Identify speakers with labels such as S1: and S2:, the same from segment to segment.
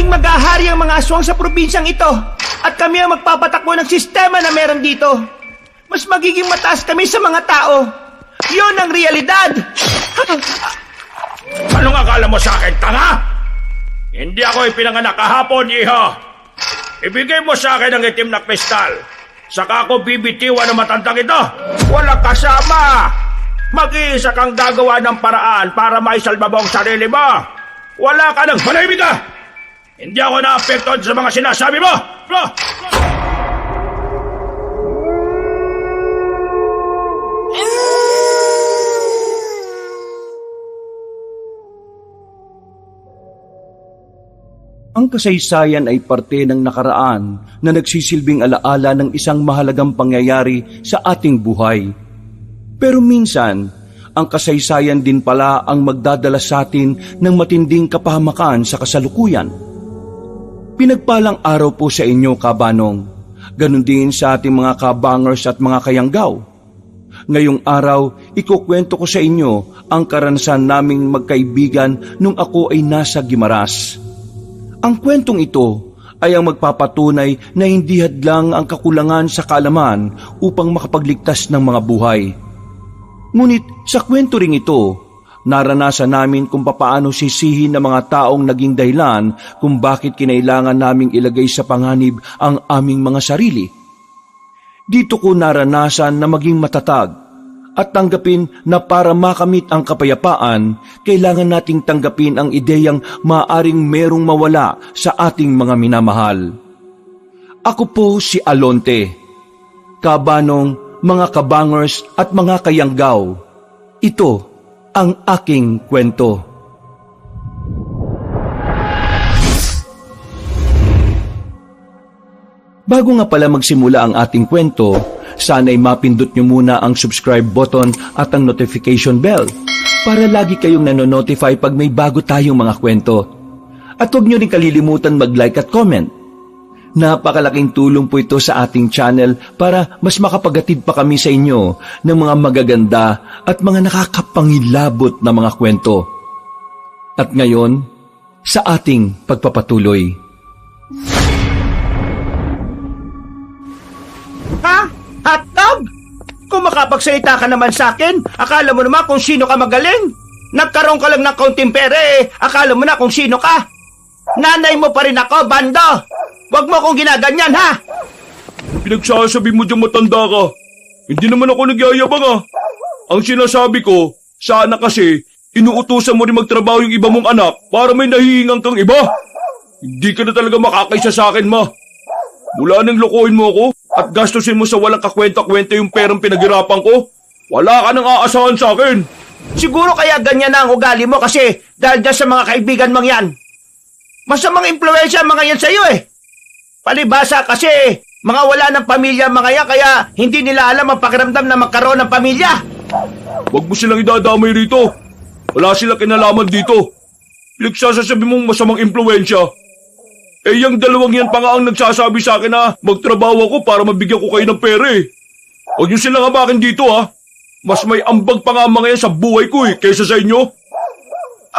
S1: maging mag-ahari ang mga aswang sa probinsyang ito at kami ang magpapatakbo ng sistema na meron dito. Mas magiging mataas kami sa mga tao. Yun ang realidad.
S2: Anong akala mo sa akin, tanga? Hindi ako ipinanganak kahapon, iho. Ibigay mo sa akin ang itim na kristal. Saka ako bibitiwan ng matandang ito. Walang kasama. Mag-iisa kang gagawa ng paraan para maisalba mo ang sarili mo. Wala ka nang manahimik ka. Hindi ako na-apektuhan sa mga sinasabi mo.
S3: Ang kasaysayan ay parte ng nakaraan na nagsisilbing alaala ng isang mahalagang pangyayari sa ating buhay. Pero minsan, ang kasaysayan din pala ang magdadala sa atin ng matinding kapahamakan sa kasalukuyan. Pinagpalang araw po sa inyo, kabanong. Ganon din sa ating mga kabangers at mga kayanggaw. Ngayong araw, ikukwento ko sa inyo ang karanasan naming magkaibigan nung ako ay nasa Guimaras. Ang kwentong ito ay ang magpapatunay na hindi hadlang ang kakulangan sa kaalaman upang makapagligtas ng mga buhay. Ngunit sa kwento ring ito, naranasan namin kung papaano sisihin ng mga taong naging dahilan kung bakit kinailangan naming ilagay sa panganib ang aming mga sarili. Dito ko naranasan na maging matatag at tanggapin na para makamit ang kapayapaan, kailangan nating tanggapin ang ideyang maaaring merong mawala sa ating mga minamahal. Ako po si Alonte, kabanong, mga kabangers at mga kayanggaw. Ito ang aking kwento. Bago nga pala magsimula ang ating kwento, sana'y mapindot nyo muna ang subscribe button at ang notification bell para lagi kayong nanonotify pag may bago tayong mga kwento. At huwag nyo rin kalilimutan mag-like at comment. Napakalaking tulong po ito sa ating channel para mas makapagatid pa kami sa inyo ng mga magaganda at mga nakakapangilabot na mga kwento. At ngayon, sa ating pagpapatuloy.
S1: Ha? Hotdog? Kung makapagsalita ka naman sa akin, akala mo naman kung sino ka magaling. Nagkaroon ka lang ng kaunting pera akala mo na kung sino ka. Nanay mo pa rin ako, bando! Huwag mo akong ginaganyan, ha?
S2: Pinagsasabi mo dyan matanda ka. Hindi naman ako nagyayabang Ang sinasabi ko, sana kasi inuutusan mo rin magtrabaho yung iba mong anak para may nahihingang kang iba. Hindi ka na talaga makakaisa sa akin, ma. Mula nang lokohin mo ako at gastusin mo sa walang kakwenta-kwenta yung perang pinaghirapan ko, wala ka nang aasahan sa akin.
S1: Siguro kaya ganyan na ang ugali mo kasi dahil dyan sa mga kaibigan mong yan. Masamang impluensya mga yan sa'yo Palibasa kasi mga wala ng pamilya mga yan kaya hindi nila alam ang pakiramdam na magkaroon ng pamilya.
S2: Huwag mo silang idadamay rito. Wala silang kinalaman dito. Pinagsasabi mong masamang impluensya. Yung dalawang yan pa nga ang nagsasabi sa akin na magtrabaho ako para mabigyan ko kayo ng pera Huwag nyo silang habakin dito Mas may ambag pa nga mga yan sa buhay ko kaysa sa inyo.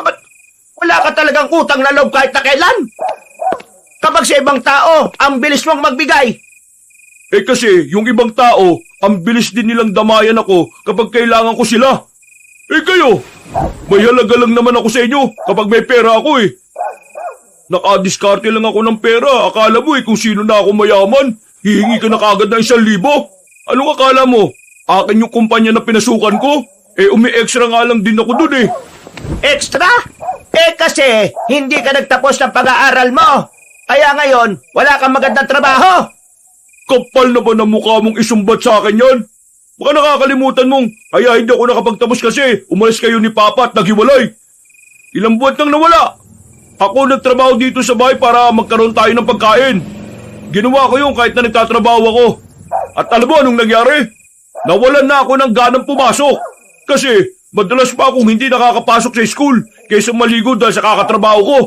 S1: Ba't wala ka talagang utang na loob kahit na kailan? Kapag sa ibang tao, ang bilis mong magbigay.
S2: Kasi yung ibang tao, ang bilis din nilang damayan ako kapag kailangan ko sila. Kayo, may halaga lang naman ako sa inyo kapag may pera ako Nakadiskarte lang ako ng pera. Akala mo kung sino na ako mayaman, hihingi ka na kagad ng 1,000. Anong akala mo? Akin yung kumpanya na pinasukan ko? Umi-extra nga lang din ako dun
S1: Extra? Kasi hindi ka nagtapos ng pag-aaral mo. Kaya ngayon, wala kang magandang trabaho.
S2: Kapal na ba ng mukha mong isumbat sa akin yan? Baka nakakalimutan mong, kaya hindi ako nakapagtapos kasi umalis kayo ni Papa at naghiwalay. Ilang buwan nang nawala. Ako nagtrabaho dito sa bahay para magkaroon tayo ng pagkain. Ginawa ko yung kahit na nagtatrabaho ako. At alam mo anong nangyari? Nawalan na ako ng ganang pumasok. Kasi madalas pa akong hindi nakakapasok sa school kaysa maligo dahil sa kakatrabaho ko.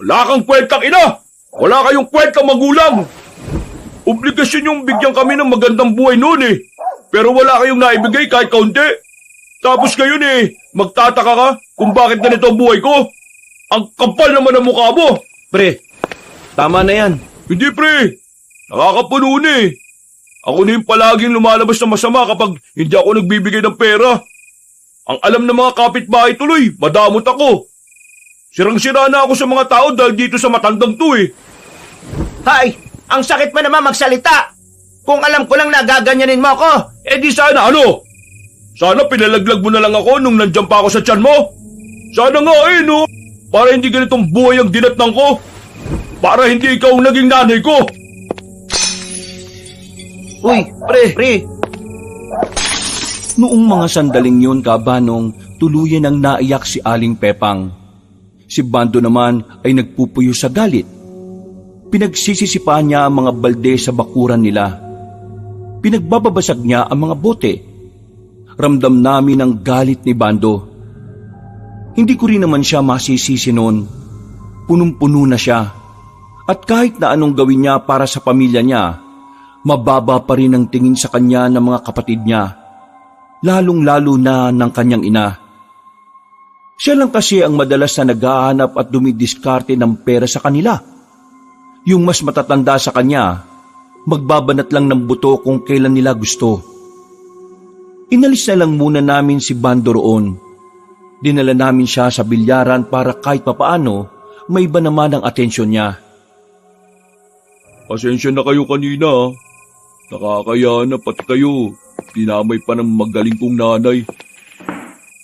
S2: Wala kang kwentang ina! Wala kayong kwentang magulang! Obligasyon yung bigyan kami ng magandang buhay noon Pero wala kayong naibigay kahit kaunti. Tapos ngayon magtataka ka kung bakit ganito ang buhay ko. Ang kapal naman ang mukha mo!
S3: Pre, tama na yan.
S2: Hindi pre, nakakapuno na eh. Ako na yung palaging lumalabas na masama kapag hindi ako nagbibigay ng pera. Ang alam ng mga kapitbahay tuloy, madamot ako. Sirang-sira na ako sa mga tao dahil dito sa matandang to eh.
S1: Hay, ang sakit mo naman magsalita. Kung alam ko lang na gaganyanin mo ako.
S2: Eh di sana ano? Sana pinalaglag mo na lang ako nung nandyan pa ako sa tiyan mo. Sana nga eh no, para hindi ganitong buhay ang dinatnang ko. Para hindi ikaw ang naging nanay ko.
S1: Uy, pre.
S3: Noong mga sandaling yun, Kabanong, tuluyan ang naiyak si Aling Pepang. Si Bando naman ay nagpupuyo sa galit. Pinagsisisipahan niya ang mga balde sa bakuran nila. Pinagbababasag niya ang mga bote. Ramdam namin ang galit ni Bando. Hindi ko rin naman siya masisisi noon. Punong-puno na siya. At kahit na anong gawin niya para sa pamilya niya, mababa pa rin ang tingin sa kanya ng mga kapatid niya, lalong-lalo na ng kanyang ina. Siya lang kasi ang madalas na naghahanap at dumidiskarte ng pera sa kanila. Yung mas matatanda sa kanya, magbabanat lang ng buto kung kailan nila gusto. Inalis na lang muna namin si Bando roon. Dinala namin siya sa bilyaran para kahit papaano may iba naman ang atensyon niya.
S2: Pasensya na kayo kanina ah. Nakakaya na pati kayo. Dinamay pa ng magaling kong nanay.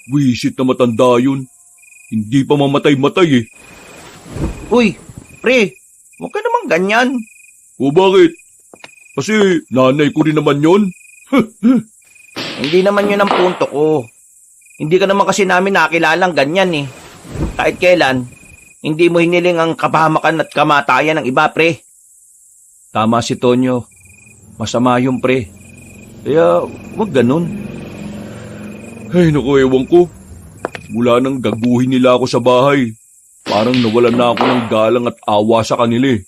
S2: Wisit na matanda yun. Hindi pa mamatay-matay eh.
S1: Uy, pre, huwag ka naman ganyan.
S2: O bakit? Kasi nanay ko rin naman yon.
S1: Hindi naman yun ang punto ko. Hindi ka naman kasi namin nakilalang ganyan eh. Kahit kailan, hindi mo hiniling ang kapahamakan at kamatayan ng iba, pre.
S3: Tama si Tonyo. Masama yung pre. Kaya wag ganun.
S2: Ay naku, ewan ko. Mula nang gaguhin nila ako sa bahay, parang nawalan na ako ng galang at awa sa kanila eh.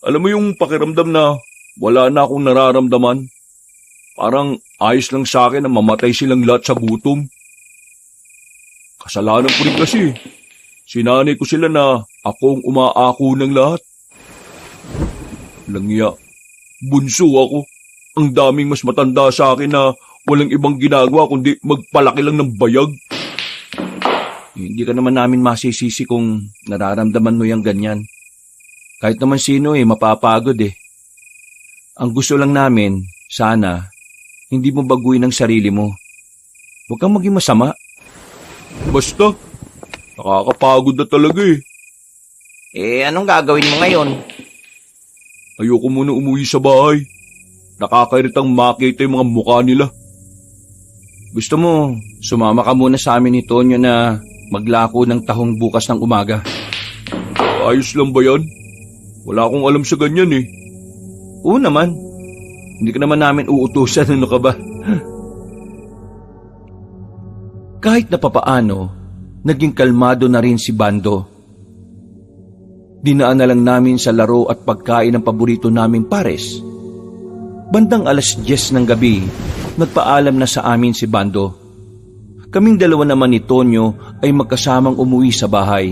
S2: Alam mo yung pakiramdam na wala na akong nararamdaman? Parang ayos lang sa akin na mamatay silang lahat sa gutom. Kasalanan ko rin kasi. Sinanay ko sila na ako ang umaako ng lahat. Langya, bunso ako. Ang daming mas matanda sa akin na walang ibang ginagawa kundi magpalaki lang ng bayag.
S3: Hindi ka naman namin masisisi kung nararamdaman mo yung ganyan. Kahit naman sino mapapagod eh. Ang gusto lang namin, sana, hindi mo baguhin ang sarili mo. Huwag kang maging masama.
S2: Basta, nakakapagod na talaga eh.
S1: Anong gagawin mo ngayon?
S2: Ayoko muna umuwi sa bahay. Nakakairitang makita yung mga mukha nila.
S3: Gusto mo, sumama ka muna sa amin ni Tonyo na maglako ng tahong bukas ng umaga.
S2: Ayos lang ba yan? Wala akong alam sa ganyan eh.
S3: Oo naman. Hindi ka naman namin uutusan, ano ka ba? Kahit na papaano, naging kalmado na rin si Bando. Dinaan na lang namin sa laro at pagkain ng paborito naming pares. Bandang 10:00 ng gabi, nagpaalam na sa amin si Bando. Kaming dalawa naman ni Tonyo ay magkasamang umuwi sa bahay.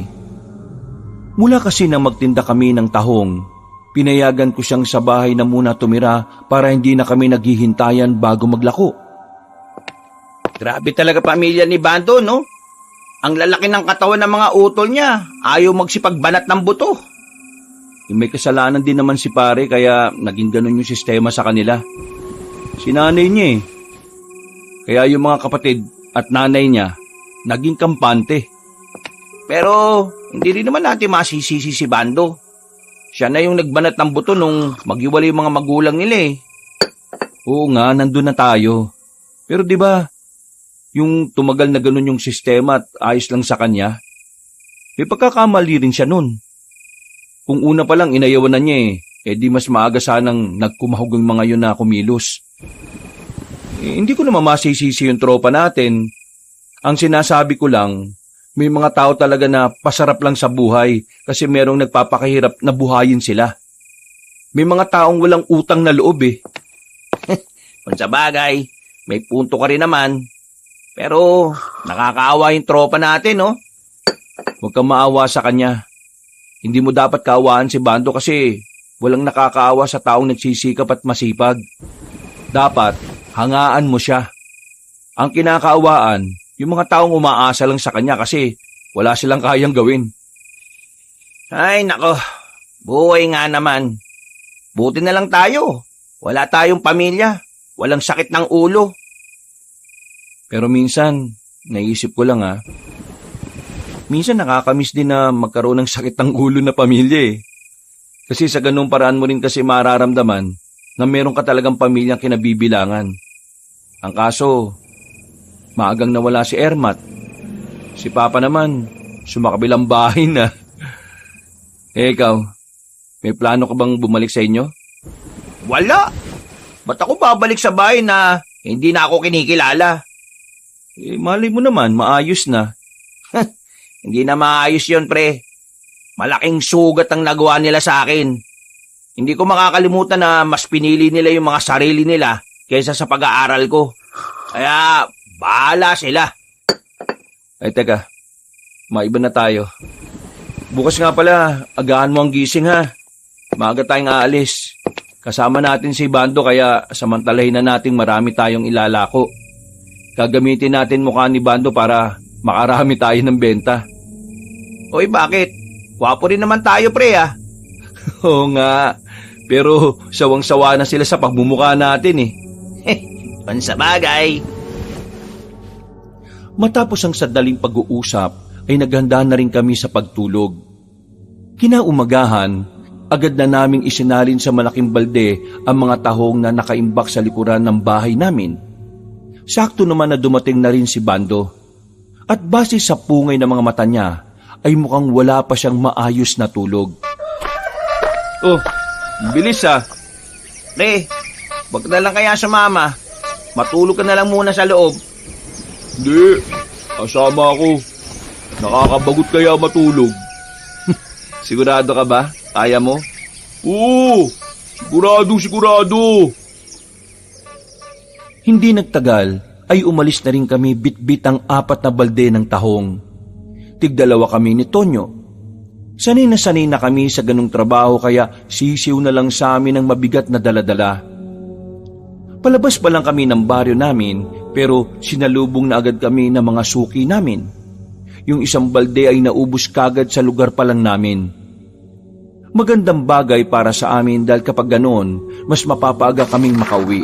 S3: Mula kasi nang magtinda kami ng tahong, pinayagan ko siyang sa bahay na muna tumira para hindi na kami naghihintayan bago maglako.
S1: Grabe talaga pamilya ni Bando, no? Ang lalaki ng katawan ng mga utol niya. Ayaw magsipagbanat ng buto.
S3: May kasalanan din naman si pare kaya naging ganun yung sistema sa kanila. Sinanay niya eh. Kaya yung mga kapatid at nanay niya naging kampante.
S1: Pero hindi rin naman natin masisisi si Bando. Siya na yung nagbanat ng buto nung maghiwalay yung mga magulang nila eh.
S3: Oo nga, nandun na tayo. Pero di ba, yung tumagal na ganun yung sistema at ayos lang sa kanya, may pagkakamali rin siya nun. Kung una pa lang inayawan na niya di mas maaga sanang nagkumahog ang mga yun na kumilos. Hindi ko naman masisisi yung tropa natin. Ang sinasabi ko lang, may mga tao talaga na pasarap lang sa buhay kasi merong nagpapakahirap na buhayin sila. May mga taong walang utang na loob eh.
S1: Kung sa bagay, may punto ka rin naman. Pero nakakaawa yung tropa natin, no?
S3: Huwag kang maawa sa kanya. Hindi mo dapat kaawaan si Bando kasi walang nakakaawa sa taong nagsisikap at masipag. Dapat hangaan mo siya. Ang kinakaawaan, yung mga taong umaasa lang sa kanya kasi wala silang kayang gawin.
S1: Ay, nako. Buhay nga naman. Buti na lang tayo. Wala tayong pamilya. Walang sakit ng ulo.
S3: Pero minsan, naisip ko lang minsan nakakamiss din na magkaroon ng sakit ng ulo na pamilya eh. Kasi sa ganung paraan mo rin kasi mararamdaman na meron ka talagang pamilyang kinabibilangan. Ang kaso, maagang nawala si Ermat. Si Papa naman, sumakabilang bahay na. Ikaw, may plano ka bang bumalik sa inyo?
S1: Wala. Ba't ako babalik sa bahay na hindi na ako kinikilala?
S3: Malay mo naman, maayos na.
S1: Hindi na maayos yun, pre. Malaking sugat ang nagawa nila sa akin. Hindi ko makakalimutan na mas pinili nila yung mga sarili nila kaysa sa pag-aaral ko. Kaya, bahala sila.
S3: Ay teka, maiba na tayo. Bukas nga pala, agahan mo ang gising ha. Maaga tayong aalis. Kasama natin si Bando kaya samantalahin na nating marami tayong ilalako. Gagamitin natin mukha ni Bando para makarami tayo ng benta.
S1: Oy, bakit? Wapo rin naman tayo, pre,
S3: Oo nga, pero sawang-sawa na sila sa pagmumukha natin eh.
S1: Pansabagay.
S3: Matapos ang sadaling pag-uusap, ay naghanda na rin kami sa pagtulog. Kinaumagahan, agad na naming isinalin sa malaking balde ang mga tahong na nakaimbak sa likuran ng bahay namin. Sakto naman na dumating na rin si Bando. At base sa pungay ng mga mata niya, ay mukhang wala pa siyang maayos na tulog. Oh, bilis
S1: Pre, wag na lang kaya sumama. Matulog ka na lang muna sa loob.
S2: Hindi, kasama ako. Nakakabagot kaya matulog.
S3: Sigurado ka ba? Kaya mo?
S2: Oo, sigurado.
S3: Hindi nagtagal ay umalis na rin kami bitbit ang 4 na balde ng tahong. Tigdalawa kami ni Tonyo. Sanay na kami sa ganung trabaho kaya sisiw na lang sa amin ang mabigat na daladala. Palabas pa lang kami ng baryo namin pero sinalubong na agad kami ng mga suki namin. Yung isang balde ay naubos kagad sa lugar pa lang namin. Magandang bagay para sa amin dahil kapag ganoon, mas mapapaaga kaming makauwi.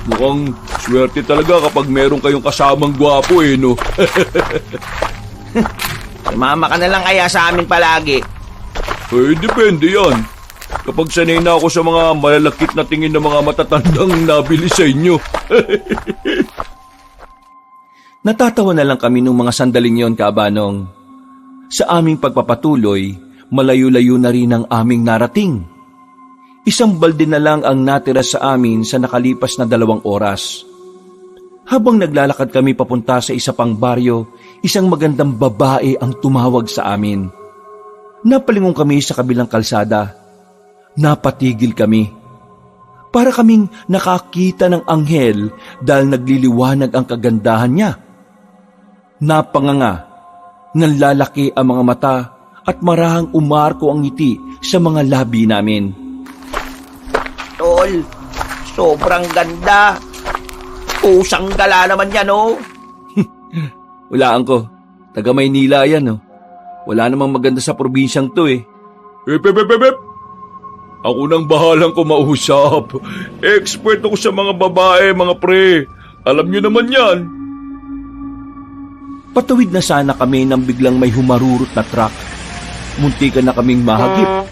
S2: Mukhang swerte talaga kapag meron kayong kasamang gwapo no?
S1: Sumama ka na lang kaya sa amin palagi.
S2: Depende yan. Kapag sanay na ako sa mga malalakit na tingin ng mga matatandang nabili sa inyo.
S3: Natatawa na lang kami nung mga sandaling yon, Kabanong. Sa aming pagpapatuloy, malayo-layo na rin ang aming narating. Isang balde na lang ang natira sa amin sa nakalipas na 2 oras. Habang naglalakad kami papunta sa isa pang baryo, isang magandang babae ang tumawag sa amin. Napalingon kami sa kabilang kalsada. Napatigil kami. Para kaming nakakita ng anghel dahil nagliliwanag ang kagandahan niya. Napanganga, nanlalaki ang mga mata at marahang umarko ang ngiti sa mga labi namin.
S1: Tol, sobrang ganda. Pusang gala naman yan,
S3: Walaan ko, taga Maynila yan, Wala namang maganda sa probinsyang to,
S2: Pep. Ako nang bahalang kumausap. Expert ako sa mga babae, mga pre. Alam nyo naman yan.
S3: Patawid na sana kami nang biglang may humarurot na truck. Muntikan na kaming mahagip.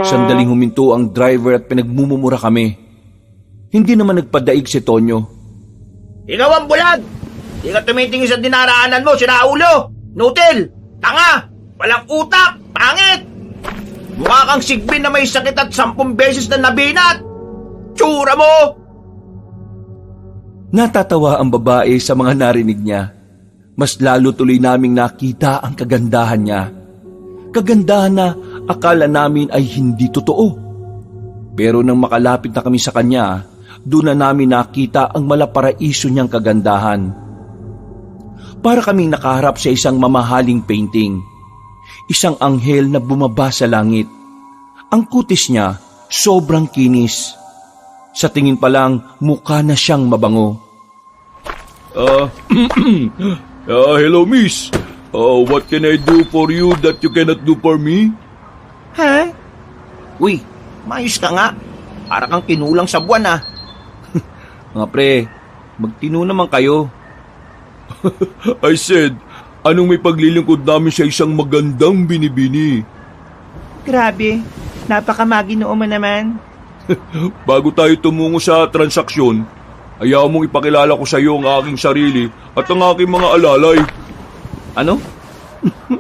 S3: Sandaling huminto ang driver at pinagmumumura kami. Hindi naman nagpadaig si Tonyo.
S1: Ikaw ang bulag! Di ka tumitingin sa dinaraanan mo, sinaulo! Nutil! Tanga! Walang utak! Pangit! Mukha kang sigbin na may sakit at 10 beses na nabinat! Tsura mo!
S3: Natatawa ang babae sa mga narinig niya. Mas lalo tuloy naming nakita ang kagandahan niya. Kagandahan na akala namin ay hindi totoo. Pero nang makalapit na kami sa kanya, doon na namin nakita ang malaparaiso niyang kagandahan. Para kaming nakaharap sa isang mamahaling painting. isang anghel na bumaba sa langit. Ang kutis niya sobrang kinis. Sa tingin pa lang, mukha na siyang mabango.
S2: Hello, miss. What can I do for you that you cannot do for me?
S1: Ha? Uy, mayos ka nga. Para kang kinulang sa buwan ah.
S3: Mga pre, magtino naman kayo.
S2: I said, anong may paglilingkod namin sa isang magandang binibini?
S1: Grabe, napakamaginoo mo naman.
S2: Bago tayo tumungo sa transaksyon, ayaw mong ipakilala ko sa iyo ang aking sarili at ang aking mga alalay.
S3: Ano?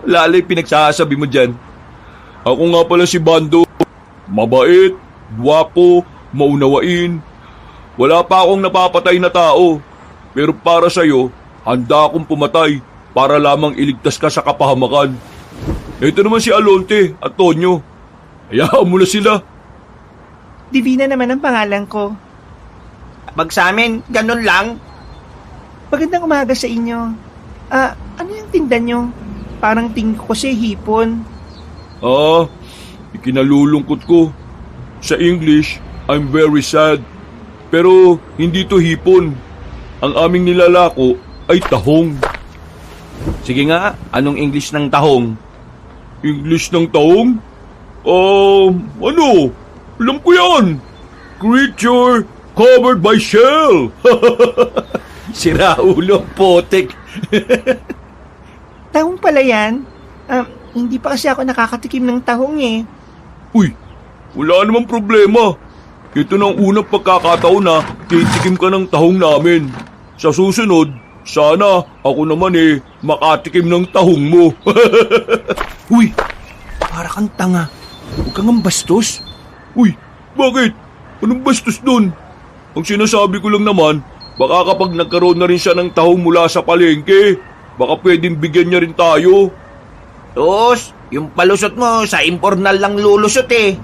S3: Lalay pinagsasabi mo dyan.
S2: Ako nga pala si Bando. Mabait, gwapo, maunawain. Wala pa akong napapatay na tao. Pero para sa iyo, handa akong pumatay para lamang iligtas ka sa kapahamakan. Ito naman si Alonte at Tonyo. Hayaan mo na sila.
S1: Divina naman ang pangalan ko. Pag sa amin, ganun lang. Magandang umaga sa inyo. Ano yung tinda nyo? Parang tingin ko kasi hipon.
S2: Ikinalulungkot ko. Sa English, I'm very sad. Pero hindi to hipon. Ang aming nilalako ay tahong.
S3: Sige nga, anong English ng tahong?
S2: English ng tahong? Ano? Alam ko yan. Creature covered by shell.
S3: Sira ulo, potek.
S1: Tahong pala yan? Hindi pa kasi ako nakakatikim ng tahong eh.
S2: Uy, wala namang problema. Ito na ang unang pagkakataon na titikim ka ng tahong namin. Sa susunod, sana ako naman makatikim ng tahong mo.
S3: Uy, para kang tanga. Huwag kang bastos.
S2: Uy, bakit? Anong bastos dun? Ang sinasabi ko lang naman, baka kapag nagkaroon na rin siya ng tahong mula sa palengke, baka pwedeng bigyan niya rin tayo.
S1: Tos, yung palusot mo sa impornal lang lulusot eh.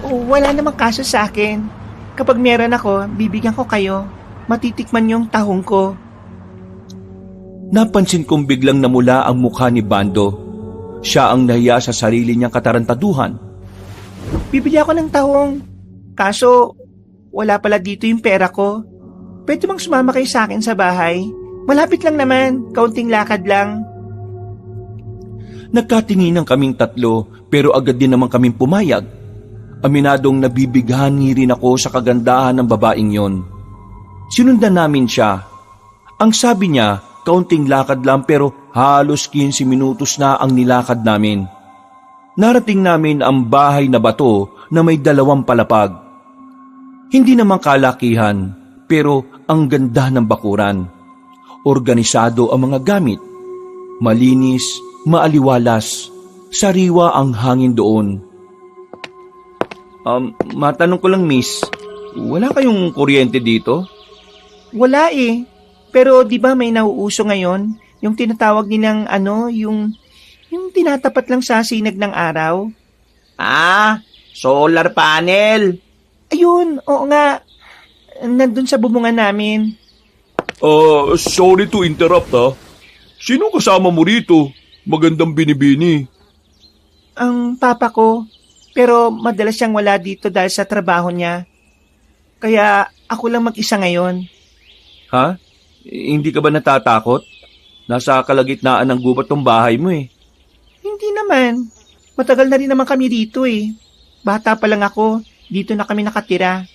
S1: Wala namang kaso sa akin. Kapag meron ako, bibigyan ko kayo. Matitikman yung tahong ko.
S3: Napansin kong biglang namula ang mukha ni Bando. Siya ang nahiya sa sarili niyang katarantaduhan.
S1: Bibili ako ng tahong. Kaso, wala pala dito yung pera ko. Pwede bang sumama kayo sa akin sa bahay? Malapit lang naman, kaunting lakad lang.
S3: Nagkatinginan kaming tatlo pero agad din naman kaming pumayag. Aminadong nabibighani rin ako sa kagandahan ng babaeng yon. Sinundan namin siya. Ang sabi niya, kaunting lakad lang pero halos 15 minutos na ang nilakad namin. Narating namin ang bahay na bato na may 2 palapag. Hindi naman kalakihan pero ang ganda ng bakuran. Organisado ang mga gamit. Malinis, maaliwalas, sariwa ang hangin doon. Matanong ko lang, miss, wala kayong kuryente dito?
S1: Wala eh. Pero di ba may nauuso ngayon? Yung tinatawag nilang yung tinatapat lang sa sinag ng araw? Solar panel. Ayun, oo nga. Nandun sa bubungan namin.
S2: Sorry to interrupt Sino kasama mo rito? Magandang binibini.
S1: Ang papa ko. Pero madalas siyang wala dito dahil sa trabaho niya. Kaya ako lang mag-isa ngayon.
S3: Ha? Hindi ka ba natatakot? Nasa kalagitnaan ng gubat tong bahay mo eh.
S1: Hindi naman. Matagal na rin naman kami dito eh. Bata pa lang ako, dito na kami nakatira.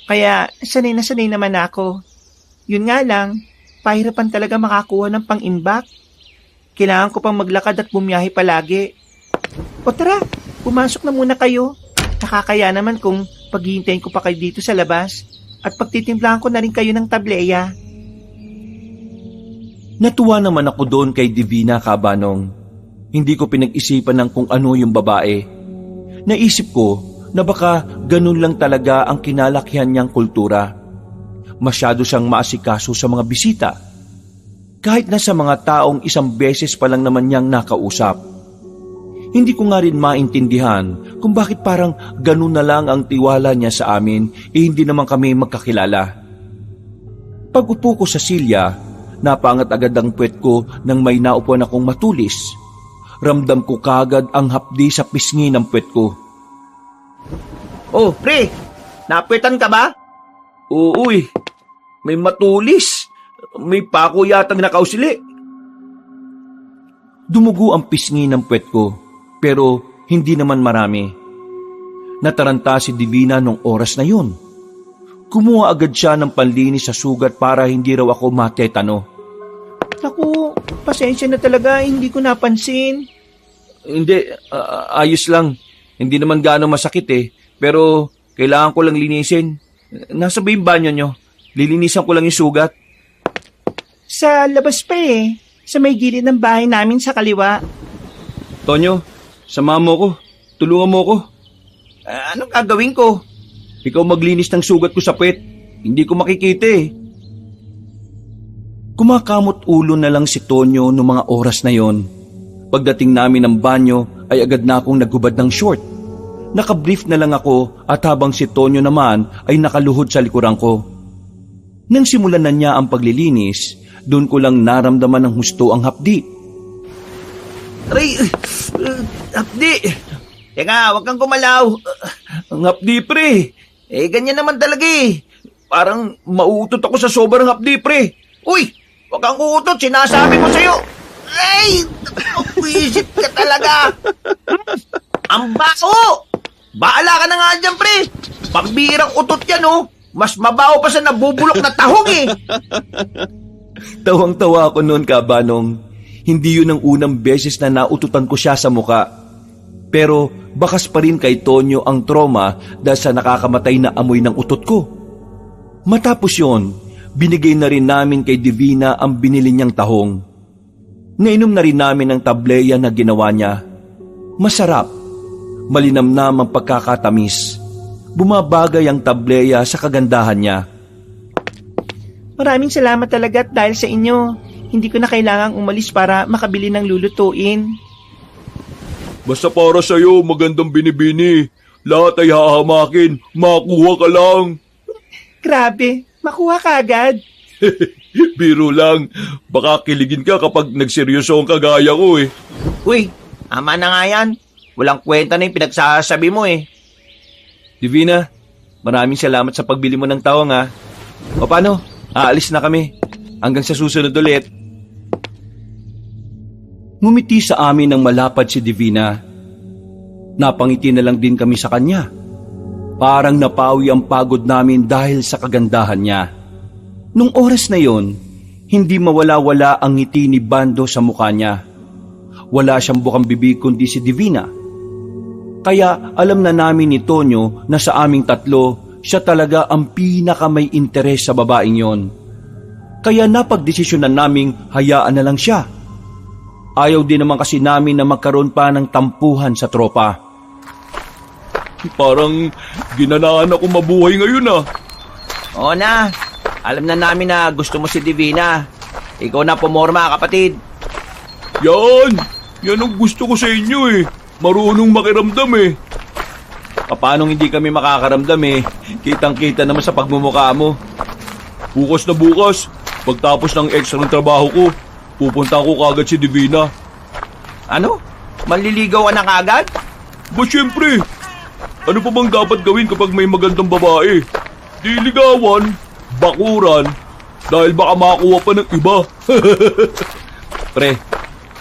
S1: Kaya sanay na sanay naman ako. Yun nga lang, pahirapan talaga makakuha ng pang-imbak. Kailangan ko pang maglakad at bumiyahe palagi. O tara, pumasok na muna kayo. Nakakaya naman kung paghihintayin ko pa kayo dito sa labas at pagtitimplahan ko na rin kayo ng tableya.
S3: Natuwa naman ako doon kay Divina Cabanong. Hindi ko pinag-isipan ng kung ano yung babae. Naisip ko na baka ganun lang talaga ang kinalakihan niyang kultura. Masyado siyang maasikaso sa mga bisita. Kahit na sa mga taong isang beses pa lang naman niyang nakausap. Hindi ko nga rin maintindihan kung bakit parang ganun na lang ang tiwala niya sa amin hindi naman kami magkakilala. Pag-upo ko sa silya, napangat agad ang puwet ko nang may naupuan akong matulis. ramdam ko kagad ang hapdi sa pisngi ng puwet ko.
S1: Oh, pre, napuwetan ka ba?
S3: Oo may matulis. May pako yatang nakausili. Dumugo ang pisngi ng puwet ko, pero hindi naman marami. Nataranta si Divina nung oras na yun. Kumuha agad siya ng panlinis sa sugat para hindi raw ako matetano.
S1: Naku, pasensya na talaga, hindi ko napansin.
S3: Hindi, ayos lang. Hindi naman gaano masakit pero kailangan ko lang linisin. Nasa ba yung banyo nyo? Lilinisan ko lang yung sugat.
S1: Sa labas pa sa may gilid ng bahay namin sa kaliwa.
S3: Tonyo, samahan mo ko. Tulungan mo ko.
S1: Anong gagawin ko?
S3: Ikaw maglinis ng sugat ko sa puwet. Hindi ko makikita Kumakamot ulo na lang si Tonyo noong mga oras na yon. Pagdating namin ng banyo ay agad na akong naghubad ng short. Nakabrief na lang ako at habang si Tonyo naman ay nakaluhod sa likuran ko. Nang simulan na niya ang paglilinis, doon ko lang naramdaman ng husto ang hapdi.
S1: Aray, hapdi. Teka, wag kang gumalaw.
S3: Ang hapdi, pre.
S1: Ganyan naman talaga
S3: Parang mauutot ako sa sobrang hapdi, pre.
S1: Uy, wag kang uutot, sinasabi ko sa'yo. Ay, wisit ka talaga. Ang baho. Baala ka na nga dyan, pre. Pambirang utot yan, Mas mabaho pa sa nabubulok na tahong
S3: Tawang-tawa ako noon, Kabanong. Hindi yun ang unang beses na naututan ko siya sa muka. Pero bakas pa rin kay Tonyo ang trauma dahil sa nakakamatay na amoy ng utot ko. Matapos yon, binigay na rin namin kay Divina ang binili niyang tahong. Nainom na rin namin ang tableya na ginawa niya. Masarap. Malinamnam ang pagkakatamis. Bumabagay ang tableya sa kagandahan niya.
S1: Maraming salamat talaga at dahil sa inyo, hindi ko na kailangang umalis para makabili ng lulutuin.
S2: Basta para sa'yo, magandang binibini. Lahat ay hahamakin. Makuha ka lang.
S1: Grabe, makuha ka agad.
S2: Biro lang. Baka kiligin ka kapag nagseryoso ang kagaya ko
S1: Uy, ama na nga yan. Walang kwenta na yung pinagsasabi mo
S3: Divina, maraming salamat sa pagbili mo ng tawang O paano? Aalis na kami. Hanggang sa susunod ulit. Ngumiti sa amin ng malapad si Divina. Napangiti na lang din kami sa kanya. Parang napawi ang pagod namin dahil sa kagandahan niya. Nung oras na yon, hindi mawala-wala ang ngiti ni Bando sa mukha niya. Wala siyang bukang bibig kundi si Divina. Kaya alam na namin ni Tonyo na sa aming tatlo, siya talaga ang pinaka may interes sa babaeng yon. Kaya napagdesisyonan naming hayaan na lang siya. Ayaw din naman kasi namin na magkaroon pa ng tampuhan sa tropa.
S2: Parang ginanaan ako mabuhay ngayon
S1: Oo na, alam na namin na gusto mo si Divina. Ikaw na pumorma, kapatid.
S2: Yan ang gusto ko sa inyo Marunong makiramdam
S3: Paano hindi kami makakaramdam Kitang-kita naman sa pagmumukha mo.
S2: Bukas na bukas, pagtapos ng extra ng trabaho ko, pupunta ko kagad si Divina.
S1: Ano? Manliligaw ka na kagad?
S2: Ba syempre, ano pa bang dapat gawin kapag may magandang babae? Di ligawan, bakuran, dahil baka makakuha pa ng iba.
S3: Pre,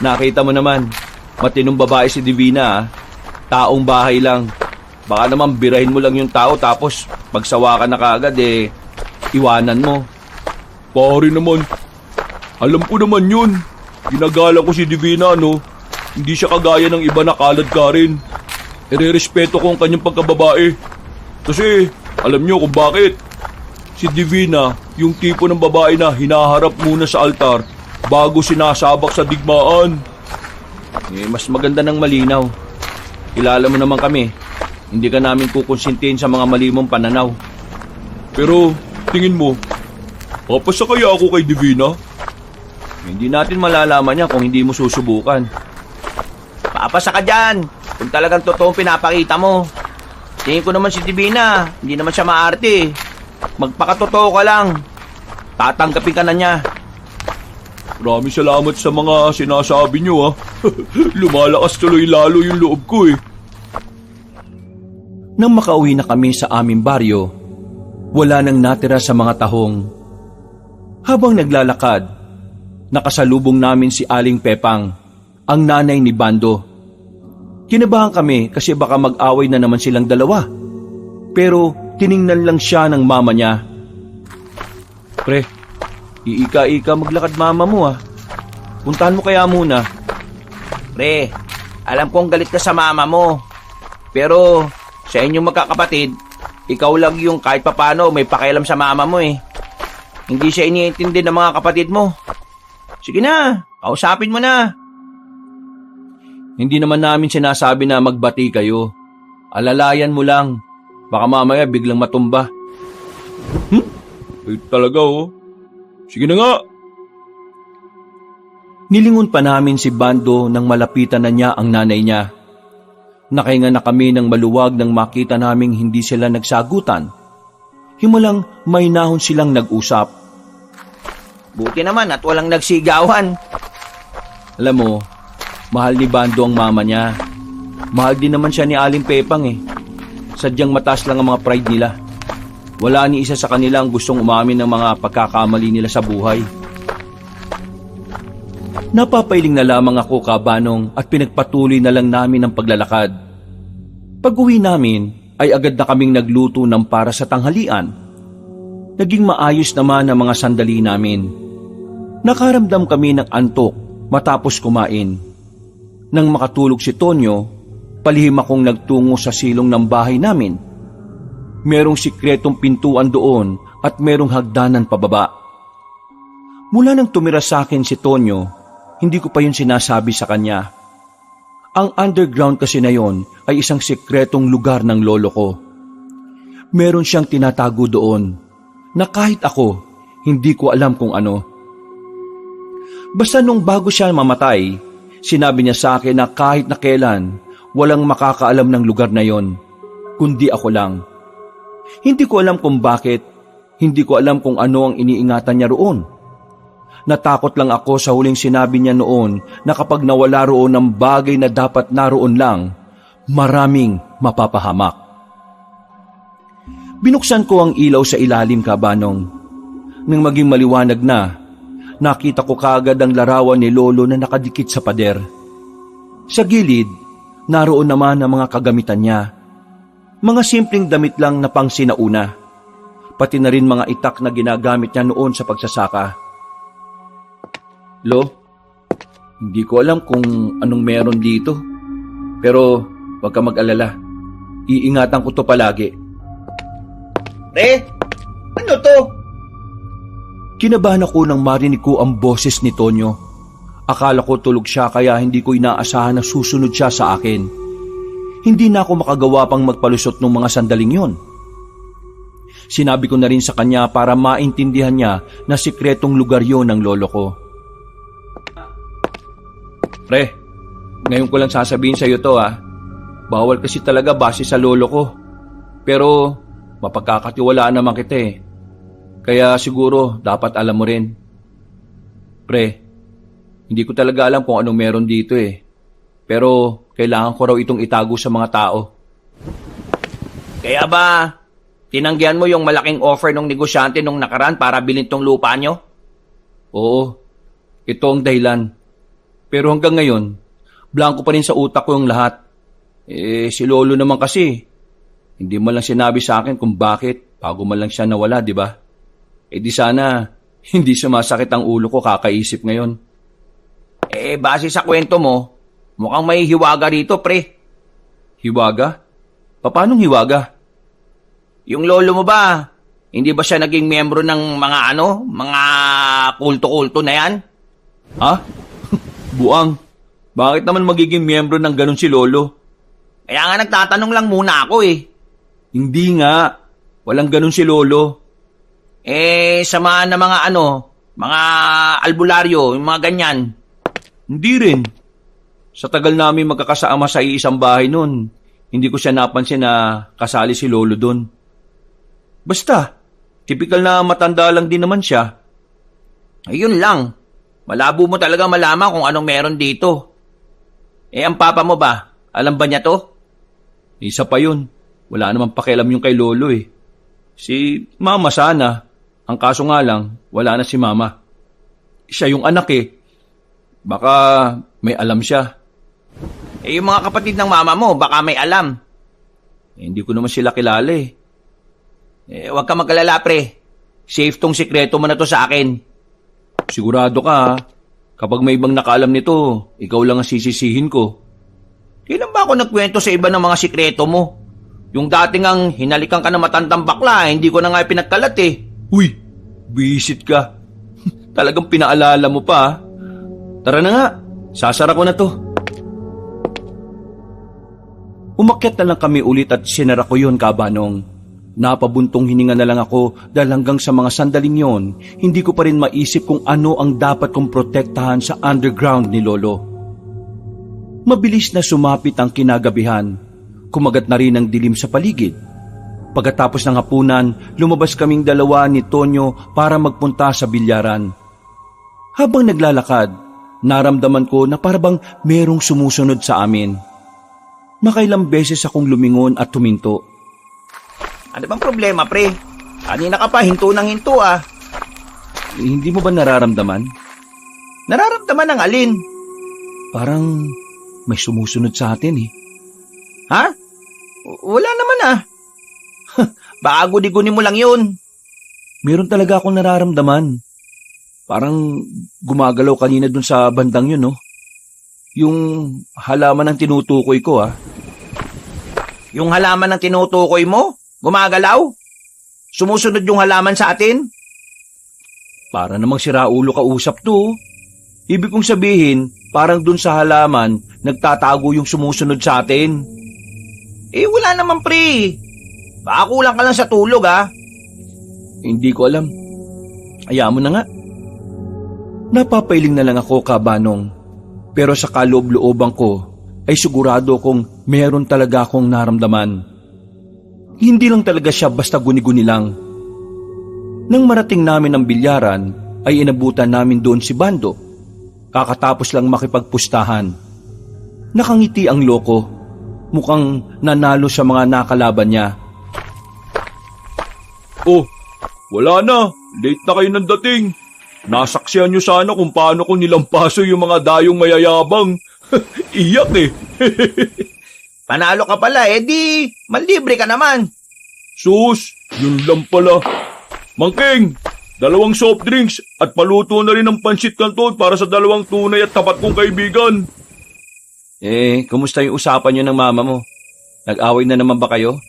S3: nakita mo naman, matinong babae si Divina Taong bahay lang. Baka naman birahin mo lang yung tao tapos magsawa ka na kaagad iwanan mo.
S2: Pare naman, alam ko naman yun. Ginagala ko si Divina Hindi siya kagaya ng iba na kalad ka rin. Irerespeto ko ang kanyang pagkababae. Kasi alam niyo kung bakit. Si Divina, yung tipo ng babae na hinaharap muna sa altar bago sinasabak sa digmaan.
S3: Mas maganda ng malinaw. Kilala mo naman kami. Hindi ka namin kukonsintihin sa mga mali mong pananaw.
S2: Pero tingin mo, papasa kaya ako kay Divina?
S3: Hindi natin malalaman yan kung hindi mo susubukan.
S1: Papasa ka dyan, kung talagang totoong pinapakita mo. Tingin ko naman si Divina, hindi naman siya maarte. Magpakatotoo ka lang. Tatanggapin ka na niya.
S2: Maraming salamat sa mga sinasabi nyo, ha. Lumalakas tuloy lalo yung loob ko, eh.
S3: Nang makauwi na kami sa aming baryo, wala nang natira sa mga tahong. Habang naglalakad, nakasalubong namin si Aling Pepang, ang nanay ni Bando. Kinabahan kami kasi baka mag-away na naman silang dalawa. Pero tiningnan lang siya ng mama niya. Pre, iika-ika maglakad mama mo, ah. Puntahan mo kaya muna.
S1: Pre, alam kong galit ka sa mama mo. Pero sa inyong magkakapatid, ikaw lang yung kahit papano may pakialam sa mama mo eh. Hindi siya iniintindi ng mga kapatid mo. Sige na, kausapin mo na.
S3: Hindi naman namin sinasabi na magbati kayo. Alalayan mo lang. Baka mamaya biglang matumba.
S2: Talaga, oh. Sige na nga.
S3: Nilingon pa namin si Bando nang malapitan na niya ang nanay niya. Nakahinga na kami ng maluwag nang makita naming hindi sila nagsagutan. Himalang may nahon silang nag-usap.
S1: Buti naman at walang nagsigawan.
S3: Alam mo, mahal ni Bando ang mama niya. Mahal din naman siya ni Aling Pepang eh. Sadyang mataas lang ang mga pride nila. Wala ni isa sa kanila ang gustong umamin ng mga pagkakamali nila sa buhay. Napapailing na lamang ako, Kabanong, at pinagpatuloy na lang namin ang paglalakad. Pag-uwi namin ay agad na kaming nagluto ng para sa tanghalian. Naging maayos naman ang mga sandali namin. Nakaramdam kami ng antok matapos kumain. Nang makatulog si Tonyo, palihim akong nagtungo sa silong ng bahay namin. Merong sikretong pintuan doon at merong hagdanan pababa. Mula nang tumira sa akin si Tonyo, hindi ko pa yun sinasabi sa kanya. Ang underground kasi na yon ay isang sikretong lugar ng lolo ko. Meron siyang tinatago doon na kahit ako, hindi ko alam kung ano. Basta nung bago siya mamatay, sinabi niya sa akin na kahit na kailan, walang makakaalam ng lugar na yon, kundi ako lang. Hindi ko alam kung bakit, hindi ko alam kung ano ang iniingatan niya roon. Natakot lang ako sa huling sinabi niya noon na kapag nawala roon ng bagay na dapat naroon lang, maraming mapapahamak. Binuksan ko ang ilaw sa ilalim, Kabanong. Nang maging maliwanag na, nakita ko kaagad ang larawan ni Lolo na nakadikit sa pader. Sa gilid, naroon naman ang mga kagamitan niya. Mga simpleng damit lang na pang sinauna. Pati na rin mga itak na ginagamit niya noon sa pagsasaka. Lo, hindi ko alam kung anong meron dito. Pero huwag ka mag-alala. Iingatan ko to palagi.
S1: Ano to?
S3: Kinabahan ako nang marinig ko ang boses ni Tonyo. Akala ko tulog siya kaya hindi ko inaasahan na susunod siya sa akin. Hindi na ako makagawa pang magpalusot ng mga sandaling yon. Sinabi ko na rin sa kanya para maintindihan niya na sikretong lugar yon ng lolo ko. Pre, ngayon ko lang sasabihin sa iyo to ha. Bawal kasi talaga base sa lolo ko. Pero mapagkakatiwalaan naman kita eh. Kaya siguro dapat alam mo rin. Pre, hindi ko talaga alam kung anong meron dito eh. Pero kailangan ko raw itong itago sa mga tao.
S1: Kaya ba, tinanggihan mo yung malaking offer ng negosyante nung nakaraan para bilhin tong lupa nyo?
S3: Oo, ito ang dahilan. Pero hanggang ngayon, blanco pa rin sa utak ko yung lahat. Si Lolo naman kasi, hindi man lang sinabi sa akin kung bakit bago man lang siya nawala, di ba? Di sana, hindi sumasakit ang ulo ko kakaisip ngayon.
S1: Base sa kwento mo, mukhang may hiwaga rito, pre.
S3: Hiwaga? Paanong hiwaga?
S1: Yung lolo mo ba, hindi ba siya naging miyembro ng mga kulto-kulto na yan?
S3: Ha? Buang, bakit naman magiging miyembro ng ganun si Lolo?
S1: Kaya nga nagtatanong lang muna ako eh.
S3: Hindi nga, walang ganun si Lolo.
S1: Samahan na mga albularyo, yung mga ganyan.
S3: Hindi rin. Sa tagal namin magkakasama sa iisang bahay nun, hindi ko siya napansin na kasali si Lolo dun. Basta, tipikal na matanda lang din naman siya.
S1: Ayun lang.
S4: Malabo mo talaga malaman kung anong meron dito. Ang papa mo ba? Alam ba niya to?
S3: Isa pa yun. Wala namang pakialam yung kay Lolo eh. Si Mama sana. Ang kaso nga lang, wala na si Mama. Siya yung anak eh. Baka may alam siya.
S4: Yung mga kapatid ng mama mo, baka may alam.
S3: Hindi ko naman sila kilala eh.
S4: Huwag ka mag-alala, pre. Safe tong sikreto mo na to sa akin.
S3: Sigurado ka ha? Kapag may ibang nakaalam nito, ikaw lang ang sisisihin ko.
S4: Kailan ba ako nagkwento sa iba ng mga sikreto mo? Yung dating ang hinalikan ka ng matandang bakla, hindi ko na nga pinagkalat eh.
S3: Uy, bisit ka. Talagang pinaalala mo pa ha? Tara na nga, sasara ko na to. Umakyat na lang kami ulit at sinara ko yun, Kabanong. Napabuntong hininga na lang ako dahil hanggang sa mga sandaling yon, hindi ko pa rin maisip kung ano ang dapat kong protektahan sa underground ni Lolo. Mabilis na sumapit ang kinagabihan. Kumagat na rin ang dilim sa paligid. Pagkatapos ng hapunan, lumabas kaming dalawa ni Tonyo para magpunta sa bilyaran. Habang naglalakad, naramdaman ko na parabang merong sumusunod sa amin. Makailang beses akong lumingon at tuminto.
S4: Ano bang problema, pre? Kanina ka pa, hinto ng hinto ah.
S3: Hindi mo ba nararamdaman?
S4: Nararamdaman ng alin?
S3: Parang may sumusunod sa atin eh.
S4: Ha? Wala naman ah. Baka guni-guni mo lang yun.
S3: Meron talaga akong nararamdaman. Parang gumagalaw kanina dun sa bandang yun, no? Yung halaman ng tinutukoy ko, ah.
S4: Yung halaman ng tinutukoy mo? Gumagalaw? Sumusunod yung halaman sa atin?
S3: Para namang siraulo ka usap to. Ibig kong sabihin, parang dun sa halaman, nagtatago yung sumusunod sa atin.
S4: Wala naman, pre. Baka kulang ka lang sa tulog, ah.
S3: Hindi ko alam. Ayaw mo na nga. Napapailing na lang ako, Kabanong. Pero sa kaloob-looban ko, ay sigurado kong meron talaga akong naramdaman. Hindi lang talaga siya basta guni-guni lang. Nang marating namin ang bilyaran, ay inabutan namin doon si Bando. Kakatapos lang makipagpustahan. Nakangiti ang loko. Mukhang nanalo sa mga nakalaban niya.
S2: Oh, wala na. Late na kayo ng dating. Nasaksihan nyo sana kung paano ko nilampaso yung mga dayong mayayabang. Iyak eh.
S4: Panalo ka pala, di manlibre ka naman.
S2: Sus, yun lang pala. Mangking, 2 soft drinks at paluto na rin ng pansit canton para sa 2 tunay at tapat kong kaibigan.
S3: Kumusta yung usapan niyo ng mama mo? Nag-away na naman ba kayo?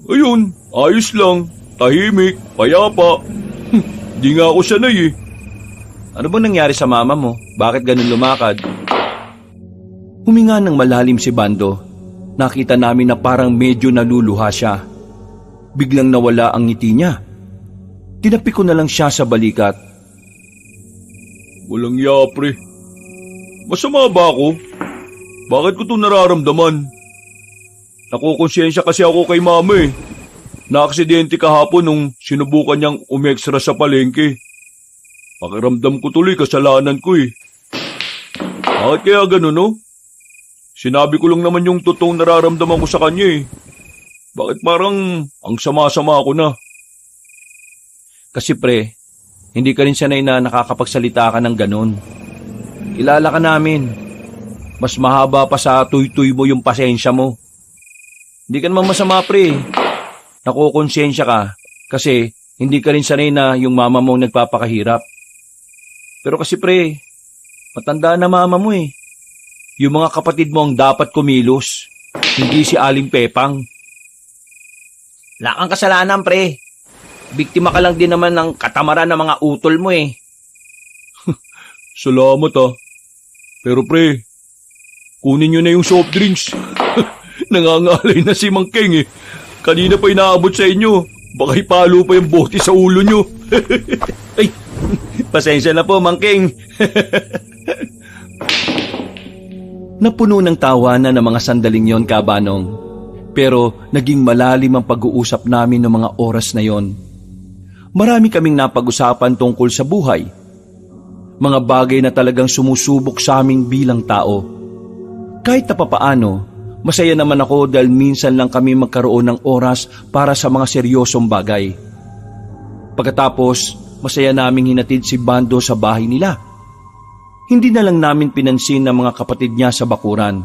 S2: Ayun, ayos lang. Tahimik, payapa. Di nga ako sanay eh.
S3: Ano bang nangyari sa mama mo? Bakit ganun lumakad? Huminga ng malalim si Bando. Nakita namin na parang medyo naluluha siya. Biglang nawala ang ngiti niya. Tinapi ko na lang siya sa balikat.
S2: Walang yapre. Masama ba ako? Bakit ko ito nararamdaman? Nakukonsensya kasi ako kay mama eh. Naaksidente kahapon nung sinubukan niyang umextra sa palengke. Pakiramdam ko tuloy kasalanan ko eh. Bakit kaya ganun no? Sinabi ko lang naman yung totoong nararamdaman ko sa kanya eh. Bakit parang ang sama-sama ako na?
S3: Kasi pre, hindi ka rin sanay na nakakapagsalita ka ng ganun. Kilala ka namin. Mas mahaba pa sa tuy-tuy mo yung pasensya mo. Hindi ka naman masama pre. Nakukonsensya ka kasi hindi ka rin sanay na yung mama mo nagpapakahirap. Pero kasi pre, matanda na mama mo eh. Yung mga kapatid mo ang dapat kumilos, hindi si Aling Pepang.
S4: Wala kang kasalanan, pre. Biktima ka lang din naman ng katamaran ng mga utol mo eh.
S2: Salamat ah. Pero pre, kunin nyo na yung soft drinks. Nangangalay na si Mang Keng eh. Kanina pa inaabot sa inyo. Baka ipalo pa yung bote sa ulo nyo.
S3: Ay, pasensya na po, Mang Keng. Napuno ng tawanan ng mga sandaling yon, Kabanong. Pero naging malalim ang pag-uusap namin ng mga oras na yon. Marami kaming napag-usapan tungkol sa buhay. Mga bagay na talagang sumusubok sa aming bilang tao. Kahit na papaano, masaya naman ako dahil minsan lang kami magkaroon ng oras para sa mga seryosong bagay. Pagkatapos, masaya naming hinatid si Bando sa bahay nila. Hindi na lang namin pinansin ng mga kapatid niya sa bakuran.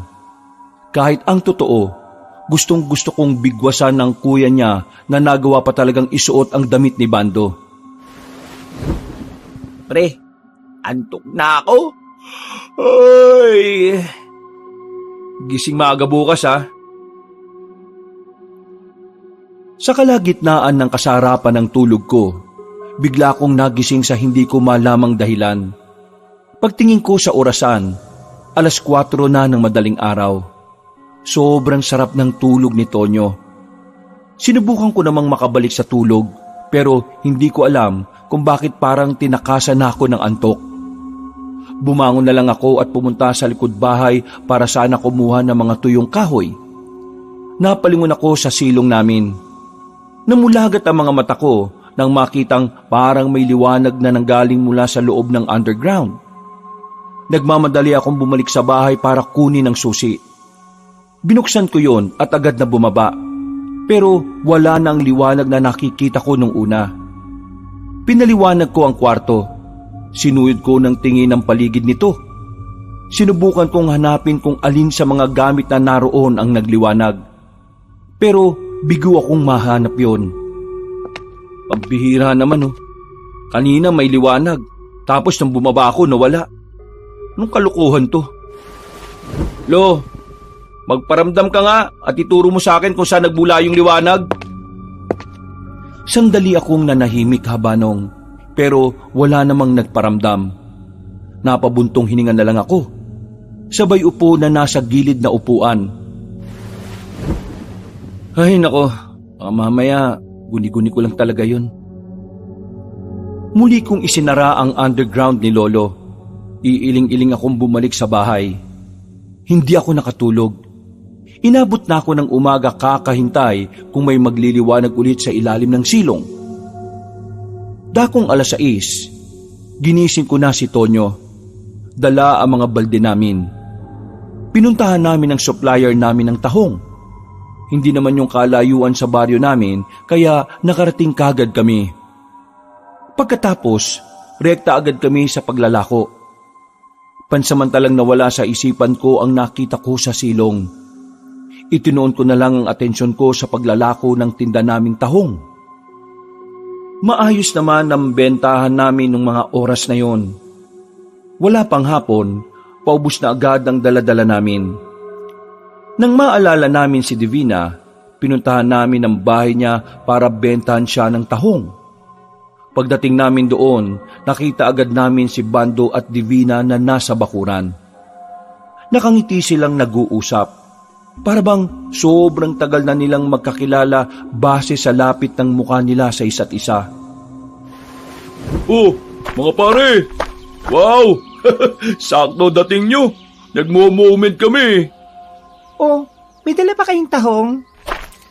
S3: Kahit ang totoo, gustong gusto kong bigwasan ng kuya niya na nagawa pa talagang isuot ang damit ni Bando.
S4: Pre, antok na ako.
S3: Ay! Gising maaga bukas ha. Sa kalagitnaan ng kasarapan ng tulog ko, bigla kong nagising sa hindi ko malamang dahilan. Pagtingin ko sa orasan, 4:00 na ng madaling araw. Sobrang sarap ng tulog ni Tonyo. Sinubukan ko namang makabalik sa tulog, pero hindi ko alam kung bakit parang tinakasan ako ng antok. Bumangon na lang ako at pumunta sa likod bahay para sana kumuha ng mga tuyong kahoy. Napalingon ako sa silong namin. Namulagat ang mga mata ko nang makitang parang may liwanag na nanggaling mula sa loob ng underground. Nagmamadali akong bumalik sa bahay para kunin ang susi. Binuksan ko yon at agad na bumaba. Pero wala na ang liwanag na nakikita ko nung una. Pinaliwanag ko ang kwarto. Sinuyod ko ng tingin ang paligid nito. Sinubukan kong hanapin kung alin sa mga gamit na naroon ang nagliwanag. Pero bigo akong mahanap yon. Pagbihira naman oh. Kanina may liwanag. Tapos nang bumaba ako nawala. Anong kalukuhan to? Lo, magparamdam ka nga at ituro mo sa akin kung saan nagbula yung liwanag. Sandali akong nanahimik habanong, pero wala namang nagparamdam. Napabuntong hininga na lang ako. Sabay upo na nasa gilid na upuan. Ay nako, mamaya guni-guni ko lang talaga yun. Muli kong isinara ang underground ni Lolo. Iiling-iling akong bumalik sa bahay. Hindi ako nakatulog. Inabot na ako ng umaga kakahintay kung may magliliwanag ulit sa ilalim ng silong. Dakong 6:00, ginising ko na si Tonyo. Dala ang mga balde namin. Pinuntahan namin ang supplier namin ng tahong. Hindi naman yung kalayuan sa baryo namin kaya nakarating kagad kami. Pagkatapos, rekta agad kami sa paglalako. Pansamantalang nawala sa isipan ko ang nakita ko sa silong. Itinuon ko na lang ang atensyon ko sa paglalako ng tinda naming tahong. Maayos naman ang bentahan namin ng mga oras na yon. Wala pang hapon, paubos na agad ang daladala namin. Nang maalala namin si Divina, pinuntahan namin ang bahay niya para bentahan siya ng tahong. Pagdating namin doon, nakita agad namin si Bando at Divina na nasa bakuran. Nakangiti silang nag-uusap. Para bang sobrang tagal na nilang magkakilala base sa lapit ng mukha nila sa isa't isa.
S2: Oh, mga pare! Wow! Sakto dating nyo! Nagmo-moment kami!
S1: Oh, may dala pa kayong tahong?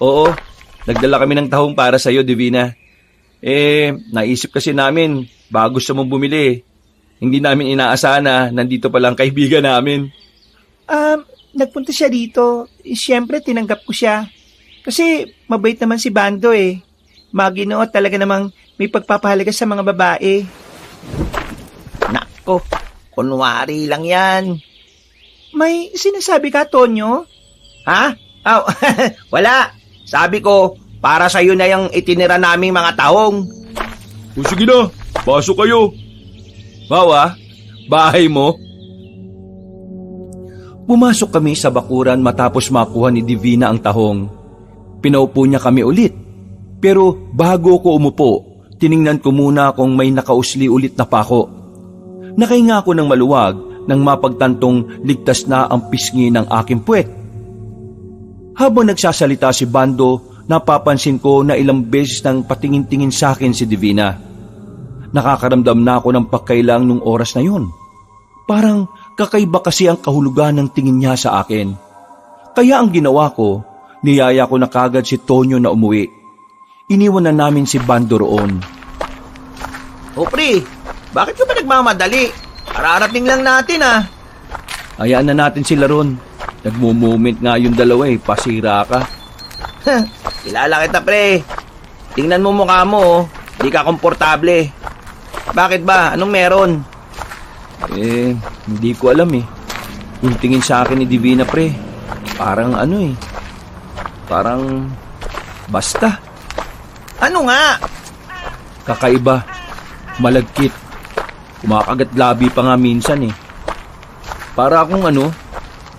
S3: Oo, nagdala kami ng tahong para sa'yo, Divina. Naisip kasi namin, bago gusto mong bumili. Hindi namin inaasahan na nandito palang kaibigan namin.
S1: Nagpunta siya dito. Siyempre, tinanggap ko siya. Kasi mabait naman si Bando eh. Maginoo talaga namang may pagpapahalaga sa mga babae.
S4: Nako, kunwari lang yan.
S1: May sinasabi ka, Tonyo?
S4: Ha? Oh, wala. Sabi ko, para sa'yo na yung itinira naming mga tahong.
S2: O sige na, pasok kayo.
S3: Bawa, bahay mo? Pumasok kami sa bakuran matapos makuha ni Divina ang tahong. Pinaupo niya kami ulit. Pero bago ko umupo, tiningnan ko muna kung may nakausli ulit na pako. Nakahinga ako ng maluwag nang mapagtantong ligtas na ang pisngi ng aking puwet. Habang nagsasalita si Bando, napapansin ko na ilang beses nang patingin-tingin sa akin si Divina. Nakakaramdam na ako ng pagkailang nung oras na yun. Parang kakaiba kasi ang kahulugan ng tingin niya sa akin. Kaya ang ginawa ko, niyaya ko na kagad si Tonyo na umuwi. Iniwan na namin si Bando roon.
S4: O pre, bakit ka ba nagmamadali? Ararating lang natin ah.
S3: Hayaan na natin sila ron. Nagmo-moment nga yung dalawa eh, pasira ka.
S4: Kilala kita pre. Tingnan mo mukha mo oh. Di ka komportable. Bakit ba? Anong meron?
S3: Hindi ko alam eh. Yung tingin sa akin ni Divina pre, parang ano eh. Parang basta.
S4: Ano nga?
S3: Kakaiba. Malagkit. Kumakagat labi pa nga minsan eh. Para akong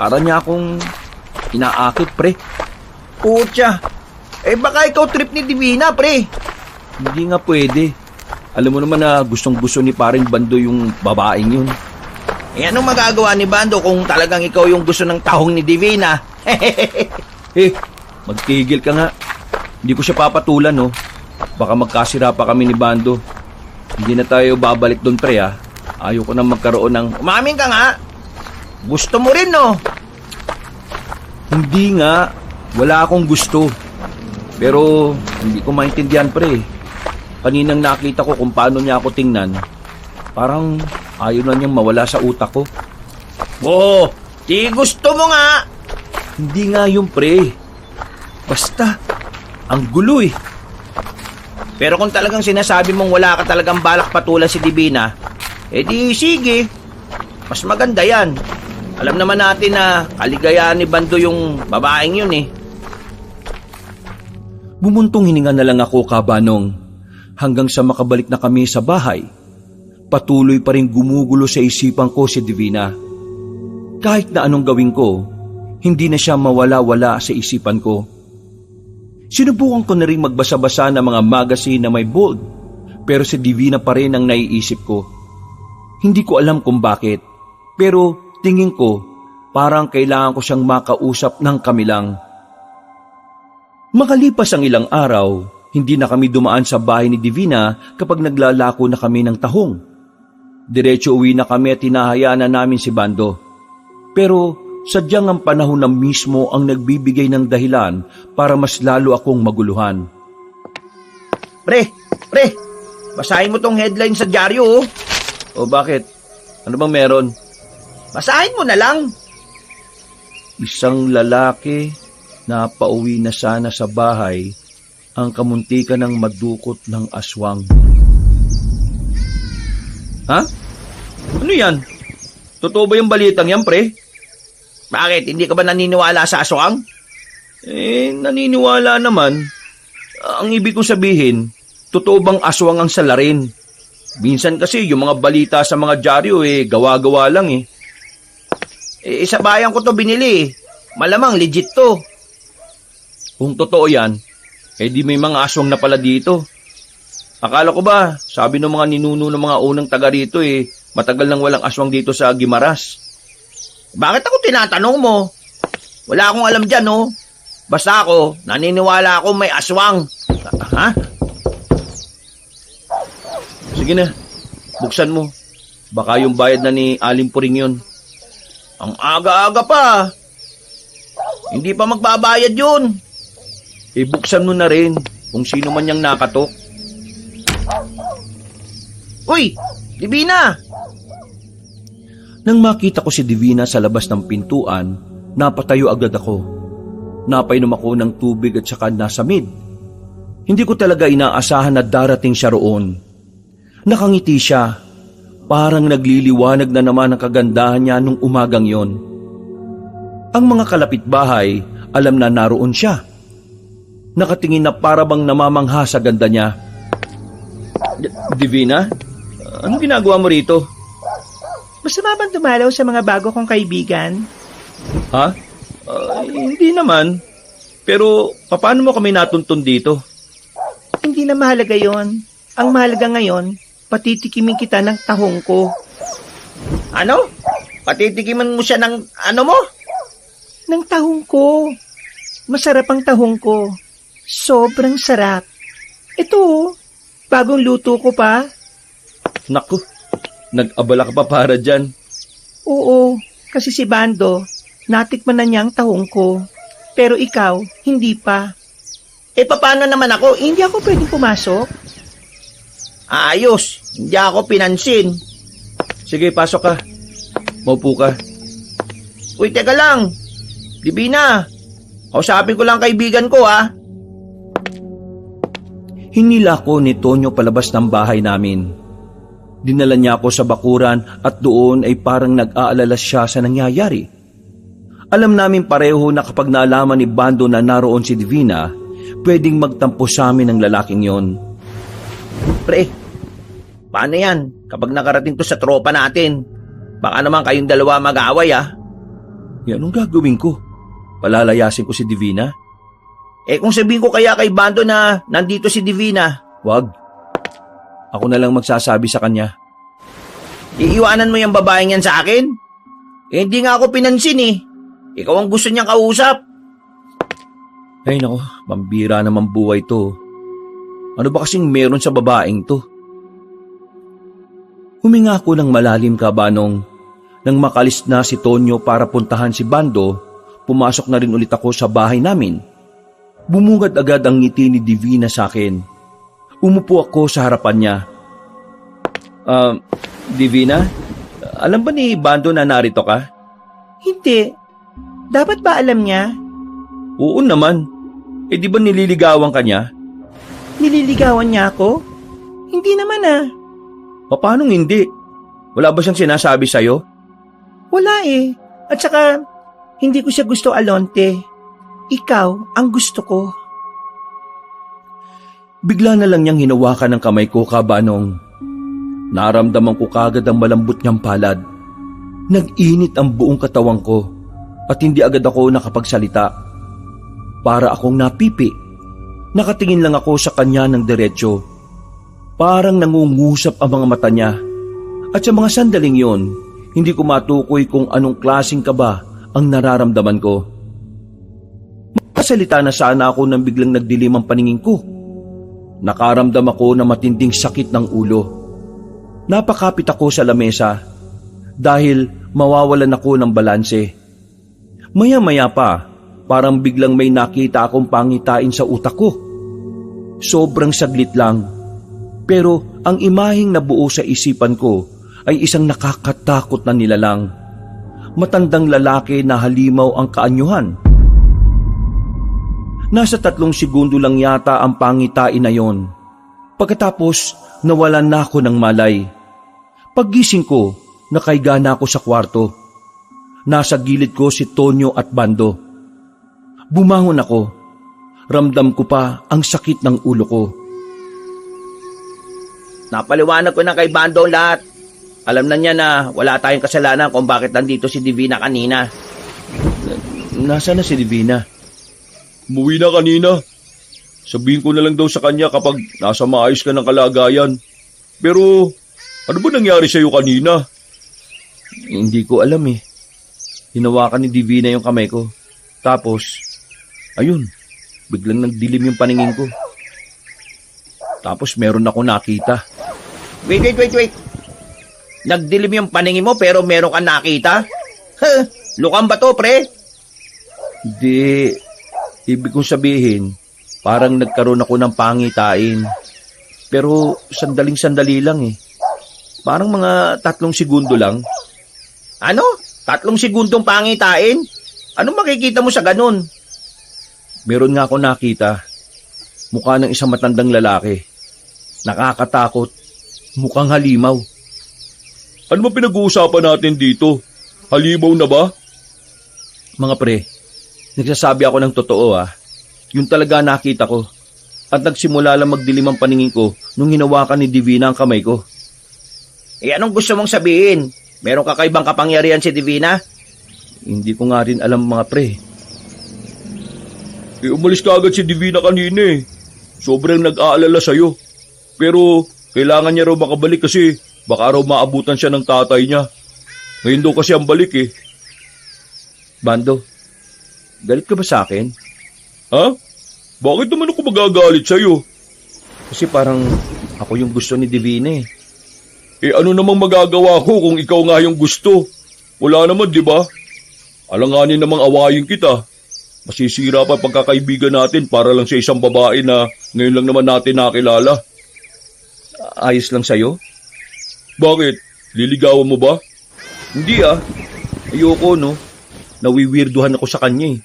S3: para niya akong inaakit pre.
S4: Putya. Baka ikaw trip ni Divina pre.
S3: Hindi nga pwede. Alam mo naman na gustong-gusto ni paring Bando yung babaeng yun.
S4: Anong magagawa ni Bando kung talagang ikaw yung gusto ng tahong ni Divina?
S3: Magtigil ka nga. Hindi ko siya papatulan, no? Baka magkasira pa kami ni Bando. Hindi na tayo babalik doon, pre, ha? Ayaw ko na magkaroon ng...
S4: Umamin ka nga. Gusto mo rin, no?
S3: Hindi nga. Wala akong gusto. Pero hindi ko maintindihan, pre. Kaninang nakita ko kung paano niya ako tingnan. Parang ayaw na niyang mawala sa utak ko.
S4: Oo, di gusto mo nga.
S3: Hindi nga yung pre. Basta, ang gulo eh.
S4: Pero kung talagang sinasabi mong wala ka talagang balak patulan si Divina, di sige. Mas maganda yan. Alam naman natin na kaligayahan ni Bando yung babaeng yun eh.
S3: Bumuntong hininga na lang ako, Kabanong, hanggang sa makabalik na kami sa bahay. Patuloy pa rin gumugulo sa isipan ko si Divina. Kahit na anong gawin ko, hindi na siya mawala-wala sa isipan ko. Sinubukan ko na rin magbasa-basa ng mga magazine na may bold, pero si Divina pa rin ang naiisip ko. Hindi ko alam kung bakit, pero tingin ko parang kailangan ko siyang makausap ng kami lang. Makalipas ang ilang araw, hindi na kami dumaan sa bahay ni Divina kapag naglalako na kami ng tahong. Diretso uwi na kami at hinahayaan na namin si Bando. Pero sadyang ang panahon na mismo ang nagbibigay ng dahilan para mas lalo akong maguluhan.
S4: Pre, basahin mo tong headline sa dyaryo oh.
S3: O bakit? Ano bang meron?
S4: Basahin mo na lang.
S3: Isang lalaki na pauwi na sana sa bahay ang kamuntikan ng madukot ng aswang. Ha? Ano yan? Totoo ba yung balitang yan, pre?
S4: Bakit? Hindi ka ba naniniwala sa aswang?
S3: Naniniwala naman. Ang ibig kong sabihin, totoo bang aswang ang salarin? Minsan kasi yung mga balita sa mga dyaryo gawa-gawa lang eh.
S4: Sa bayan ko to binili. Malamang legit to.
S3: Kung totoo yan, di may mga aswang na pala dito. Akala ko ba, sabi ng mga ninuno ng mga unang taga rito matagal nang walang aswang dito sa Guimaras.
S4: Bakit ako tinatanong mo? Wala akong alam dyan, oh. Basta ako, naniniwala ako may aswang. Ha?
S3: Sige na, buksan mo. Baka yung bayad na ni Aling Puring yun.
S4: Ang aga-aga pa. Hindi pa magbabayad yun.
S3: Buksan mo na rin kung sino man niyang nakatok.
S4: Uy, Divina!
S3: Nang makita ko si Divina sa labas ng pintuan, napatayo agad ako. Napainom ako ng tubig at saka nasamid. Hindi ko talaga inaasahan na darating siya roon. Nakangiti siya. Parang nagliliwanag na naman ang kagandahan niya nung umagang yon. Ang mga kalapitbahay, alam na naroon siya. Nakatingin na para bang namamangha sa ganda niya. Divina, anong ginagawa mo rito?
S5: Masama bang dumalaw sa mga bago kong kaibigan?
S3: Ha? Hindi naman. Pero paano mo kami natuntun dito?
S5: Hindi na mahalaga yon. Ang mahalaga ngayon, patitikimin kita ng tahong ko.
S4: Ano? Patitikiman mo siya ng ano mo?
S5: Ng tahong ko. Masarap ang tahong ko. Sobrang sarap. Ito, bagong luto ko pa.
S3: Naku, nag-abala ka pa para dyan.
S5: Oo, kasi si Bando, natikman na niya ang tahong ko. Pero ikaw, hindi pa.
S4: Paano naman ako?
S5: Hindi ako pwedeng pumasok.
S4: Ayos, hindi ako pinansin.
S3: Sige, pasok ka. Maupo ka.
S4: Uy, teka lang. Divina, kausapin ko lang kaibigan ko ha.
S3: Hinila ko ni Tonyo palabas ng bahay namin. Dinala niya ako sa bakuran at doon ay parang nag-aalala siya sa nangyayari. Alam namin pareho na kapag naalaman ni Bando na naroon si Divina, pwedeng magtampo sa amin ang lalaking yon.
S4: Pre, paano yan kapag nakarating to sa tropa natin? Baka naman kayong dalawa mag-away ha.
S3: Anong gagawin ko? Palalayasin ko si Divina?
S4: Eh kung sabihin ko kaya kay Bando na nandito si Divina,
S3: Wag. Ako na lang magsasabi sa kanya.
S4: iiwanan mo yung babaeng yan sa akin? Eh hindi nga ako pinansin eh. Ikaw ang gusto niyang kausap.
S3: Ay nako, pambira naman buhay to. Ano ba kasing meron sa babaeng to? Huminga ako ng malalim kabanong. Nang makalis na si Tonyo para puntahan si Bando, pumasok na rin ulit ako sa bahay namin. Bumungad agad ang ngiti ni Divina sa akin. Umupo ako sa harapan niya. Divina, alam ba ni Bando na narito ka?
S5: Hindi. Dapat ba alam niya?
S3: Oo naman. Eh di ba nililigawan ka niya?
S5: Nililigawan niya ako? Hindi naman ah.
S3: Paano hindi? Wala ba siyang sinasabi sa'yo?
S5: Wala eh. At saka, hindi ko siya gusto, Alonte. Ikaw ang gusto ko.
S3: Bigla na lang niyang hinawakan ng kamay ko, kabanong. Naramdaman ko kagad ang malambot niyang palad. Nag-init ang buong katawan ko at hindi agad ako nakapagsalita. Para akong napipi. Nakatingin lang ako sa kanya ng diretsyo. Parang nangungusap ang mga mata niya. At sa mga sandaling yon, hindi ko matukoy kung anong klaseng kaba ang nararamdaman ko. Makasalita na sana ako nang biglang nagdilim ang paningin ko. Nakaramdam ako ng matinding sakit ng ulo. Napakapit ako sa lamesa dahil mawawalan ako ng balanse. Maya-maya pa, parang biglang may nakita akong pangitain sa utak ko. Sobrang saglit lang. Pero ang imaheng nabuo sa isipan ko ay isang nakakatakot na nilalang. Matandang lalaki na halimaw ang kaanyuhan. Nasa 3 segundo lang yata ang pangitain na yon. Pagkatapos, nawalan na ako ng malay. Paggising ko, nakaiga na ako sa kwarto. Nasa gilid ko si Tonyo at Bando. Bumangon ako. Ramdam ko pa ang sakit ng ulo ko.
S4: Napaliwanag ko na kay Bando lahat. Alam na niya na wala tayong kasalanan kung bakit nandito si Divina kanina.
S3: Nasaan na si Divina?
S2: Umuwi na kanina. Sabihin ko na lang daw sa kanya kapag nasa maayos ka ng kalagayan. Pero, ano ba nangyari sa'yo kanina?
S3: Hindi ko alam eh. Hinawakan ni Divina yung kamay ko. Tapos, ayun, biglang nagdilim yung paningin ko. Tapos meron ako nakita.
S4: Wait. Nagdilim yung paningin mo pero meron kang nakita? Lukang ba to, pre?
S3: Hindi, ibig kong sabihin, parang nagkaroon ako ng pangitain. Pero sandaling-sandali lang eh. Parang mga 3 segundo lang.
S4: Ano? 3 segundong pangitain? Anong makikita mo sa ganun?
S3: Meron nga ako nakita. Mukha ng isang matandang lalaki. Nakakatakot. Mukhang halimaw.
S2: Ano ba pinag-uusapan natin dito? Halimaw na ba?
S3: Mga pre, nagsasabi ako ng totoo ah. Yun talaga nakita ko. At nagsimula lang magdilim ang paningin ko nung hinawakan ni Divina ang kamay ko.
S4: Eh anong gusto mong sabihin? Meron kakaibang kapangyarihan si Divina?
S3: Hindi ko nga rin alam mga pre.
S2: Umalis ka agad si Divina kanina eh. Sobrang nag-aalala sa'yo. Pero kailangan niya raw makabalik kasi baka raw maabutan siya ng tatay niya. Ngayon daw kasi ang balik eh.
S3: Bando, galit ka ba sa akin?
S2: Ha? Bakit naman ako magagalit sa'yo?
S3: Kasi parang ako yung gusto ni Divina eh.
S2: Eh ano namang magagawa ko kung ikaw nga yung gusto? Wala naman, di ba? Alanganin namang awayin kita. Masisira pa pagkakaibigan natin para lang sa isang babae na ngayon lang naman natin nakilala.
S3: Ayos lang sa'yo?
S2: Bakit? Liligawan mo ba?
S3: Hindi ayoko no. Nawiwirduhan ako sa kanya eh.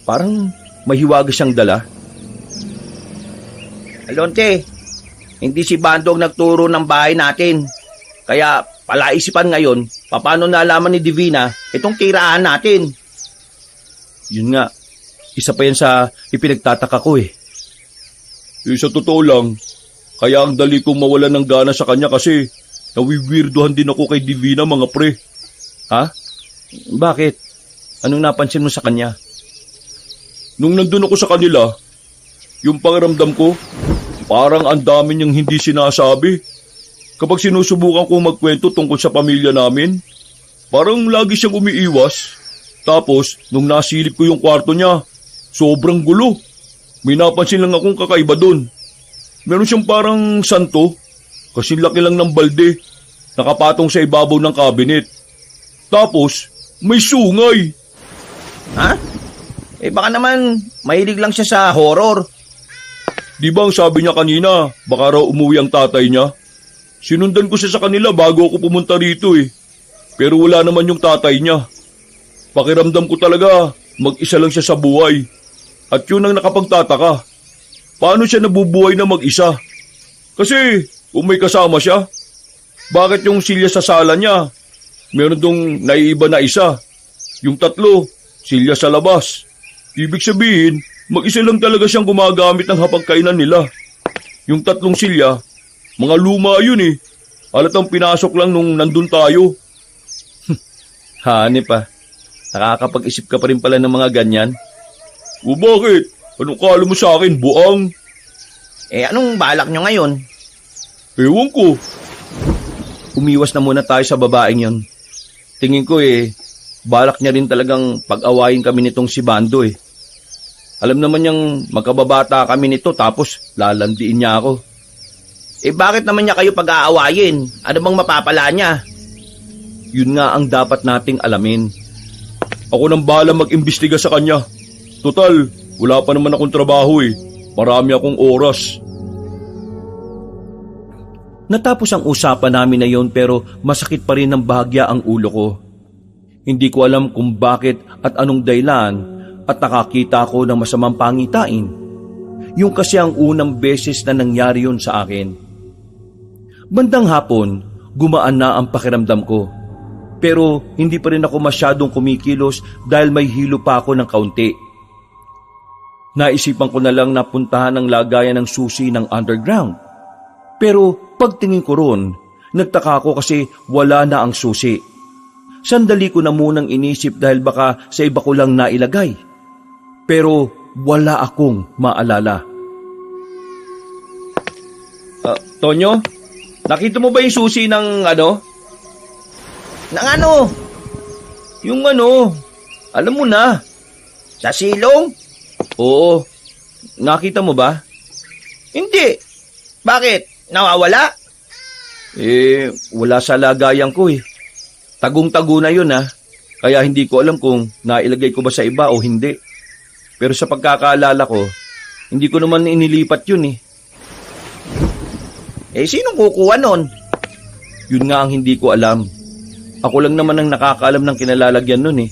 S3: Parang mahiwaga siyang dala.
S4: Alonte, hindi si Bando ang nagturo ng bahay natin. Kaya palaisipan ngayon, paano nalaman ni Divina itong tirahan natin?
S3: Yun nga, isa pa yan sa ipinagtataka ko eh.
S2: Sa totoo lang, kaya ang dali kong mawalan ng gana sa kanya kasi nawiwirduhan din ako kay Divina, mga pre.
S3: Ha? Bakit? Anong napansin mo sa kanya?
S2: Nung nandun ako sa kanila, yung pakiramdam ko, parang ang dami niyang hindi sinasabi. Kapag sinusubukan kong magkwento tungkol sa pamilya namin, parang lagi siyang umiiwas. Tapos, nung nasilip ko yung kwarto niya, sobrang gulo. May napansin lang akong kakaiba dun. Meron siyang parang santo, kasing laki lang ng balde, nakapatong sa ibabaw ng cabinet. Tapos, may sungay.
S4: Ha? Baka naman mahilig lang siya sa horror.
S2: Di ba ang sabi niya kanina, baka raw umuwi ang tatay niya? Sinundan ko siya sa kanila bago ako pumunta rito eh. Pero wala naman yung tatay niya. Pakiramdam ko talaga, mag-isa lang siya sa buhay. At yun ang nakapagtataka. Paano siya nabubuhay na mag-isa? Kasi kung may kasama siya, bakit yung silya sa sala niya? Meron dong naiiba na isa. Yung tatlo, silya sa labas. Ibig sabihin, mag-isa lang talaga siyang gumagamit ng hapagkainan nila. Yung tatlong silya, mga luma yun eh. Halatang pinasok lang nung nandun tayo.
S3: Hanip nakakapag-isip ka pa rin pala ng mga ganyan.
S2: O bakit? Anong kala mo sa akin, buang?
S4: Anong balak nyo ngayon?
S2: Ewan ko.
S3: Umiwas na muna tayo sa babaeng yon. Tingin ko balak niya rin talagang pag-awayin kami nitong si Bando eh. Alam naman niyang magkababata kami nito tapos lalandiin niya ako.
S4: Bakit naman niya kayo pag-aawayin? Ano bang mapapala niya?
S3: Yun nga ang dapat nating alamin.
S2: Ako nang bahala mag-imbestiga sa kanya. Total, wala pa naman akong trabaho eh. Marami akong oras.
S3: Natapos ang usapan namin na yon pero masakit pa rin ng bahagya ang ulo ko. Hindi ko alam kung bakit at anong dahilan at nakakita ko ng masamang pangitain. Yung kasi ang unang beses na nangyari yun sa akin. Bandang hapon, gumaan na ang pakiramdam ko. Pero hindi pa rin ako masyadong kumikilos dahil may hilo pa ako ng kaunti. Naisipan ko na lang na puntahan ang lagayan ng susi ng underground. Pero pagtingin ko ron, nagtaka ako kasi wala na ang susi. Sandali ko na munang inisip dahil baka sa iba ko lang nailagay. Pero wala akong maalala.
S4: Tonyo, nakita mo ba yung susi ng ano? Ng ano? Yung ano, alam mo na. Sa silong?
S3: Oo, nakita mo ba?
S4: Hindi. Bakit? Nawawala?
S3: Wala sa lagayan ko eh. Tagong-tago na yun Kaya hindi ko alam kung nailagay ko ba sa iba o hindi. Pero sa pagkakaalala ko, hindi ko naman inilipat yun eh.
S4: Sinong kukuha nun?
S3: Yun nga ang hindi ko alam. Ako lang naman ang nakakaalam ng kinalalagyan nun eh.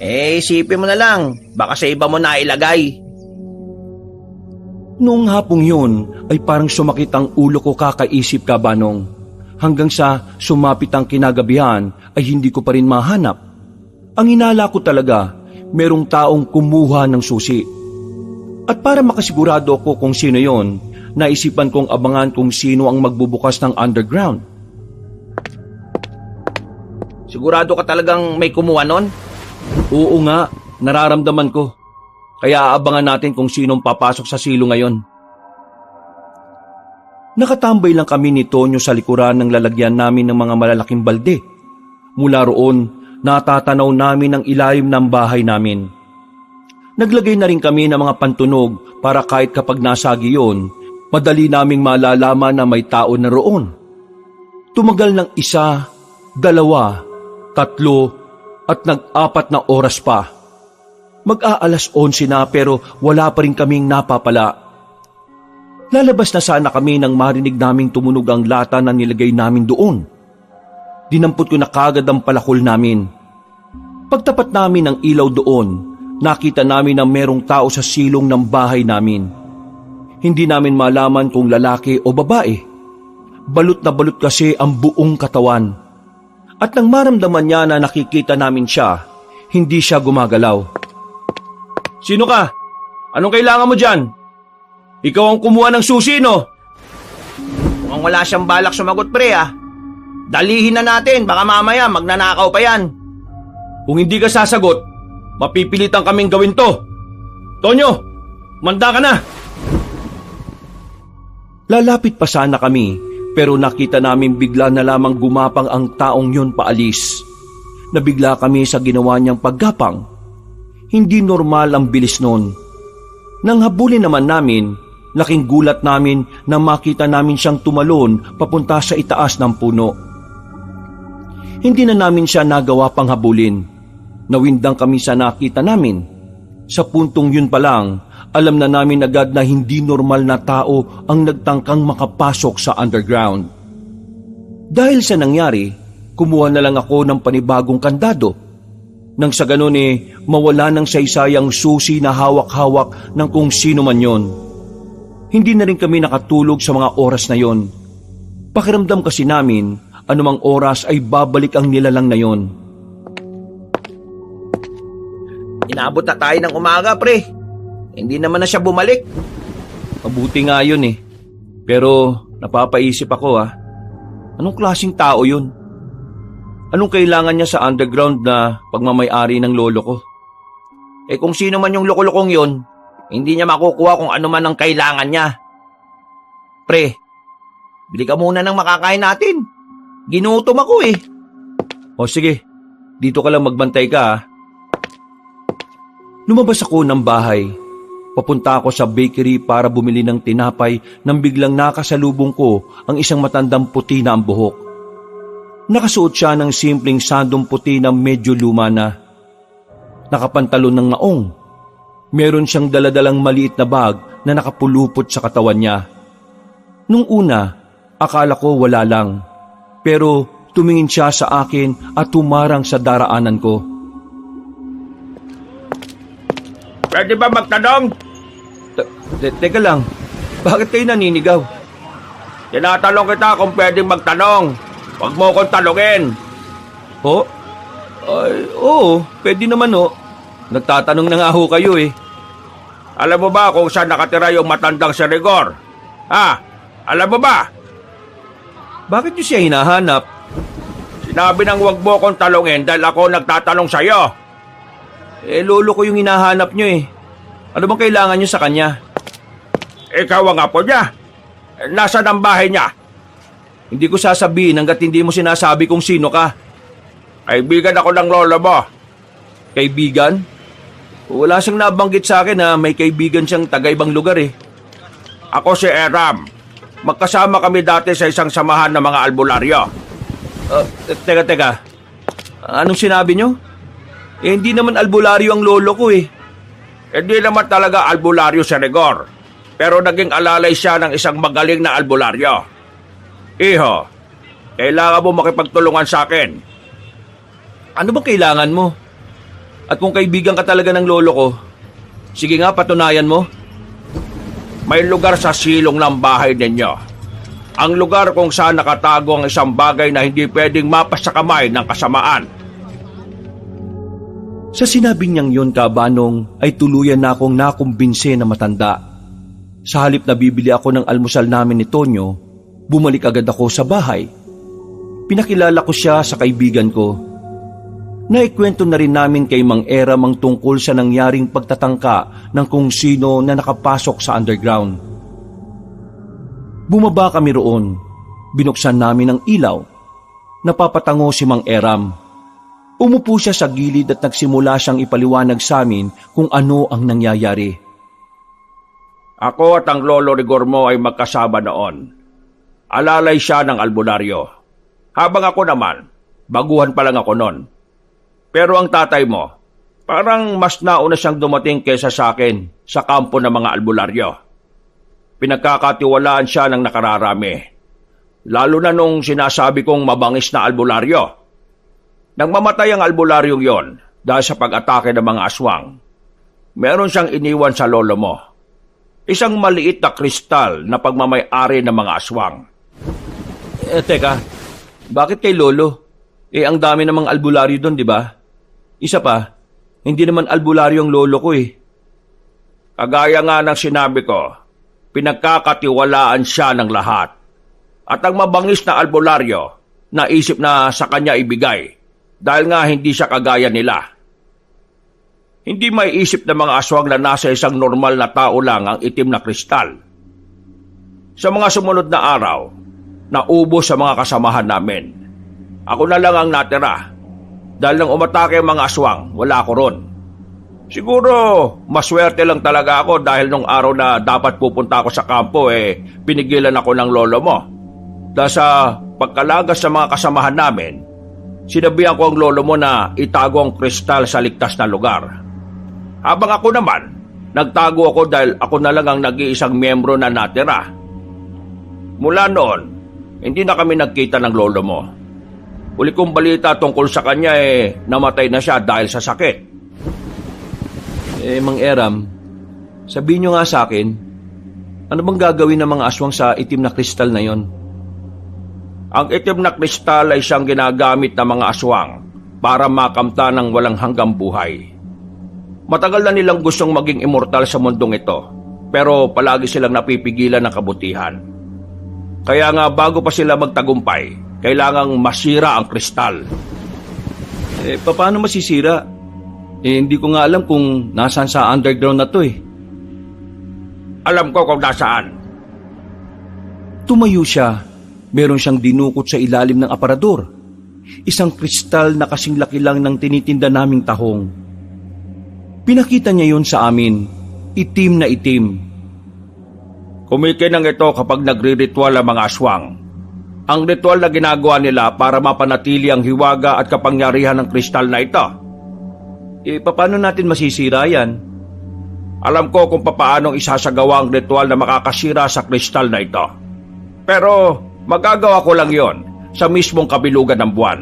S4: Isipin mo na lang. Baka sa iba mo nailagay.
S3: Noong hapong yun, ay parang sumakit ang ulo ko kakaisip ka, Banong. Hanggang sa sumapit ang kinagabihan ay hindi ko pa rin mahanap. Ang hinala ko talaga, merong taong kumuha ng susi. At para makasigurado ako kung sino yon, naisipan kong abangan kung sino ang magbubukas ng underground.
S4: Sigurado ka talagang may kumuha nun?
S3: Oo nga, nararamdaman ko. Kaya aabangan natin kung sinong papasok sa silo ngayon. Nakatambay lang kami ni Tonyo sa likuran ng lalagyan namin ng mga malalaking balde. Mula roon, natatanaw namin ang ilalim ng bahay namin. Naglagay na rin kami ng mga pantunog para kahit kapag nasagi yun, madali naming malalaman na may tao na roon. Tumagal ng 1, 2, 3 at nag-4 na oras pa. Mag-aalas 11 na pero wala pa rin kaming napapala. Lalabas na sana kami nang marinig naming tumunog ang lata na nilagay namin doon. Dinampot ko na kagad ang palakol namin. Pagtapat namin ng ilaw doon, nakita namin na merong tao sa silong ng bahay namin. Hindi namin malaman kung lalaki o babae. Balot na balot kasi ang buong katawan. At nang maramdaman niya na nakikita namin siya, hindi siya gumagalaw. "Sino ka? Anong kailangan mo dyan? Ikaw ang kumuha ng susi, no?"
S4: Mukhang wala siyang balak sumagot, pre, ah. Dalihin na natin, baka mamaya magnanakaw pa yan.
S3: Kung hindi ka sasagot, mapipilitan kaming gawin to. Tonyo, manda ka na! Lalapit pa sana kami, pero nakita namin bigla na lamang gumapang ang taong yun paalis. Nabigla kami sa ginawa niyang paggapang. Hindi normal ang bilis nun. Nang habulin naman namin, laking gulat namin na makita namin siyang tumalon papunta sa itaas ng puno. Hindi na namin siya nagawa pang habulin. Nawindang kami sa nakita namin. Sa puntong yun pa lang, alam na namin agad na hindi normal na tao ang nagtangkang makapasok sa underground. Dahil sa nangyari, kumuha na lang ako ng panibagong kandado. Nang sa ganun mawala ng saysayang susi na hawak-hawak ng kung sino man yon. Hindi na rin kami nakatulog sa mga oras na yon. Pakiramdam kasi namin, anumang oras ay babalik ang nilalang na yon.
S4: Inabot na tayo ng umaga, pre. Hindi naman na siya bumalik.
S3: Mabuti nga yun Pero napapaisip ako anong klaseng tao yun? Anong kailangan niya sa underground na pagmamay-ari ng lolo ko?
S4: Kung sino man yung loko-lokong yun, hindi niya makukuha kung ano man ang kailangan niya. Pre, bili ka muna ng makakain natin. Ginutom ako
S3: O sige, dito ka lang magbantay ka Lumabas ako ng bahay. Papunta ako sa bakery para bumili ng tinapay nang biglang nakasalubong ko ang isang matandang puti na ang buhok. Nakasuot siya ng simpleng sandong puti na medyo luma na. Nakapantalon ng maong. Meron siyang daladalang maliit na bag na nakapulupot sa katawan niya. Nung una, akala ko wala lang. Pero tumingin siya sa akin at tumarang sa daraanan ko.
S2: Pwede ba magtanong?
S3: Teka lang, bakit kayo naninigaw?
S2: Tinatanong kita kung pwedeng magtanong. Huwag mo akong talungin.
S3: Ho? Ay, oo, pwede naman Nagtatanong na nga ho kayo
S2: Alam mo ba kung saan nakatira yung matandang si Rigor? Alam mo ba?
S3: Bakit niyo siya hinahanap?
S2: Sinabi nang huwag mo akong talungin dahil ako nagtatanong sa'yo.
S3: Lolo ko yung hinahanap niyo Ano bang kailangan niyo sa kanya?
S2: Ikaw ang apo niya. Nasaan ang bahay niya?
S3: Hindi ko sasabihin hanggat hindi mo sinasabi kung sino ka.
S2: Kaibigan ako ng lolo mo.
S3: Kaibigan? Wala siyang nabanggit sa akin na may kaibigan siyang taga-ibang lugar
S2: Ako si Eram. Magkasama kami dati sa isang samahan ng mga albularyo.
S3: Teka. Anong sinabi niyo? Hindi naman albularyo ang lolo ko
S2: Hindi naman talaga albularyo si Rigor. Pero naging alalay siya ng isang magaling na albularyo. Iho, kailangan mo makipagtulungan sa akin.
S3: Ano bang kailangan mo? At kung kaibigan ka talaga ng lolo ko, sige nga, patunayan mo.
S2: May lugar sa silong ng bahay ninyo. Ang lugar kung saan nakatago ang isang bagay na hindi pwedeng mapas sa kamay ng kasamaan.
S3: Sa sinabi niyang yon, kabanong, ay tuluyan na akong nakumbinse na matanda. Sa halip na bibili ako ng almusal namin ni Tonyo, bumalik agad ako sa bahay. Pinakilala ko siya sa kaibigan ko. Naikwento na rin namin kay Mang Eram ang tungkol sa nangyaring pagtatangka ng kung sino na nakapasok sa underground. Bumaba kami roon. Binuksan namin ang ilaw. Napapatango si Mang Eram. Umupo siya sa gilid at nagsimula siyang ipaliwanag sa amin kung ano ang nangyayari.
S2: Ako at ang lolo Rigor mo ay magkasama noon. Alalay siya ng albularyo. Habang ako naman, baguhan pa lang ako noon. Pero ang tatay mo, parang mas nauna siyang dumating kaysa sa akin sa kampo ng mga albularyo. Pinagkakatiwalaan siya ng nakararami.
S4: Lalo na nung sinasabi kong mabangis na albularyo. Nang mamatay ang albularyong yon dahil sa pag-atake ng mga aswang, meron siyang iniwan sa lolo mo. Isang maliit na kristal na pagmamay-ari ng mga aswang.
S3: Teka, bakit kay lolo? Ang dami namang albularyo doon, di ba? Isa pa, hindi naman albularyo ang lolo ko eh.
S4: Kagaya nga ng sinabi ko, pinagkakatiwalaan siya ng lahat. At ang mabangis na albularyo, naisip na sa kanya ibigay dahil nga hindi siya kagaya nila. Hindi may isip ng mga aswang na nasa isang normal na tao lang ang itim na kristal. Sa mga sumunod na araw, naubos sa mga kasamahan namin. Ako na lang ang natira. Dahil nang umatake ang mga aswang, wala ako ron. Siguro, maswerte lang talaga ako dahil nung araw na dapat pupunta ako sa kampo, pinigilan ako ng lolo mo. Dahil sa pagkalagas sa mga kasamahan namin, sinabihan ko ang lolo mo na itago ang kristal sa ligtas na lugar. Habang ako naman, nagtago ako dahil ako na lang ang nag-iisang miyembro na natira. Mula noon, hindi na kami nagkita ng lolo mo. Uli kong balita tungkol sa kanya namatay na siya dahil sa sakit.
S3: Mang Eram, sabihin nyo nga sa akin, ano bang gagawin ng mga aswang sa itim na kristal na yon?
S4: Ang itim na kristal ay siyang ginagamit ng mga aswang para makamta ng walang hanggang buhay. Matagal na nilang gustong maging immortal sa mundong ito, pero palagi silang napipigilan ng kabutihan. Kaya nga bago pa sila magtagumpay, kailangang masira ang kristal.
S3: Paano masisira? Hindi ko nga alam kung nasaan sa underground na to eh.
S4: Alam ko kung nasaan.
S3: Tumayo siya. Meron siyang dinukot sa ilalim ng aparador. Isang kristal na kasing laki lang ng tinitinda naming tahong. Pinakita niya yon sa amin. Itim na itim.
S4: Kumikinang ito kapag nagre-ritual ang mga aswang. Ang ritual na ginagawa nila para mapanatili ang hiwaga at kapangyarihan ng kristal na ito.
S3: Paano natin masisira yan?
S4: Alam ko kung papaanong isasagawa ang ritual na makakasira sa kristal na ito. Pero magagawa ko lang yon sa mismong kabilugan ng buwan.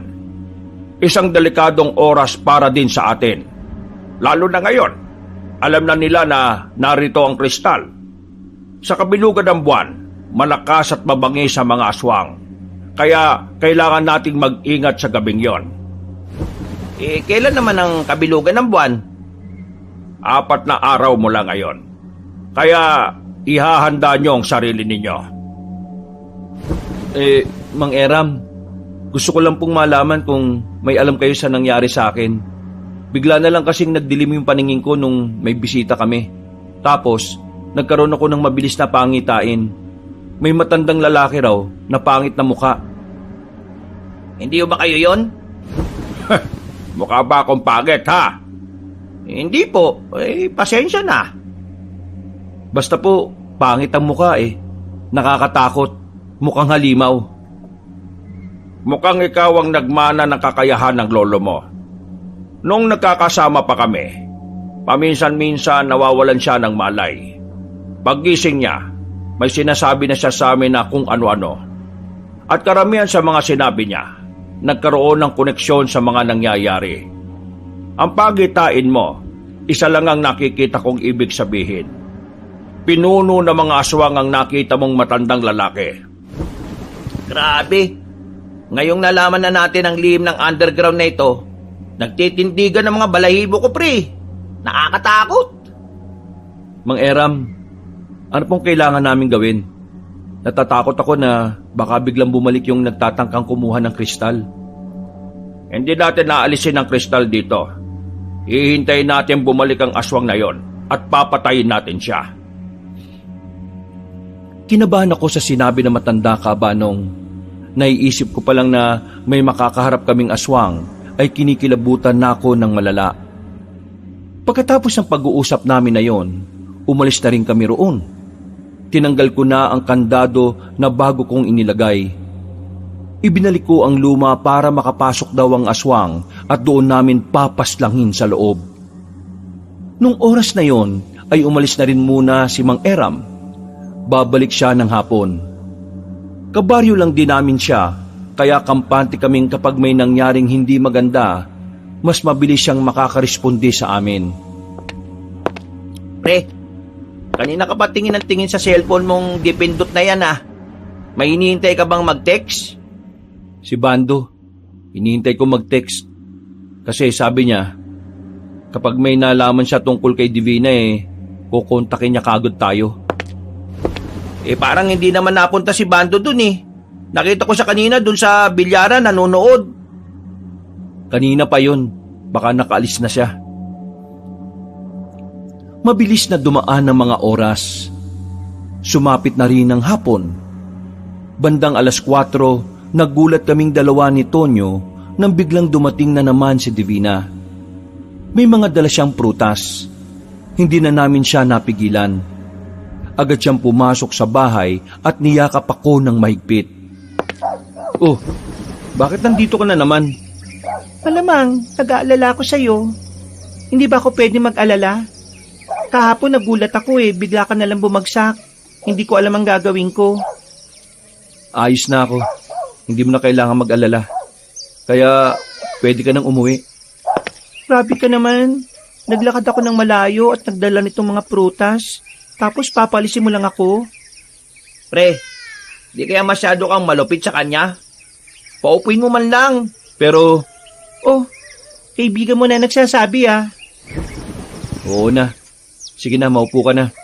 S4: Isang delikadong oras para din sa atin. Lalo na ngayon, alam na nila na narito ang kristal. Sa kabilugan ng buwan, malakas at mabangis sa mga aswang. Kaya kailangan nating mag-ingat sa gabing yon.
S5: Kailan naman ang kabilugan ng buwan?
S4: 4 na araw mula ngayon. Kaya ihahanda niyo ang sarili ninyo.
S3: Mang Eram, gusto ko lang pong malaman kung may alam kayo sa nangyari sa akin. Bigla na lang kasing nagdilim yung paningin ko nung may bisita kami. Tapos, nagkaroon ako ng mabilis na pangitain. May matandang lalaki raw na pangit na muka.
S5: Hindi ba kayo yon?
S4: Mukha ba akong pangit, ha?
S5: Hindi po. Pasensya na.
S3: Basta po, pangit ang muka eh. Nakakatakot. Mukhang halimaw.
S4: Mukhang ikaw ang nagmana ng kakayahan ng lolo mo. Nung nagkakasama pa kami, paminsan-minsan nawawalan siya ng malay. Paggising niya, may sinasabi na siya sa amin na kung ano-ano. At karamihan sa mga sinabi niya, nagkaroon ng koneksyon sa mga nangyayari. Ang pagitain mo, isa lang ang nakikita kong ibig sabihin. Pinuno ng mga aswang ang nakita mong matandang lalaki.
S5: Grabe. Ngayong nalaman na natin ang lihim ng underground na ito, nagtitindigan ng mga balahibo ko, pre. Nakakatakot.
S3: Mang Eram, ano pong kailangan namin gawin? Natatakot ako na baka biglang bumalik yung nagtatangkang kumuha ng kristal.
S4: Hindi natin naalisin ang kristal dito. Hihintayin natin bumalik ang aswang na yon at papatayin natin siya.
S3: Kinabahan ako sa sinabi ng matanda kabanong. Naiisip ko pa lang na may makakaharap kaming aswang ay kinikilabutan na ako ng malala. Pagkatapos ng pag-uusap namin na yon, umalis na rin kami roon. Tinanggal ko na ang kandado na bago kong inilagay. Ibinalik ko ang luma para makapasok daw ang aswang at doon namin papaslangin sa loob. Nung oras na yon ay umalis na rin muna si Mang Eram. Babalik siya ng hapon. Kabaryo lang din namin siya, kaya kampante kaming kapag may nangyaring hindi maganda, mas mabilis siyang makakaresponde sa amin.
S5: Pre, kanina ka pa tingin ng tingin sa cellphone mong dipindot na yan ah. May hinihintay ka bang mag-text?
S3: Si Bando, hinihintay ko mag-text. Kasi sabi niya, kapag may nalaman siya tungkol kay Divina kukontakin niya kagad tayo.
S5: Parang hindi naman napunta si Bando dun eh. Nakita ko siya kanina dun sa bilyaran nanonood.
S3: Kanina pa yun, baka nakaalis na siya. Mabilis na dumaan ang mga oras. Sumapit na rin ang hapon. Bandang 4:00, nagulat kaming dalawa ni Tonyo nang biglang dumating na naman si Divina. May mga dala siyang prutas. Hindi na namin siya napigilan. Agad siyang pumasok sa bahay at niyakap ako ng mahigpit. Oh, bakit nandito ka na naman?
S1: Malamang, nag-aalala ako sa'yo. Hindi ba ako pwede mag-alala? Kahapon nagulat ako bigla ka nalang bumagsak. Hindi ko alam ang gagawin ko.
S3: Ayos na ako. Hindi mo na kailangan mag-alala. Kaya, pwede ka nang umuwi.
S1: Grabe ka naman. Naglakad ako ng malayo at nagdala nitong mga prutas. Tapos papalisin mo lang ako.
S5: Pre, di kaya masyado kang malupit sa kanya? Paupuin mo man lang.
S3: Pero,
S1: Oh, kaibigan mo na nagsasabi
S3: oo na. Sige na, maupo ka na.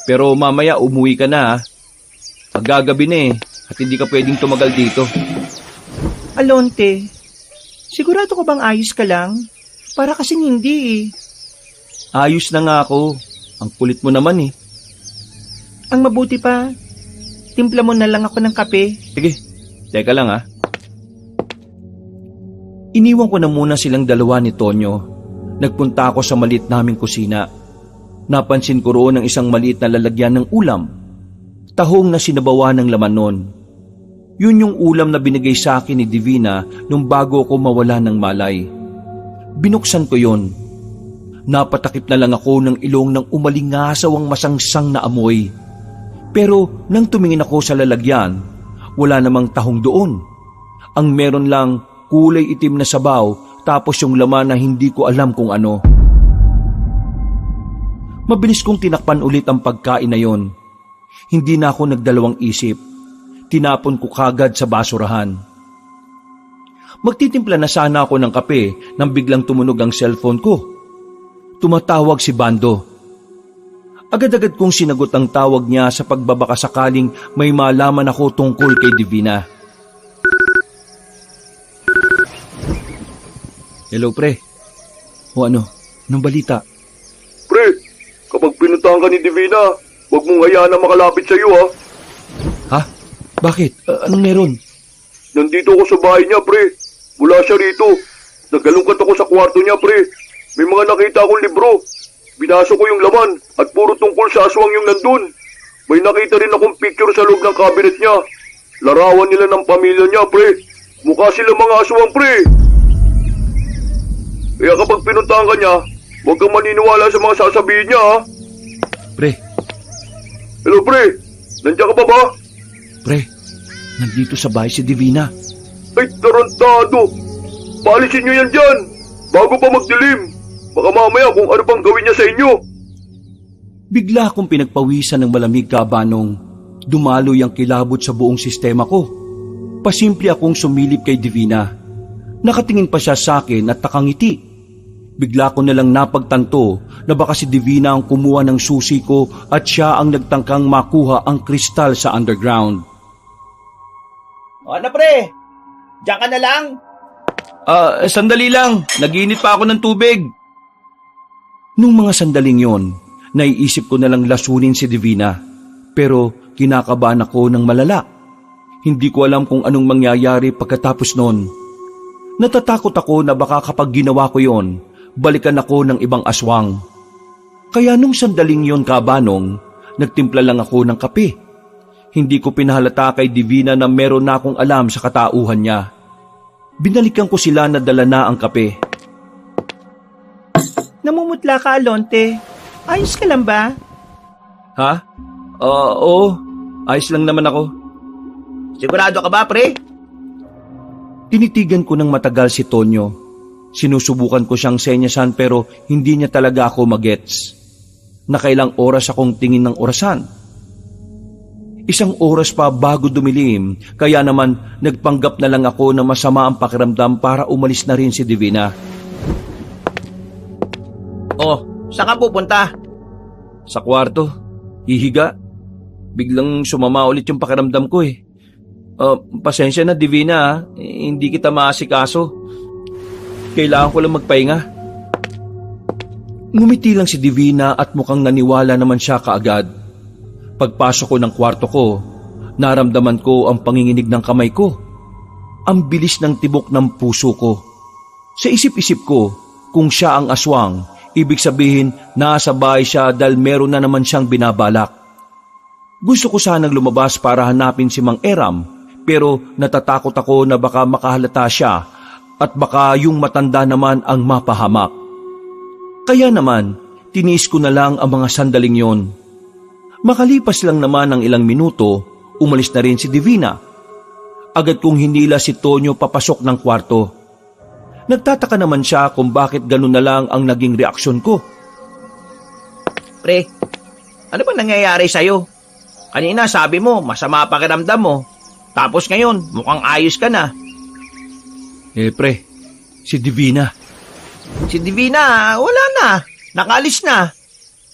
S3: Pero mamaya umuwi ka na Paggagabi na at hindi ka pwedeng tumagal dito.
S1: Alonte, sigurado ko bang ayos ka lang? Para kasing hindi
S3: Ayos na nga ako. Ang kulit mo naman
S1: Ang mabuti pa, timpla mo na lang ako ng kape.
S3: Sige, teka lang Iniwan ko na muna silang dalawa ni Tonyo. Nagpunta ako sa maliit naming kusina. Napansin ko roon ang isang maliit na lalagyan ng ulam. Tahong na sinabawan ng laman nun. Yun yung ulam na binigay sa akin ni Divina nung bago ko mawala ng malay. Binuksan ko yon. Napatakip na lang ako ng ilong ng umalingasaw ang masangsang na amoy. Pero nang tumingin ako sa lalagyan, wala namang tahong doon. Ang meron lang kulay itim na sabaw tapos yung laman na hindi ko alam kung ano. Mabilis kong tinakpan ulit ang pagkain na yon. Hindi na ako nagdalawang isip. Tinapon ko kagad sa basurahan. Magtitimpla na sana ako ng kape nang biglang tumunog ang cellphone ko. Tumatawag si Bando. Agad-agad kong sinagot ang tawag niya sa pagbabaka sakaling may malaman ako tungkol kay Divina. Hello, pre. O ano? Anong balita?
S2: Pre, kapag pinuntahan ka ni Divina, huwag mong hayaan na makalapit sa iyo
S3: Ha? Bakit? Anong meron?
S2: Nandito ako sa bahay niya, pre. Wala siya rito. Nagalungkat ako sa kwarto niya, pre. May mga nakita akong libro. Binasa ko yung laman at puro tungkol sa aswang yung nandun. May nakita rin akong picture sa loob ng cabinet niya. Larawan nila ng pamilya niya, pre. Mukha sila mga aswang, pre. Kaya kapag pinuntahan ka niya, huwag kang maniniwala sa mga sasabihin niya,
S3: Pre,
S2: Hello, pre. Nandiyan ka pa ba?
S3: pre. Nandito sa bahay si Divina.
S2: Ay, tarantado. Paalisin niyo yan dyan. Bago pa magdilim. Baka mamaya kung ano pang gawin niya sa inyo.
S3: Bigla akong pinagpawisan ng malamig kabanong. Dumaloy ang kilabot sa buong sistema ko. Pasimple akong sumilip kay Divina. Nakatingin pa siya sa akin at nakangiti. Bigla ko nalang napagtanto na baka si Divina ang kumuha ng susi ko at siya ang nagtangkang makuha ang kristal sa underground.
S5: Ano pre? Diyan ka na lang?
S3: Sandali lang. Nag-iinit pa ako ng tubig. Nung mga sandaling yon, naiisip ko na lang lasunin si Divina. Pero kinakabahan ako ng malala. Hindi ko alam kung anong mangyayari pagkatapos noon. Natatakot ako na baka kapag ginawa ko yon, balikan ako ng ibang aswang. Kaya nung sandaling yon kabanong, nagtimpla lang ako ng kape. Hindi ko pinahalata kay Divina na meron na akong alam sa katauhan niya. Binalikan ko sila na dala na ang kape.
S1: Namumutla ka, Alonte. Ayos ka lang ba?
S3: Ha? Oo. Ayos lang naman ako.
S5: Sigurado ka ba, pre?
S3: Tinitigan ko ng matagal si Tonyo. Sinusubukan ko siyang senyasan pero hindi niya talaga ako magets. Nakailang oras akong tingin ng orasan. 1 oras pa bago dumilim, kaya naman nagpanggap na lang ako na masama ang pakiramdam para umalis na rin si Divina.
S5: Oh, saan ka pupunta?
S3: Sa kwarto, hihiga. Biglang sumama ulit yung pakiramdam ko eh. Pasensya na Divina, hindi kita maasikaso. Kailangan ko lang magpahinga. Ngumiti lang si Divina at mukhang naniwala naman siya kaagad. Pagpasok ko ng kwarto ko, naramdaman ko ang panginginig ng kamay ko. Ang bilis ng tibok ng puso ko. Sa isip-isip ko, kung siya ang aswang, ibig sabihin nasa bahay siya dahil meron na naman siyang binabalak. Gusto ko sanang lumabas para hanapin si Mang Eram, pero natatakot ako na baka makahalata siya at baka yung matanda naman ang mapahamak. Kaya naman, tiniis ko na lang ang mga sandaling yon. Makalipas lang naman ng ilang minuto, umalis na rin si Divina. Agad kong hinila si Tonyo papasok ng kwarto. Nagtataka naman siya kung bakit ganun na lang ang naging reaksyon ko.
S5: Pre, ano ba nangyayari sa'yo? Kanina sabi mo, masama pakiramdam mo. Tapos ngayon, mukhang ayos ka na.
S3: Pre, si Divina.
S5: Si Divina, wala na. Nakaalis na.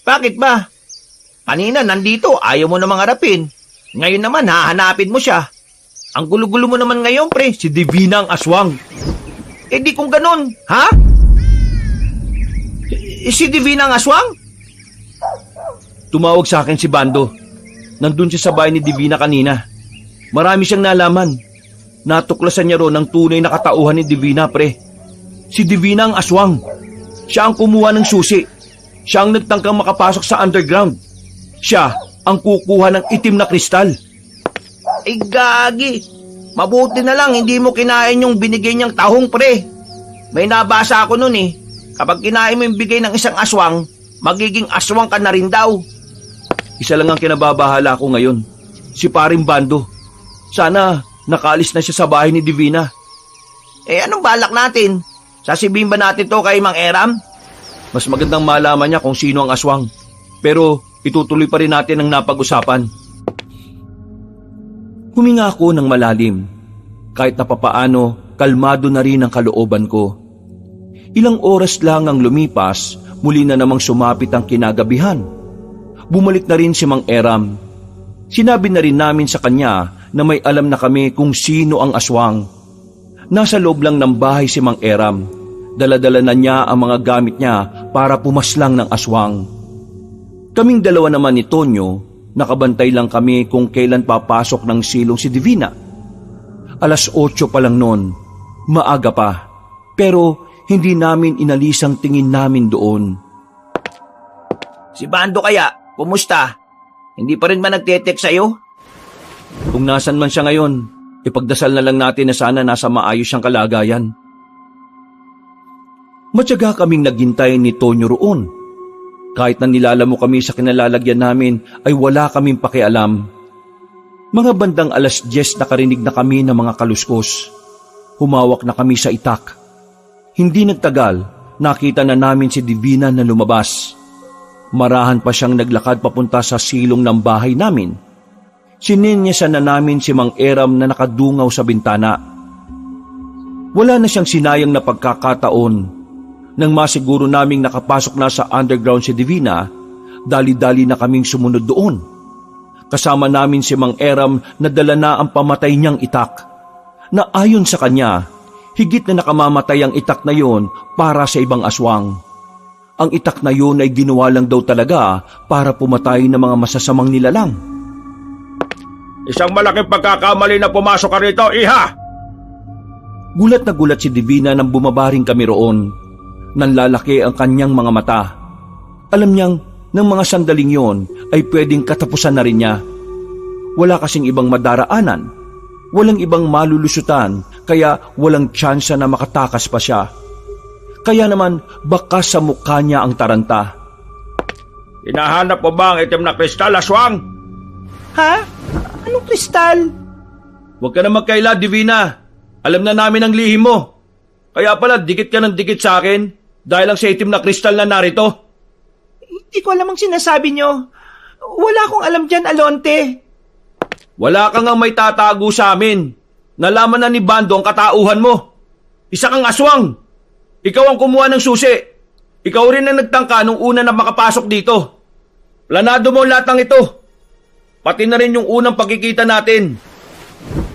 S5: Bakit ba? Kanina nandito, ayaw mo namang harapin. Ngayon naman, hahanapin mo siya. Ang gulo-gulo mo naman ngayon, pre.
S3: Si Divina ang aswang.
S5: Di kung ganun, ha? Si Divina ang aswang?
S3: Tumawag sa akin si Bando. Nandun siya sa bahay ni Divina kanina. Marami siyang nalaman. Natuklasan niya ron ang tunay na katauhan ni Divina, pre. Si Divina ang aswang. Siya ang kumuha ng susi. Siya ang nagtangkang makapasok sa underground. Siya ang kukuha ng itim na kristal.
S5: Ay, gagi. Mabuti na lang hindi mo kinain yung binigay niyang tahong, pre. May nabasa ako nun eh. Kapag kinain mo yung bigay ng isang aswang, magiging aswang ka na rin daw.
S3: Isa lang ang kinababahala ko ngayon. Si Paring Bando. Sana nakaalis na siya sa bahay ni Divina.
S5: Anong balak natin? Sasabihin ba natin to kay Mang Eram?
S3: Mas magandang malaman niya kung sino ang aswang. Pero itutuloy pa rin natin ang napag-usapan. Huminga ako ng malalim. Kahit na papaano, kalmado na rin ang kalooban ko. Ilang oras lang ang lumipas, muli na namang sumapit ang kinagabihan. Bumalik na rin si Mang Eram. Sinabi na rin namin sa kanya na may alam na kami kung sino ang aswang. Nasa loob lang ng bahay si Mang Eram. Dala-dala na niya ang mga gamit niya para pumaslang ng aswang. Kaming dalawa naman ni Tonyo, nakabantay lang kami kung kailan papasok ng silong si Divina. 8:00 pa lang noon, maaga pa, pero hindi namin inalis ang tingin namin doon.
S5: Si Bando kaya, kumusta? Hindi pa rin ba nagte-text sa'yo?
S3: Kung nasan man siya ngayon, ipagdasal na lang natin na sana nasa maayos siyang kalagayan. Matyaga kaming naghintay ni Tonyo roon. Kahit na nilalamo kami sa kinalalagyan namin ay wala kaming pakialam. Mga bandang 10:00 nakarinig na kami ng mga kaluskos. Humawak na kami sa itak. Hindi nagtagal, nakita na namin si Divina na lumabas. Marahan pa siyang naglakad papunta sa silong ng bahay namin. Sininyasan na namin si Mang Eram na nakadungaw sa bintana. Wala na siyang sinayang na pagkakataon. Nang masiguro naming nakapasok na sa underground si Divina, dali-dali na kaming sumunod doon. Kasama namin si Mang Eram na dala na ang pamatay niyang itak. Na ayon sa kanya, higit na nakamamatay ang itak na yon para sa ibang aswang. Ang itak na yun ay ginawa lang daw talaga para pumatay ng mga masasamang nilalang.
S2: Isang malaking pagkakamali na pumasok ka rito, iha!
S3: Gulat na gulat si Divina nang bumabaring kami roon. Nanlalaki ang kanyang mga mata. Alam niyang ng mga sandaling yon ay pwedeng katapusan na rin niya. Wala kasing ibang madaraanan. Walang ibang malulusutan, kaya walang tsansa na makatakas pa siya. Kaya naman baka sa mukha niya ang taranta.
S2: Hinahanap mo ba ang itim na kristal, aswang?
S1: Ha? Anong kristal?
S2: Huwag ka na magkaila, Divina. Alam na namin ang lihim mo. Kaya pala, dikit ka ng dikit sa akin dahil lang sa itim na kristal na narito.
S5: Hindi ko alam ang sinasabi nyo. Wala akong alam dyan, Alonte.
S2: Wala kang ang may tatago sa amin. Nalaman na ni Bando ang katauhan mo. Isa kang aswang. Ikaw ang kumuha ng susi. Ikaw rin ang nagtangka nung una na makapasok dito. Planado mo lahat ng ito. Pati na rin yung unang pagkikita natin.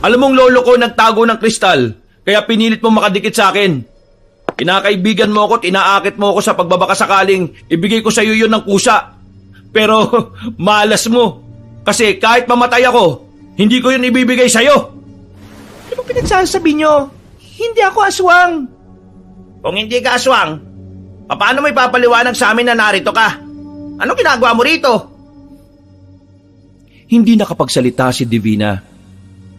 S2: Alam mong lolo ko nagtago ng kristal, kaya pinilit mo makadikit sa akin. Kinakaibigan mo ako at inaakit mo ako sa pagbabaka sakaling ibigay ko sa iyo yun ng kusa. Pero malas mo. Kasi kahit mamatay ako, hindi ko yun ibibigay sa iyo.
S5: Ano pinagsasabi nyo? Hindi ako aswang. Kung hindi ka aswang, paano mo ipapaliwanag sa amin na narito ka? Ano ginagawa mo rito?
S3: Hindi nakapagsalita si Divina.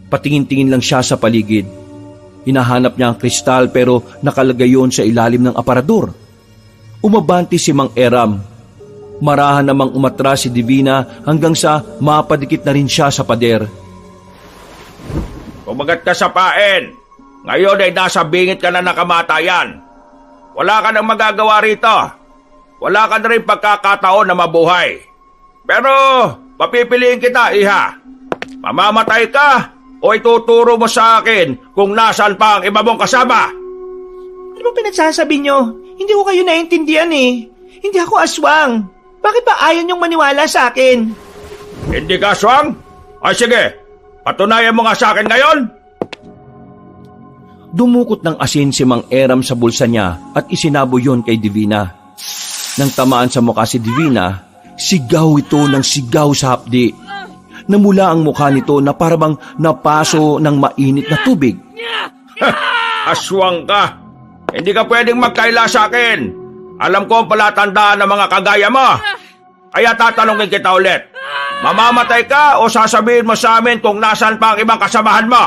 S3: Patingin-tingin lang siya sa paligid. Hinahanap niya ang kristal pero nakalagay yon sa ilalim ng aparador. Umabanti si Mang Eram. Marahan namang umatras si Divina hanggang sa mapadikit na rin siya sa pader.
S2: Kumagat ka sa pain. Ngayon ay nasa bingit ka na nakamatayan. Wala ka nang magagawa rito. Wala ka na rin pagkakataon na mabuhay. Pero papipiliin kita, iha. Mamamatay ka o ituturo mo sa akin kung nasaan pa ang iba mong kasama?
S5: Ano ba pinagsasabi nyo? Hindi ko kayo naiintindihan eh. Hindi ako aswang. Bakit ba ayaw nyong maniwala sa akin?
S2: Hindi ka aswang? Ay sige, patunayan mo nga sa akin ngayon.
S3: Dumukot ng asin si Mang Eram sa bulsa niya at isinabo yon kay Divina. Nang tamaan sa mukha si Divina, sigaw ito ng sigaw sa hapdi. Namula ang mukha nito na parabang napaso ng mainit na tubig.
S2: Aswang ka. Hindi ka pwedeng magkaila sa akin. Alam ko ang palatandaan ng mga kagaya mo. Kaya tatanungin kita ulit. Mamamatay ka o sasabihin mo sa amin kung nasaan pa ang ibang kasamahan mo?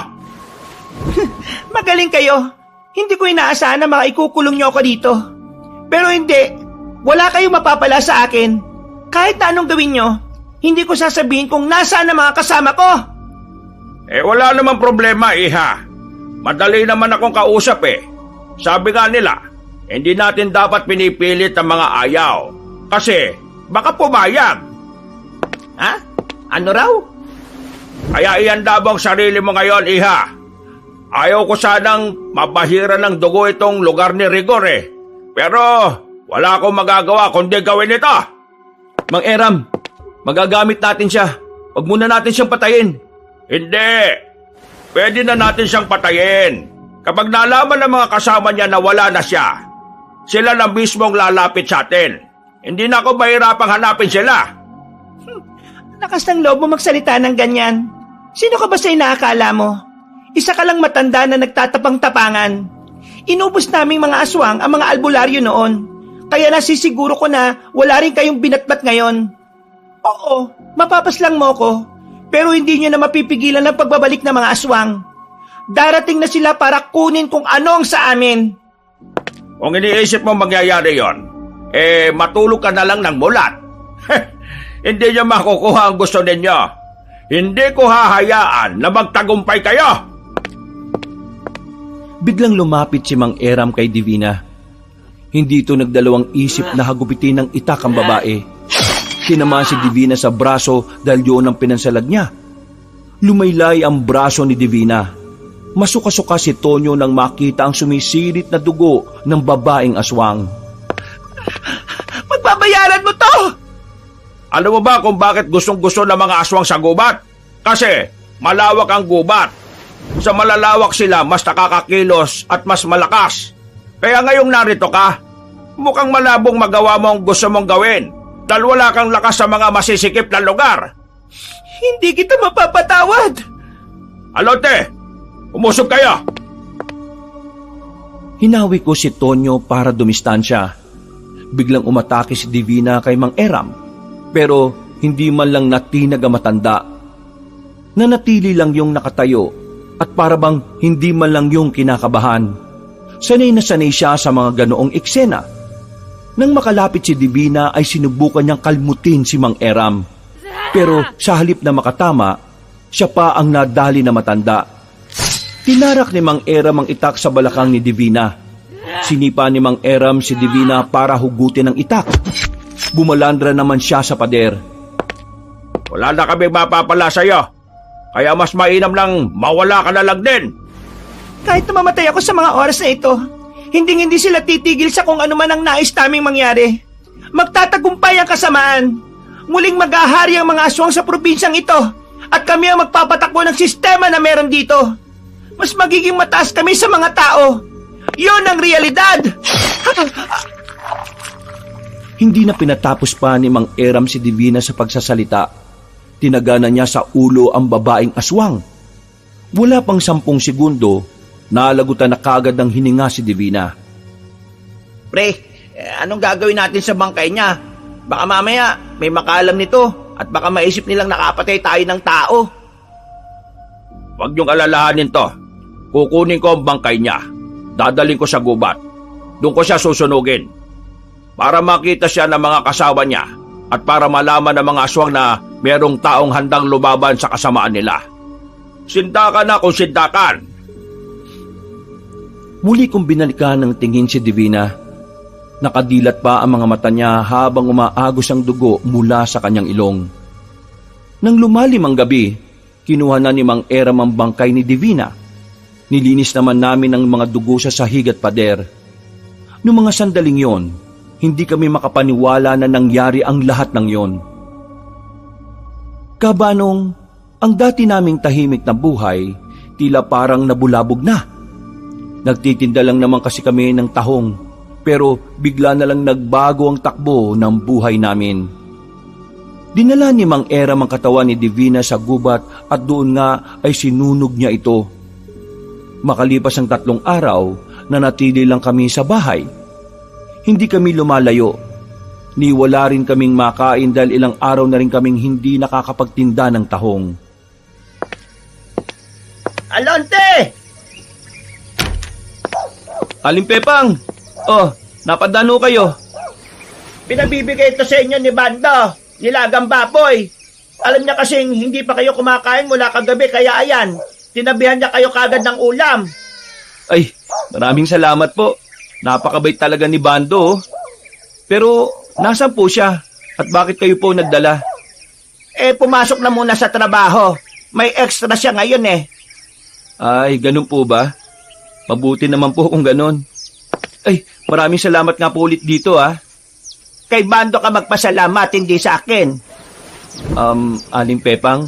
S5: Magaling kayo. Hindi ko inaasahan na maikukulong nyo ako dito. Pero hindi. Wala kayong mapapala sa akin. Kahit na anong gawin nyo, hindi ko sasabihin kung nasaan ang mga kasama ko.
S2: Wala namang problema, iha. Madali naman akong kausap eh. Sabi nga nila, hindi natin dapat pinipilit ang mga ayaw. Kasi, baka pumayag.
S5: Ha? Ano raw?
S2: Kaya ihanda mo ang sarili mo ngayon, iha. Ayaw ko sanang mabahiran ng dugo itong lugar ni Rigor eh. Pero, wala akong magagawa kundi gawin ito.
S3: Mang Eram, magagamit natin siya. Huwag muna natin siyang patayin.
S2: Hindi. Pwede na natin siyang patayin. Kapag nalaman ng mga kasama niya na wala na siya, sila na mismong lalapit sa atin. Hindi na ako mahirapang hanapin sila.
S5: Lakas ng loob mo magsalita ng ganyan. Sino ka ba sa inaakala mo? Isa ka lang matanda na nagtatapang-tapangan. Inubos naming mga aswang ang mga albularyo noon. Kaya nasisiguro ko na wala rin kayong binatbat ngayon. Oo, mapapaslang mo ko. Pero hindi nyo na mapipigilan ang pagbabalik ng mga aswang. Darating na sila para kunin kung ano ang sa amin.
S2: Kung iniisip mo mangyayari yon, matulog ka na lang ng mulat. Hindi nyo makukuha ang gusto ninyo. Hindi ko hahayaan na magtagumpay kayo.
S3: Biglang lumapit si Mang Eram kay Divina. Hindi ito nagdalawang isip na hagupitin ng itak ang babae. Tinamaan si Divina sa braso dahil yun ang pinansalag niya. Lumaylay ang braso ni Divina. Masuka-suka si Tonyo nang makita ang sumisirit na dugo ng babaeng aswang.
S5: Magbabayaran mo to!
S2: Alam mo ba kung bakit gustong-gusto ng mga aswang sa gubat? Kasi malawak ang gubat. Sa malalawak sila, mas nakakakilos at mas malakas. Kaya ngayong narito ka, mukhang malabong magawa mo ang gusto mong gawin dahil wala kang lakas sa mga masisikip na lugar.
S5: Hindi kita mapapatawad.
S2: Alote, umusog kayo.
S3: Hinawi ko si Tonyo para dumistansya. Biglang umatake si Divina kay Mang Eram, pero hindi man lang natinag ang matanda. Nanatili lang yung nakatayo at parabang hindi man lang yung kinakabahan. Sanay na sanay siya sa mga ganoong eksena. Nang makalapit si Divina ay sinubukan niyang kalmutin si Mang Eram. Pero sa halip na makatama, siya pa ang nadali na matanda Tinarak ni Mang Eram ang itak sa balakang ni Divina. Sinipa ni Mang Eram si Divina para hugutin ang itak. Bumalandra naman siya sa pader.
S4: Wala na kami mapapala sa'yo. Kaya mas mainam lang mawala ka na lang din.
S5: Kahit na mamatay ako sa mga oras na ito, hindi sila titigil sa kung ano man ang nais naming mangyari. Magtatagumpay ang kasamaan. Muling maghahari ang mga aswang sa probinsyang ito at kami ang magpapatakbo ng sistema na meron dito. Mas magiging mataas kami sa mga tao. Yun ang realidad!
S3: Hindi na pinatapos pa ni Mang Eram si Divina sa pagsasalita. Tinagana niya sa ulo ang babaeng aswang. Wala pang 10 segundo, naalagutan na kagad ng hininga si Divina.
S4: Pre, anong gagawin natin sa bangkay niya? Baka mamaya may makaalam nito at baka maisip nilang nakapatay tayo ng tao. Huwag niyong alalahanin to. Kukunin ko ang bangkay niya. Dadaling ko sa gubat. Doon ko siya susunugin. Para makita siya ng mga kasawa niya at para malaman ng mga aswang na merong taong handang lumaban sa kasamaan nila. Sindakan na kung sindakan.
S3: Muli kong binalikan ng tingin si Divina. Nakadilat pa ang mga mata niya habang umaagos ang dugo mula sa kanyang ilong. Nang lumalim ang gabi, kinuha na ni Mang Eram ang bangkay ni Divina. Nilinis naman namin ang mga dugo sa sahig at pader. Noong mga sandaling yon, hindi kami makapaniwala na nangyari ang lahat ng yon. Kabanong, ang dati naming tahimik na buhay, tila parang nabulabog na. Nagtitinda lang naman kasi kami ng tahong, pero bigla na lang nagbago ang takbo ng buhay namin. Dinala ni Mang Eram ang katawan ni Divina sa gubat at doon nga ay sinunog niya ito. Makalipas ang 3 araw, nanatili lang kami sa bahay. Hindi kami lumalayo. Ni wala rin kaming makain dahil ilang araw na rin kaming hindi nakakapagtinda ng tahong.
S5: Alonte!
S3: Aling Pepang! Oh, napadano kayo?
S5: Pinabibigay ito sa inyo ni Bando, nilagang baboy. Alam niya kasing hindi pa kayo kumakain mula kagabi kaya ayan, tinabihan niya kayo kagad ng ulam.
S3: Ay, maraming salamat po. Napakabait talaga ni Bando. Pero, nasaan po siya? At bakit kayo po nagdala?
S5: Pumasok na muna sa trabaho. May extra siya ngayon eh.
S3: Ay, ganun po ba? Mabuti naman po kung ganun. Ay, maraming salamat nga po ulit dito
S5: Kay Bando ka magpasalamat, hindi sa akin.
S3: Aling Pepang,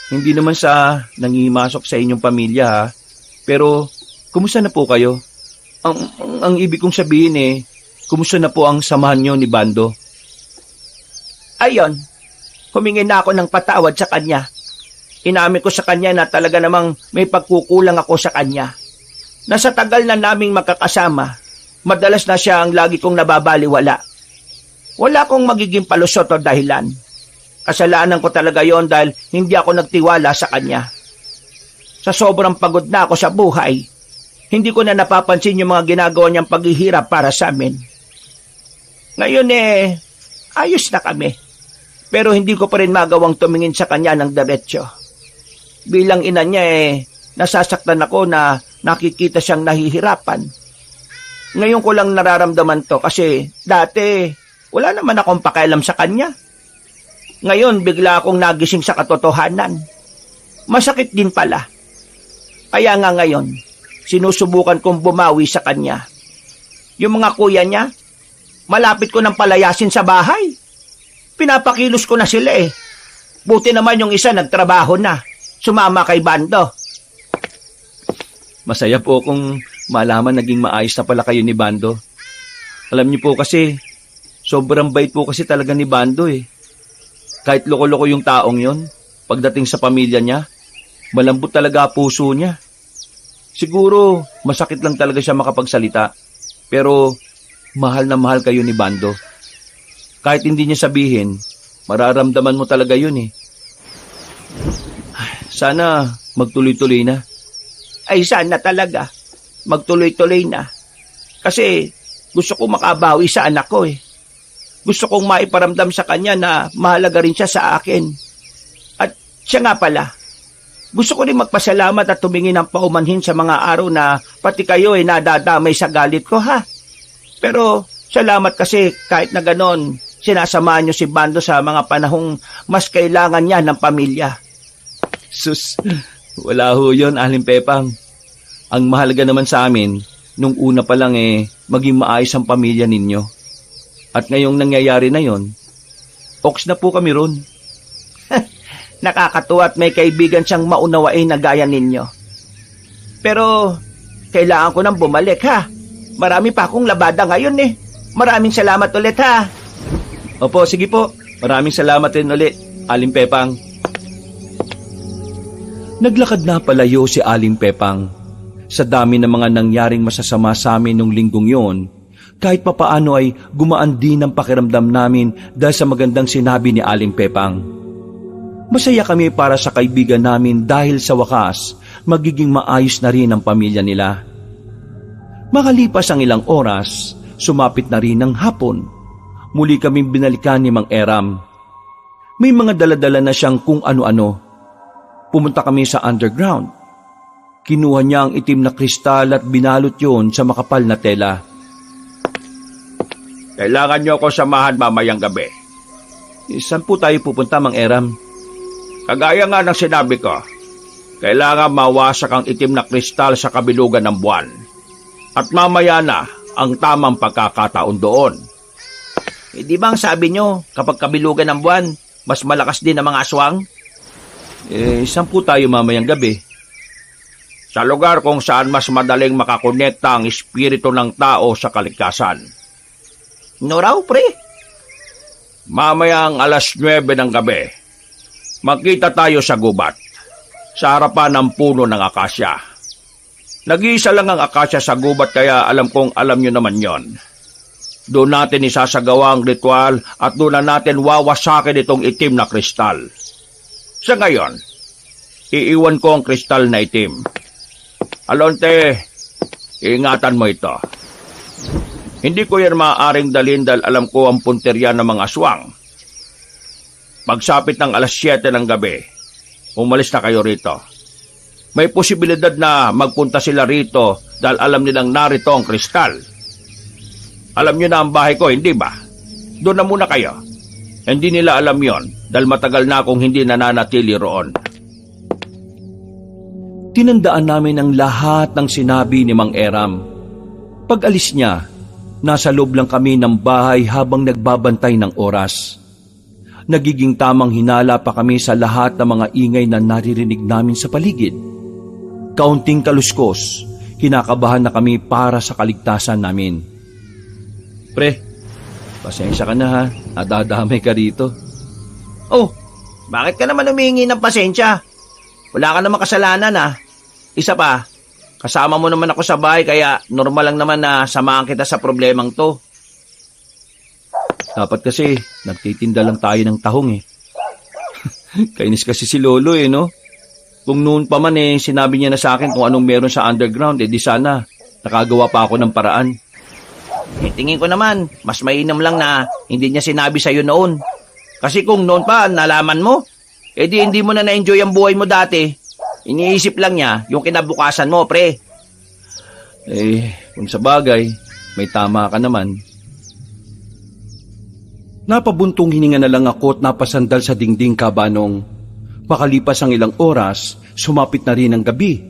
S3: hindi naman sa nangimasok sa inyong pamilya pero kumusta na po kayo? Ang ibig kong sabihin kumusta na po ang samahan nyo ni Bando?
S5: Ayon, humingi na ako ng patawad sa kanya. Inamin ko sa kanya na talaga namang may pagkukulang ako sa kanya. Nasa tagal na naming magkakasama, madalas na siya ang lagi kong nababaliwala. Wala akong magiging palusot o dahilan. Kasalanan ko talaga yon dahil hindi ako nagtiwala sa kanya. Sa sobrang pagod na ako sa buhay, hindi ko na napapansin yung mga ginagawa niyang paghihirap para sa amin. Ngayon ayos na kami. Pero hindi ko pa rin magawang tumingin sa kanya ng diretsyo. Bilang ina niya nasasaktan ako na nakikita siyang nahihirapan. Ngayon ko lang nararamdaman to kasi dati wala naman akong pakialam sa kanya. Ngayon bigla akong nagising sa katotohanan. Masakit din pala. Kaya nga ngayon, sinusubukan kong bumawi sa kanya. Yung mga kuya niya, malapit ko nang palayasin sa bahay. Pinapakilos ko na sila Buti naman yung isa nagtrabaho na. Sumama kay Bando.
S3: Masaya po kung malaman naging maayos na pala kayo ni Bando. Alam niyo po kasi, sobrang bait po kasi talaga ni Bando Kahit loko-loko yung taong yon, pagdating sa pamilya niya, malambot talaga puso niya. Siguro, masakit lang talaga siya makapagsalita. Pero, mahal na mahal kayo ni Bando. Kahit hindi niya sabihin, mararamdaman mo talaga yun Sana magtuloy-tuloy na.
S5: Ay sana talaga. Magtuloy-tuloy na. Kasi gusto ko makabawi sa anak ko Gusto kong maiparamdam sa kanya na mahalaga rin siya sa akin. At siya nga pala, Gusto ko rin magpasalamat at tumingin ng paumanhin sa mga araw na pati kayo ay nadadamay sa galit ko, ha? Pero salamat kasi kahit na ganon, sinasamahan niyo si Bando sa mga panahong mas kailangan niya ng pamilya.
S3: Sus, wala ho yun, Aling Pepang. Ang mahalaga naman sa amin, nung una pa lang maging maayos ang pamilya ninyo. At ngayong nangyayari na yon, oks na po kami ron.
S5: Nakakatuwa at may kaibigan siyang maunawain na gaya ninyo. Pero kailangan ko nang bumalik, ha? Marami pa akong labada ngayon eh. Maraming salamat ulit, ha?
S3: Opo, sige po. Maraming salamat rin ulit, Aling Pepang. Naglakad na palayo si Aling Pepang. Sa dami ng mga nangyaring masasama sa amin nung linggong yon, kahit papaano ay gumaan din ang pakiramdam namin dahil sa magandang sinabi ni Aling Pepang. Masaya kami para sa kaibigan namin dahil sa wakas, magiging maayos na rin ang pamilya nila. Makalipas ang ilang oras, sumapit na rin ang hapon. Muli kaming binalikan ni Mang Eram. May mga daladala na siyang kung ano-ano. Pumunta kami sa underground. Kinuha niya ang itim na kristal at binalot yon sa makapal na tela.
S5: Kailangan niyo ako samahan mamayang gabi.
S3: Saan po tayo pupunta, Mang Eram?
S5: Kagaya nga ng sinabi ko, kailangan mawasak ang itim na kristal sa kabilugan ng buwan. At mamaya na ang tamang pagkakataon doon. Di ba ang sabi nyo, kapag kabilugan ng buwan, mas malakas din ang mga aswang?
S3: Saan po tayo mamayang gabi?
S5: Sa lugar kung saan mas madaling makakonekta ang espiritu ng tao sa kalikasan. No raw, pre? Mamayang alas 9 ng gabi, magkita tayo sa gubat, sa harapan ng puno ng akasya. Nag-iisa lang ang akasya sa gubat kaya alam kong alam nyo naman yon. Doon natin isasagawa ang ritual at doon na natin wawasakin itong itim na kristal. Sa ngayon, iiwan ko ang kristal na itim. Alonte, ingatan mo ito. Hindi ko yan maaaring dalhin dahil alam ko ang punterya ng mga aswang. Pagsapit ng alas 7 ng gabi, umalis na kayo rito. May posibilidad na magpunta sila rito dahil alam nilang narito ang kristal. Alam niyo na ang bahay ko, hindi ba? Doon na muna kayo. Hindi nila alam yon dahil matagal na akong hindi nananatili roon.
S3: Tinandaan namin ang lahat ng sinabi ni Mang Eram. Pag-alis niya, nasa loob lang kami ng bahay habang nagbabantay ng oras. Nagiging tamang hinala pa kami sa lahat ng mga ingay na naririnig namin sa paligid. Kaunting kaluskos, kinakabahan na kami para sa kaligtasan namin. Pre, pasensya ka na ha, nadadamay ka rito.
S5: Oh, bakit ka naman humingi ng pasensya? Wala ka naman kasalanan, ha? Isa pa, kasama mo naman ako sa bahay kaya normal lang naman na samahan kita sa problemang to.
S3: Dapat kasi, nagtitinda lang tayo ng tahong Kainis kasi si Lolo no? Kung noon pa man sinabi niya na sa akin kung anong meron sa underground, di sana, nakagawa pa ako ng paraan.
S5: Tingin ko naman, mas mainam lang na hindi niya sinabi sa'yo noon. Kasi kung noon pa, nalaman mo, di hindi mo na na-enjoy ang buhay mo dati. Iniisip lang niya yung kinabukasan mo, pre.
S3: Kung sa bagay, may tama ka naman. Napabuntong hininga na lang ako at napasandal sa dingding kabanong. Makalipas ang ilang oras, sumapit na rin ang gabi.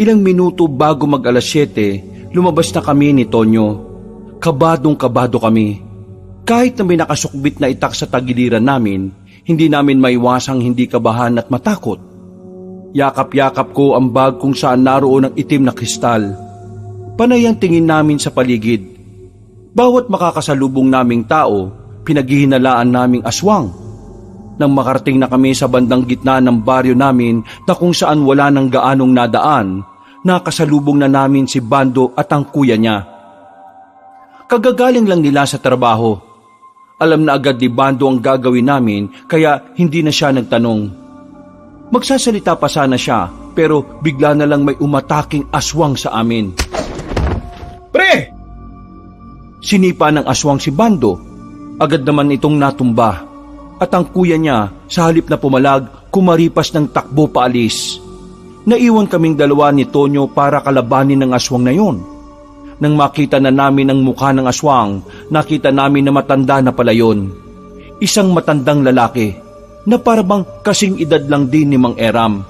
S3: Ilang minuto bago mag-alas 7, lumabas na kami ni Tonyo. Kabadong-kabado kami. Kahit na may nakasukbit na itak sa tagiliran namin, hindi namin maiwasang hindi kabahan at matakot. Yakap-yakap ko ang bag kung saan naroon ang itim na kristal. Panay ang tingin namin sa paligid. Bawat makakasalubong naming tao, pinaghihinalaan naming aswang. Nang makarating na kami sa bandang gitna ng baryo namin na kung saan wala nang gaanong nadaan, nakasalubong na namin si Bando at ang kuya niya. Kagagaling lang nila sa trabaho. Alam na agad ni Bando ang gagawin namin kaya hindi na siya nagtanong. Magsasalita pa sana siya pero bigla na lang may umataking aswang sa amin.
S2: Pre!
S3: Sinipa ng aswang si Bando. Agad naman itong natumba. At ang kuya niya, sa halip na pumalag, kumaripas ng takbo paalis. Naiwan kaming dalawa ni Tonyo para kalabanin ng aswang na yon. Nang makita na namin ang mukha ng aswang, nakita namin na matanda na pala yon. Isang matandang lalaki na parabang kasing edad lang din ni Mang Eram.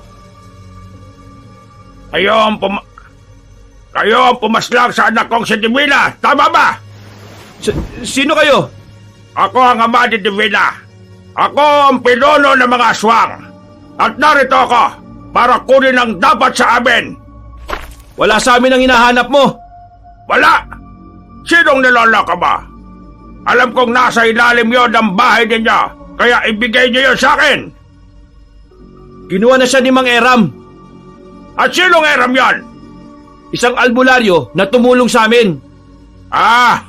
S2: Kayo ang pumaslang sa anak kong si Divina, tama ba?
S3: Sino kayo?
S2: Ako ang ama ni Divina. Ako ang pinuno ng mga aswang. At narito ako para kunin ang dapat sa amin.
S3: Wala sa amin ang hinahanap mo.
S2: Wala! Sinong niloloko ba? Alam kong nasa ilalim yon ng bahay ninyo, kaya ibigay niyo yun sa akin.
S3: Kinuha na siya ni Mang Eram.
S2: At sinong Eram yon?
S3: Isang albularyo na tumulong sa amin.
S2: Ah,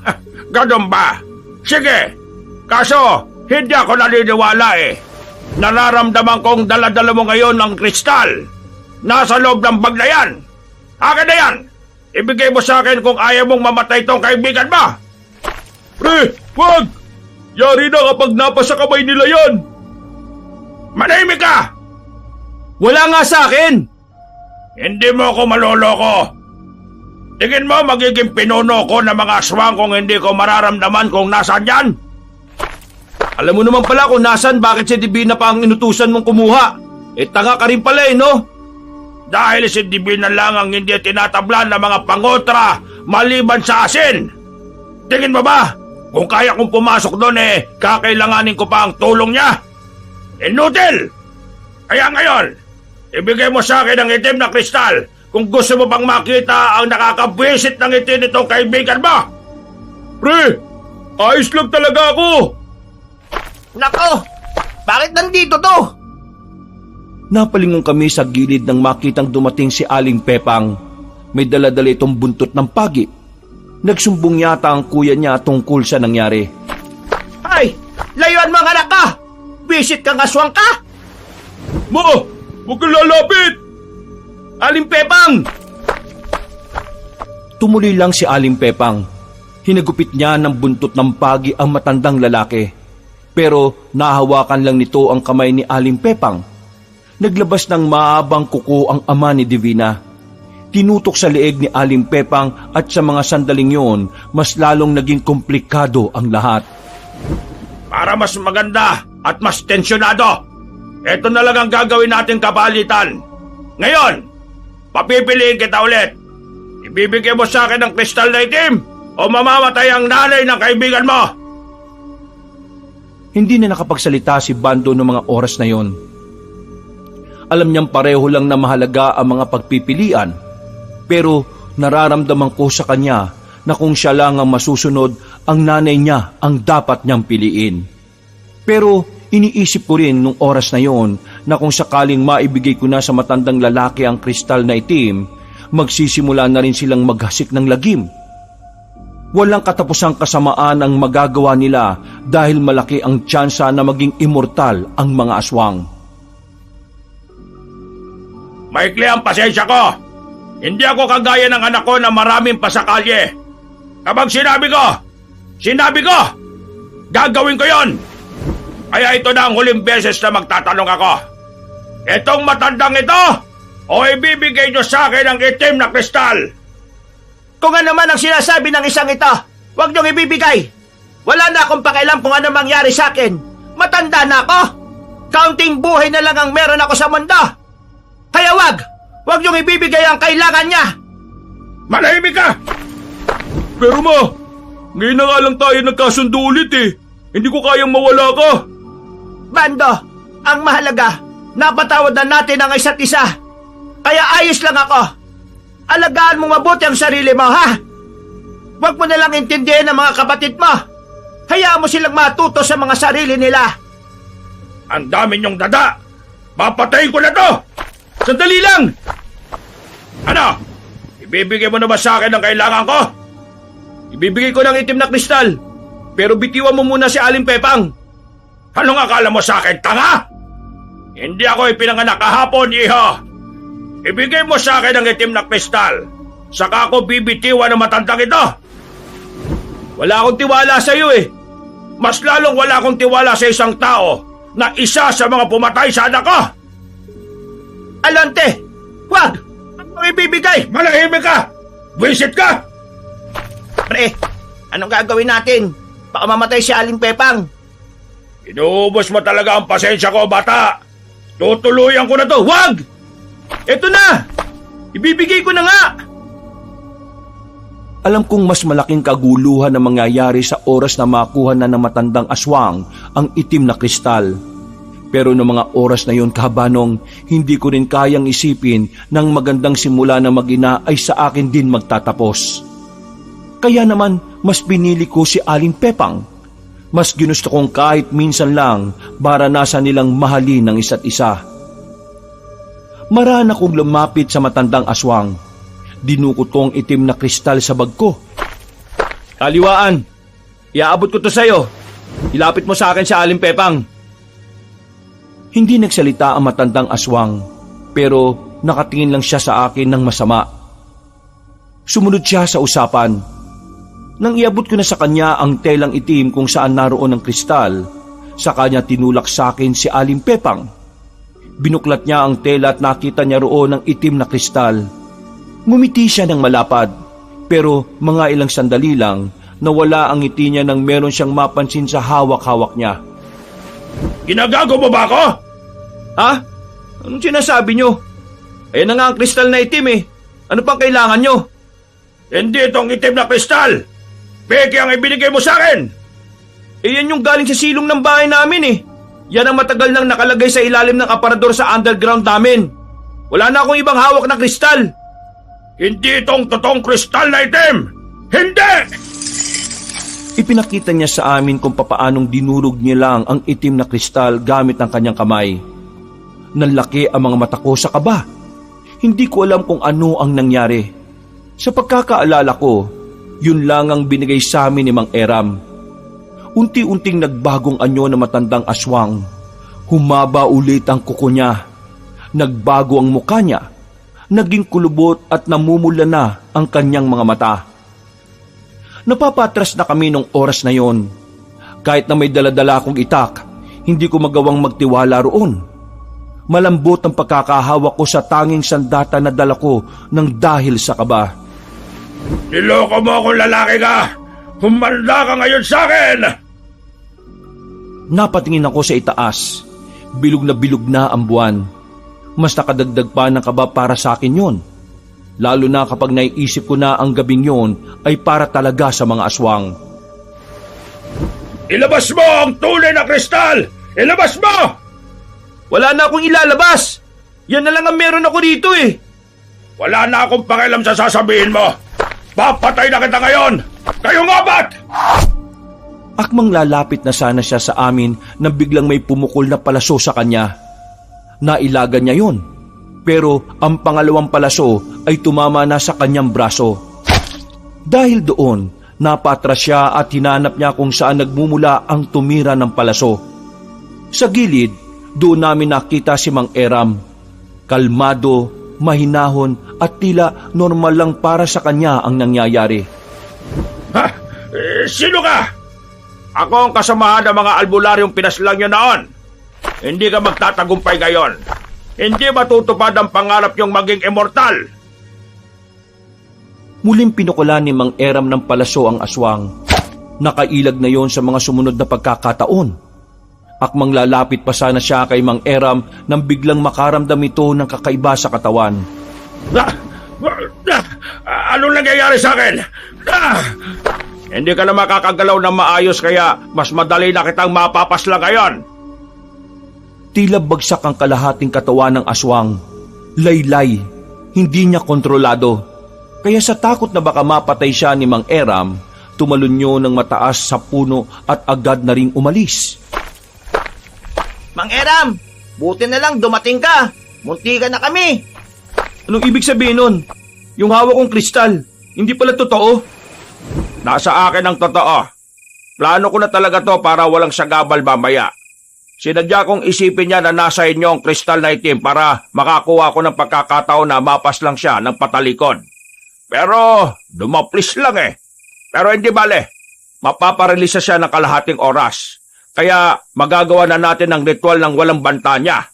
S2: ganun ba? Sige, kaso hindi ako naniniwala eh. Nararamdaman kong dala-dala mo ngayon ng kristal. Nasa loob ng bag na yan. Akin na yan. Ibigay mo sa akin kung ayaw mong mamatay tong kaibigan mo.
S3: Pre, wag! Yari na kapag napasa kamay nila yan.
S2: Manahimik ka!
S3: Wala nga sa akin.
S2: Hindi mo ako maloloko. Tingin mo magiging pinuno ko ng mga aswang kung hindi ko mararamdaman kung nasaan yan?
S3: Alam mo naman pala kung nasan, bakit si Divina pa ang inutusan mong kumuha. Tanga ka rin pala no?
S2: Dahil si Divina lang ang hindi tinatablan ng mga pangotra maliban sa asin. Tingin mo ba, kung kaya kong pumasok doon kakailanganin ko pa ang tulong niya? Inutil! Kaya ngayon, ibigay mo sa akin ang itim na kristal kung gusto mo pang makita ang nakakabwisit ng itim nitong kaibigan mo.
S3: Pre, ayos lang talaga ako.
S5: Nako! Bakit nandito to?
S3: Napalingon kami sa gilid nang makitang dumating si Aling Pepang. May dala-dala itong buntot ng pagi. Nagsumbong yata ang kuya niya tungkol sa nangyari.
S5: Ay! Layuan mo ang anak ka! Visit kang aswang ka!
S3: Ma! Huwag kang lalapit! Aling Pepang! Tumuloy lang si Aling Pepang. Hinagupit niya ng buntot ng pagi ang matandang lalaki. Pero nahawakan lang nito ang kamay ni Aling Pepang. Naglabas ng maabang kuko ang ama ni Divina. Tinutok sa leeg ni Aling Pepang at sa mga sandaling yon, mas lalong naging komplikado ang lahat.
S2: Para mas maganda at mas tensyonado, ito na lang ang gagawin nating kapalitan. Ngayon, papipiliin kita ulit. Ibibigay mo sa akin ng kristal na itim o mamamatay ang nanay ng kaibigan mo.
S3: Hindi na nakapagsalita si Bando noong mga oras na yon. Alam niyang pareho lang na mahalaga ang mga pagpipilian, pero nararamdaman ko sa kanya na kung siya lang ang masusunod, ang nanay niya ang dapat niyang piliin. Pero iniisip ko rin nung oras na yon na kung sakaling maibigay ko na sa matandang lalaki ang kristal na itim, magsisimula na rin silang maghasik ng lagim. Walang katapusang kasamaan ang magagawa nila dahil malaki ang tsansa na maging immortal ang mga aswang.
S2: Maikli ang pasensya ko. Hindi ako kagaya ng anak ko na maraming pasakalye. Kapag sinabi ko, gagawin ko yon. Kaya ito na ang huling beses na magtatanong ako. Itong matandang ito, o ibibigay nyo sa akin ang itim na kristal?
S5: Kung ano man ang sinasabi ng isang ito, huwag niyong ibibigay. Wala na akong pakialam kung ano mangyari sa akin. Matanda na ako. Kaunting buhay na lang ang meron ako sa mundo. Kaya wag niyong ibibigay ang kailangan niya.
S2: Manahimik ka!
S3: Pero ma, ngayon na nga lang tayo nagkasundo ulit Hindi ko kayang mawala ka.
S5: Bando, ang mahalaga, napatawad na natin ang isa't isa. Kaya ayos lang ako. Alagaan mo mabuti ang sarili mo, ha? Huwag mo nalang intindihin ang mga kapatid mo. Hayaan mo silang matuto sa mga sarili nila.
S2: Ang dami niyong dada! Papatayin ko na to!
S3: Sandali lang!
S2: Ano? Ibibigay mo na ba sa akin ang kailangan ko?
S3: Ibibigay ko ng itim na kristal. Pero bitiwan mo muna si Aling Pepang.
S2: Anong akala mo sa akin, tanga? Hindi ako ipinanganak kahapon, iho. Ibigay mo sa akin ang itim na kristal. Saka ako bibitiwan ng matandang ito.
S3: Wala akong tiwala sa iyo
S2: Mas lalong wala akong tiwala sa isang tao na isa sa mga pumatay sa anak ko.
S5: Alante,
S1: Wag! Ang ibibigay!
S2: Manahimik ka! Visit ka!
S5: Pre, anong gagawin natin? Baka mamatay si Aling Pepang.
S2: Inuubos mo talaga ang pasensya ko, bata! Tutuluyan ko na to!
S1: Wag! Eto na! Ibibigay ko na nga!
S3: Alam kong mas malaking kaguluhan na mangyayari sa oras na makuha na ng matandang aswang ang itim na kristal. Pero noong mga oras na yon, kahabanong, hindi ko rin kayang isipin ng magandang simula na mag-ina ay sa akin din magtatapos. Kaya naman, mas pinili ko si Aling Pepang. Mas ginusto kong kahit minsan lang maranasan nilang mahalin ng isa't isa. Marana kong lumapit sa matandang aswang. Dinukot ko ang itim na kristal sa bag ko.
S1: Kaliwaan! Iaabot ko to sa'yo. Ilapit mo sa akin si Aling Pepang.
S3: Hindi nagsalita ang matandang aswang, pero nakatingin lang siya sa akin ng masama. Sumunod siya sa usapan. Nang iabot ko na sa kanya ang telang itim kung saan naroon ang kristal, sa kanya tinulak sa akin si Aling Pepang. Binuklat niya ang tela at nakita niya roon ang itim na kristal. Ngumiti siya ng malapad, pero mga ilang sandali lang, nawala ang ngiti niya nang meron siyang mapansin sa hawak-hawak niya.
S2: Ginagago mo ba ako?
S1: Ha? Anong sinasabi nyo? Ayan na nga ang kristal na itim eh. Ano pang kailangan nyo?
S2: Hindi itong itim na kristal! Peke ang ibinigay mo sa akin!
S1: Eh yan yung galing sa silong ng bahay namin eh. Yan ang matagal nang nakalagay sa ilalim ng aparador sa underground namin. Wala na akong ibang hawak na kristal.
S2: Hindi itong totoong kristal na itim! Hindi!
S3: Ipinakita niya sa amin kung papaanong dinurog niya lang ang itim na kristal gamit ang kanyang kamay. Nanlaki ang mga mata ko sa kaba. Hindi ko alam kung ano ang nangyari. Sa pagkakaalala ko, yun lang ang binigay sa amin ni Mang Eram. Unti-unting nagbagong anyo na matandang aswang. Humaba ulit ang kuko niya. Nagbago ang mukha niya. Naging kulubot at namumula na ang kanyang mga mata. Napapatras na kami nung oras na yon. Kahit na may daladala akong itak, hindi ko magawang magtiwala roon. Malambot ang pagkakahawak ko sa tanging sandata na dala ko ng dahil sa kaba.
S2: Niloko mo akong lalaki ka! Humanda ka ngayon sa akin!
S3: Napatingin ako sa itaas. Bilog na ang buwan. Mas nakadagdag pa ng kaba para sa akin yon. Lalo na kapag naiisip ko na ang gabing yon ay para talaga sa mga aswang.
S2: Ilabas mo ang tunay na kristal! Ilabas mo!
S1: Wala na akong ilalabas. Yan na lang ang meron ako dito eh.
S2: Wala na akong pakialam sa sasabihin mo! Papatay na kita ngayon! Kayong apat!
S3: Akmang lalapit na sana siya sa amin nang biglang may pumukol na palaso sa kanya. Nailagan niya yon, pero ang pangalawang palaso ay tumama na sa kanyang braso. Dahil doon, napatras siya at hinanap niya kung saan nagmumula ang tumira ng palaso. Sa gilid, doon namin nakita si Mang Eram. Kalmado, mahinahon at tila normal lang para sa kanya ang nangyayari.
S2: Ha? Sino ka? Ako ang kasamahan ng mga albularyong pinaslang nyo noon. Hindi ka magtatagumpay ngayon. Hindi matutupad ang pangarap niyong maging immortal.
S3: Muling pinukulan ni Mang Eram ng palaso ang aswang. Nakailag na yon sa mga sumunod na pagkakataon. Akmang lalapit pa sana siya kay Mang Eram nang biglang makaramdam ito ng kakaiba sa katawan.
S2: Anong nangyayari sa akin? Hindi ka na makakagalaw ng maayos kaya mas madali na kitang mapapasla ngayon.
S3: Tila bagsak ang kalahating katawan ng aswang. Laylay, hindi niya kontrolado. Kaya sa takot na baka mapatay siya ni Mang Eram, tumalunyo ng mataas sa puno at agad na ring umalis.
S5: Mang Eram, buti na lang dumating ka. Munti ka na kami.
S1: Anong ibig sabihin nun? Yung hawak kong kristal, hindi pala totoo?
S2: Nasa akin ang totoo. Plano ko na talaga to para walang sagabal mamaya. Sinadya kong isipin niya na nasa inyo ang kristal na itim para makakuha ko ng pagkakataon na mapas lang siya ng patalikod. Pero dumaplis lang eh. Pero hindi bale, mapaparelisa siya ng kalahating oras. Kaya magagawa na natin ang ritual ng walang banta niya.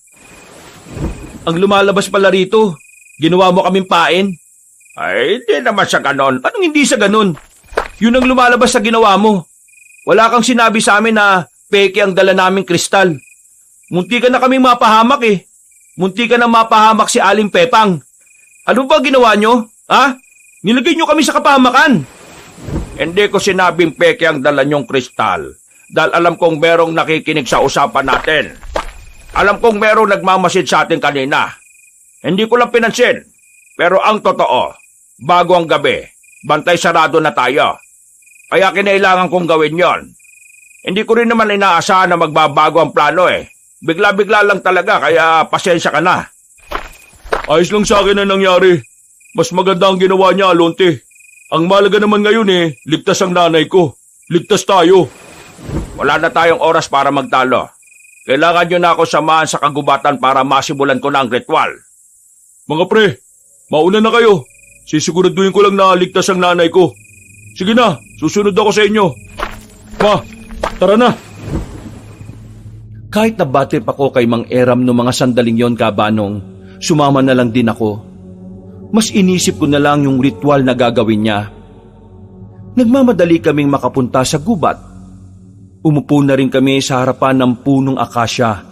S1: Ang lumalabas pala rito,
S4: Ginawa mo kaming pain?
S1: Ay, hindi naman sa ganon.
S4: Anong hindi sa ganun? Yun ang lumalabas sa ginawa mo. Wala kang sinabi sa amin na peke ang dala naming kristal. Munti ka na kaming mapahamak eh. Munti ka na mapahamak si Aling Pepang. Ano ba ginawa nyo? Ha? Nilagay nyo kami sa kapahamakan.
S1: Hindi ko sinabing peke ang dala niyong kristal. Dahil alam kong merong nakikinig sa usapan natin. Alam kong merong nagmamasid sa atin kanina. Hindi ko lang pinansin. Pero ang totoo, bago ang gabi, bantay sarado na tayo. Kaya kinailangan kong gawin yon. Hindi ko rin naman inaasahan na magbabago ang plano eh. Bigla-bigla lang talaga, kaya pasensya ka na.
S2: Ayos lang sa akin na nangyari. Mas maganda ang ginawa niya, Alonte. Ang malaga naman ngayon ligtas ang nanay ko. Ligtas tayo.
S1: Wala na tayong oras para magtalo. Kailangan nyo na ako samahan sa kagubatan para masimulan ko na ang ritual.
S2: Mga pre, mauna na kayo. Sisiguraduhin ko lang na ligtas ang nanay ko. Sige na, susunod ako sa inyo. Ma, tara na.
S3: Kahit nabatid pa ko kay Mang Eram no mga sandaling yon, Kabanong, sumama na lang din ako. Mas inisip ko na lang yung ritual na gagawin niya. Nagmamadali kaming makapunta sa gubat. Umupo na rin kami sa harapan ng punong akasya.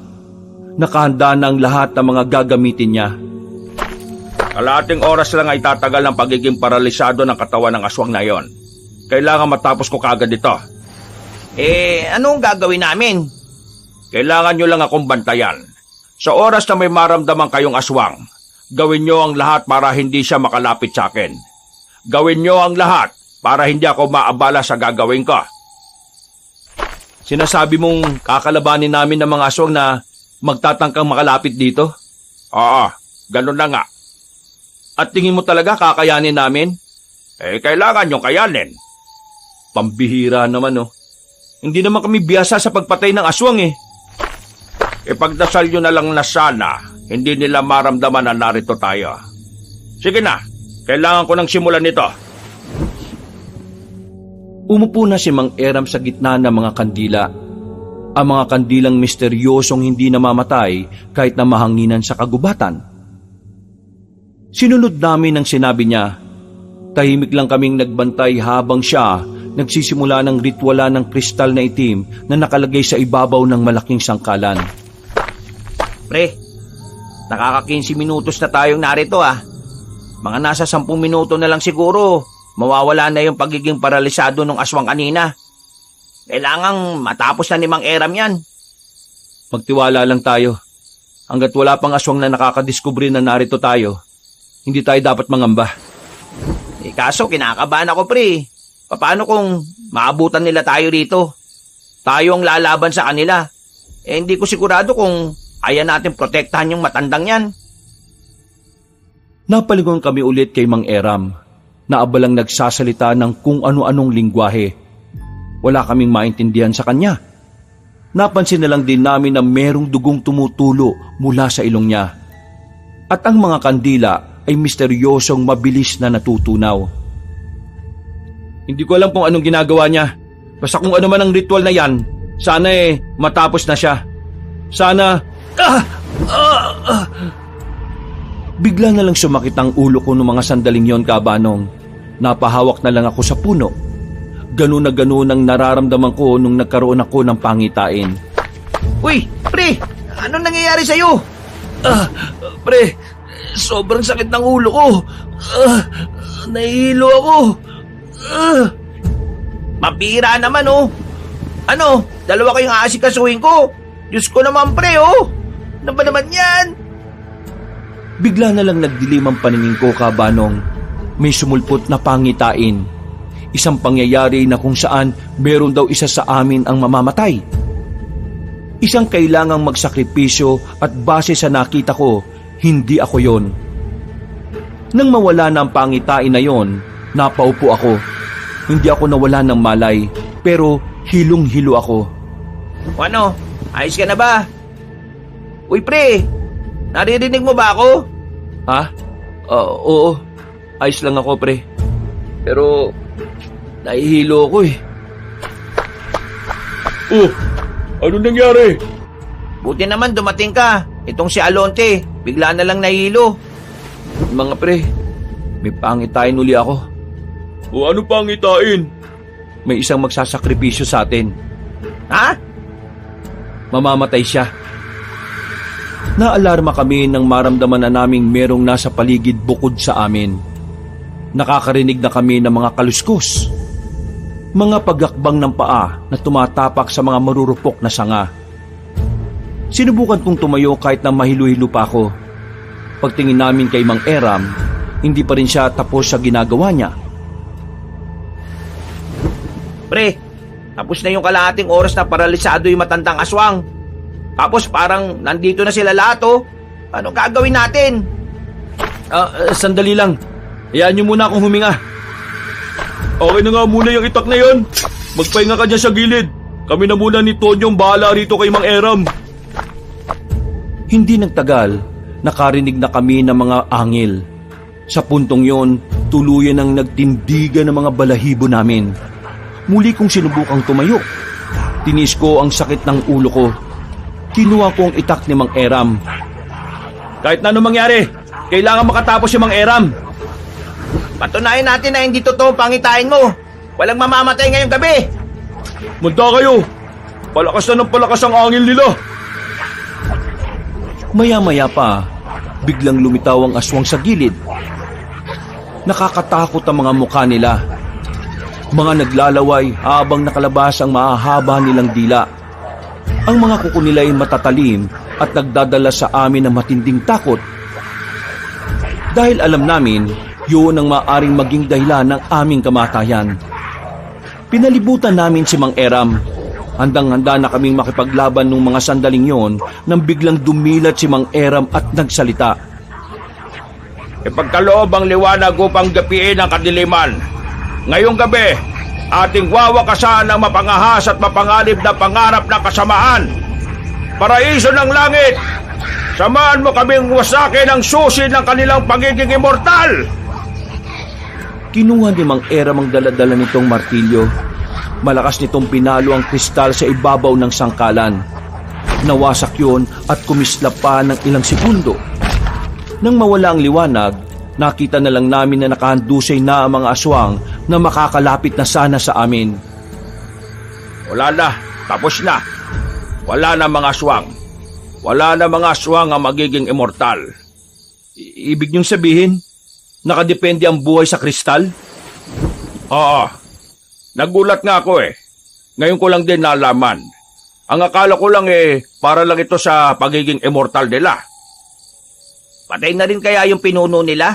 S3: Nakahanda na ang lahat ng mga gagamitin niya.
S1: Kalahating oras lang ay tatagal ng pagiging paralisado ng katawan ng aswang na yon. Kailangan matapos ko kagad ito.
S5: Anong gagawin namin?
S1: Kailangan nyo lang akong bantayan. Sa oras na may maramdaman kayong aswang, gawin nyo ang lahat para hindi siya makalapit sa akin. Gawin nyo ang lahat para hindi ako maabala sa gagawin ko.
S4: Sinasabi mong kakalabanin namin ng mga aswang na magtatangkang makalapit dito?
S1: Oo, ganun na nga.
S4: At tingin mo talaga kakayanin namin?
S1: Kailangan nyo kayanin.
S4: Pambihira naman Hindi naman kami biyasa sa pagpatay ng aswang eh.
S1: Ipagdasal nyo na lang na sana hindi nila maramdaman na narito tayo. Sige na, kailangan ko nang simulan nito.
S3: Umupo na si Mang Eram sa gitna ng mga kandila. Ang mga kandilang misteryosong hindi namamatay kahit na mahanginan sa kagubatan. Sinunod namin ang sinabi niya. Tahimik lang kaming nagbantay habang siya nagsisimula ng ritwala ng kristal na itim na nakalagay sa ibabaw ng malaking sangkalan.
S5: Pre, nakaka-15 minutos na tayong narito Mga nasa 10 minuto na lang siguro, mawawala na yung pagiging paralisado ng aswang kanina. Kailangang matapos na ni Mang Eram yan.
S3: Magtiwala lang tayo. Hanggat wala pang aswang na nakakadiskubre na narito tayo, hindi tayo dapat mangamba.
S5: Kaso kinakabahan ako, pre. Paano kung maabutan nila tayo rito? Tayo ang lalaban sa kanila. Hindi ko sigurado kung kaya natin protektahan yung matandang yan.
S3: Napalingon kami ulit kay Mang Eram na abalang nagsasalita ng kung ano-anong lingwahe. Wala kaming maintindihan sa kanya. Napansin na lang din namin na merong dugong tumutulo mula sa ilong niya. At ang mga kandila ay misteryosong mabilis na natutunaw.
S4: Hindi ko alam kung anong ginagawa niya. Basta kung ano man ang ritual na yan, sana matapos na siya. Sana...
S3: Bigla na lang sumakit ang ulo ko noong mga sandaling yon, Kabanong. Napahawak na lang ako sa puno. Ganun na ganun ang nararamdaman ko nung nagkaroon ako ng pangitain.
S5: Uy, pre! Anong nangyayari sa'yo?
S4: Pre, sobrang sakit ng ulo ko. Nahihilo ako.
S5: Mabira naman Ano? Dalawa kayong aasikasuhin ko. Diyos ko naman, pre Ano ba naman yan?
S3: Bigla na lang nagdilim ang paningin ko, Kabanong. May sumulpot na pangitain. Isang pangyayari na kung saan meron daw isa sa amin ang mamamatay. Isang kailangang magsakripisyo at base sa nakita ko, hindi ako yon. Nang mawala na ang pangitain na yon, napaupo ako. Hindi ako nawala ng malay, pero hilong-hilo ako.
S5: Ano? Ayos ka na ba? Uy, pre! Naririnig mo ba ako?
S3: Ha? Oo. Ayos lang ako, pre. Pero, nahihilo ako
S2: Oh, ano nangyari?
S5: Buti naman dumating ka. Itong si Alonte, bigla na lang nahilo.
S3: Mga pre, may pangitain uli ako.
S2: O ano pa ang itain?
S3: May isang magsasakripisyo sa atin.
S5: Ha?
S3: Mamamatay siya. Naalarma kami nang maramdaman na naming merong nasa paligid bukod sa amin. Nakakarinig na kami ng mga kaluskos. Mga pagakbang ng paa na tumatapak sa mga marurupok na sanga. Sinubukan kong tumayo kahit na mahilo-hilo pa ako. Pagtingin namin kay Mang Eram, hindi pa rin siya tapos sa ginagawa niya.
S5: Pre, tapos na yung kalahating oras na paralisado yung matandang aswang. Tapos parang nandito na sila lahat oh. Ano gagawin natin?
S3: Sandali lang. Hayaan niyo muna akong huminga.
S2: Okay na nga muna yung itak na yon. Magpahinga ka dyan sa gilid. Kami na muna ni Tonyong bahala rito kay Mang Eram.
S3: Hindi nagtagal, nakarinig na kami ng mga angil. Sa puntong yon, tuluyan ang nagtindigan ng mga balahibo namin. Muli kong sinubukang tumayo. Tinis ko ang sakit ng ulo ko. Kinuha ko ang itak ni Mang Eram.
S2: Kahit na anong mangyari, kailangan makatapos si Mang Eram.
S5: Patunayan natin na hindi totoo ang pangitain mo. Walang mamamatay ngayong gabi.
S2: Manda kayo. Palakas na ng palakas ang angil nila.
S3: Maya-maya pa, biglang lumitaw ang aswang sa gilid. Nakakatakot ang mga mukha nila. Mga naglalaway habang nakalabas ang mahahaba nilang dila. Ang mga kuko nila ay matatalim at nagdadala sa amin ng matinding takot. Dahil alam namin, yun ang maaring maging dahilan ng aming kamatayan. Pinalibutan namin si Mang Eram. Handang-handa na kaming makipaglaban nung mga sandaling yon nang biglang dumilat si Mang Eram at nagsalita.
S2: Ipagkaloob ang liwanag upang gapiin ang kadiliman. Ngayong gabi, ating wawakasan ang mapangahas at mapanganib na pangarap ng kasamaan. Paraiso ng langit, samahan mo kaming wasakin ang susi ng kanilang pagiging immortal.
S3: Kinuha ni Mang Eram ang daladala nitong martilyo. Malakas nitong pinalo ang kristal sa ibabaw ng sangkalan. Nawasak yun at kumislap pa ng ilang segundo. Nang mawala ang liwanag, nakita na lang namin na nakahandusay na ang mga aswang na makakalapit na sana sa amin.
S2: Wala na, tapos na. Wala na mga aswang. Wala na mga aswang ang magiging immortal.
S3: Ibig niyong sabihin, nakadepende ang buhay sa kristal?
S2: Oo. Nagulat nga ako eh. Ngayon ko lang din nalaman. Ang akala ko lang para lang ito sa pagiging immortal nila.
S5: Patay na rin kaya yung pinuno nila?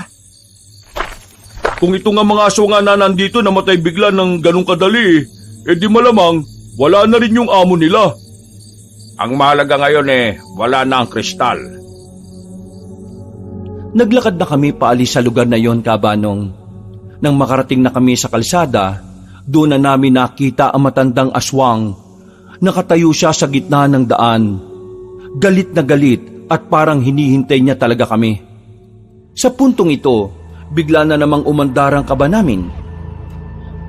S2: Kung ito nga mga aso nga na nandito namatay bigla ng ganong kadali, di malamang wala na rin yung amo nila. Ang mahalaga ngayon wala na ang kristal.
S3: Naglakad na kami paalis sa lugar na yon, Kabanong. Nang makarating na kami sa kalsada, doon na namin nakita ang matandang aswang. Nakatayo siya sa gitna ng daan. Galit na galit at parang hinihintay niya talaga kami. Sa puntong ito, bigla na namang umandar ang kaba namin.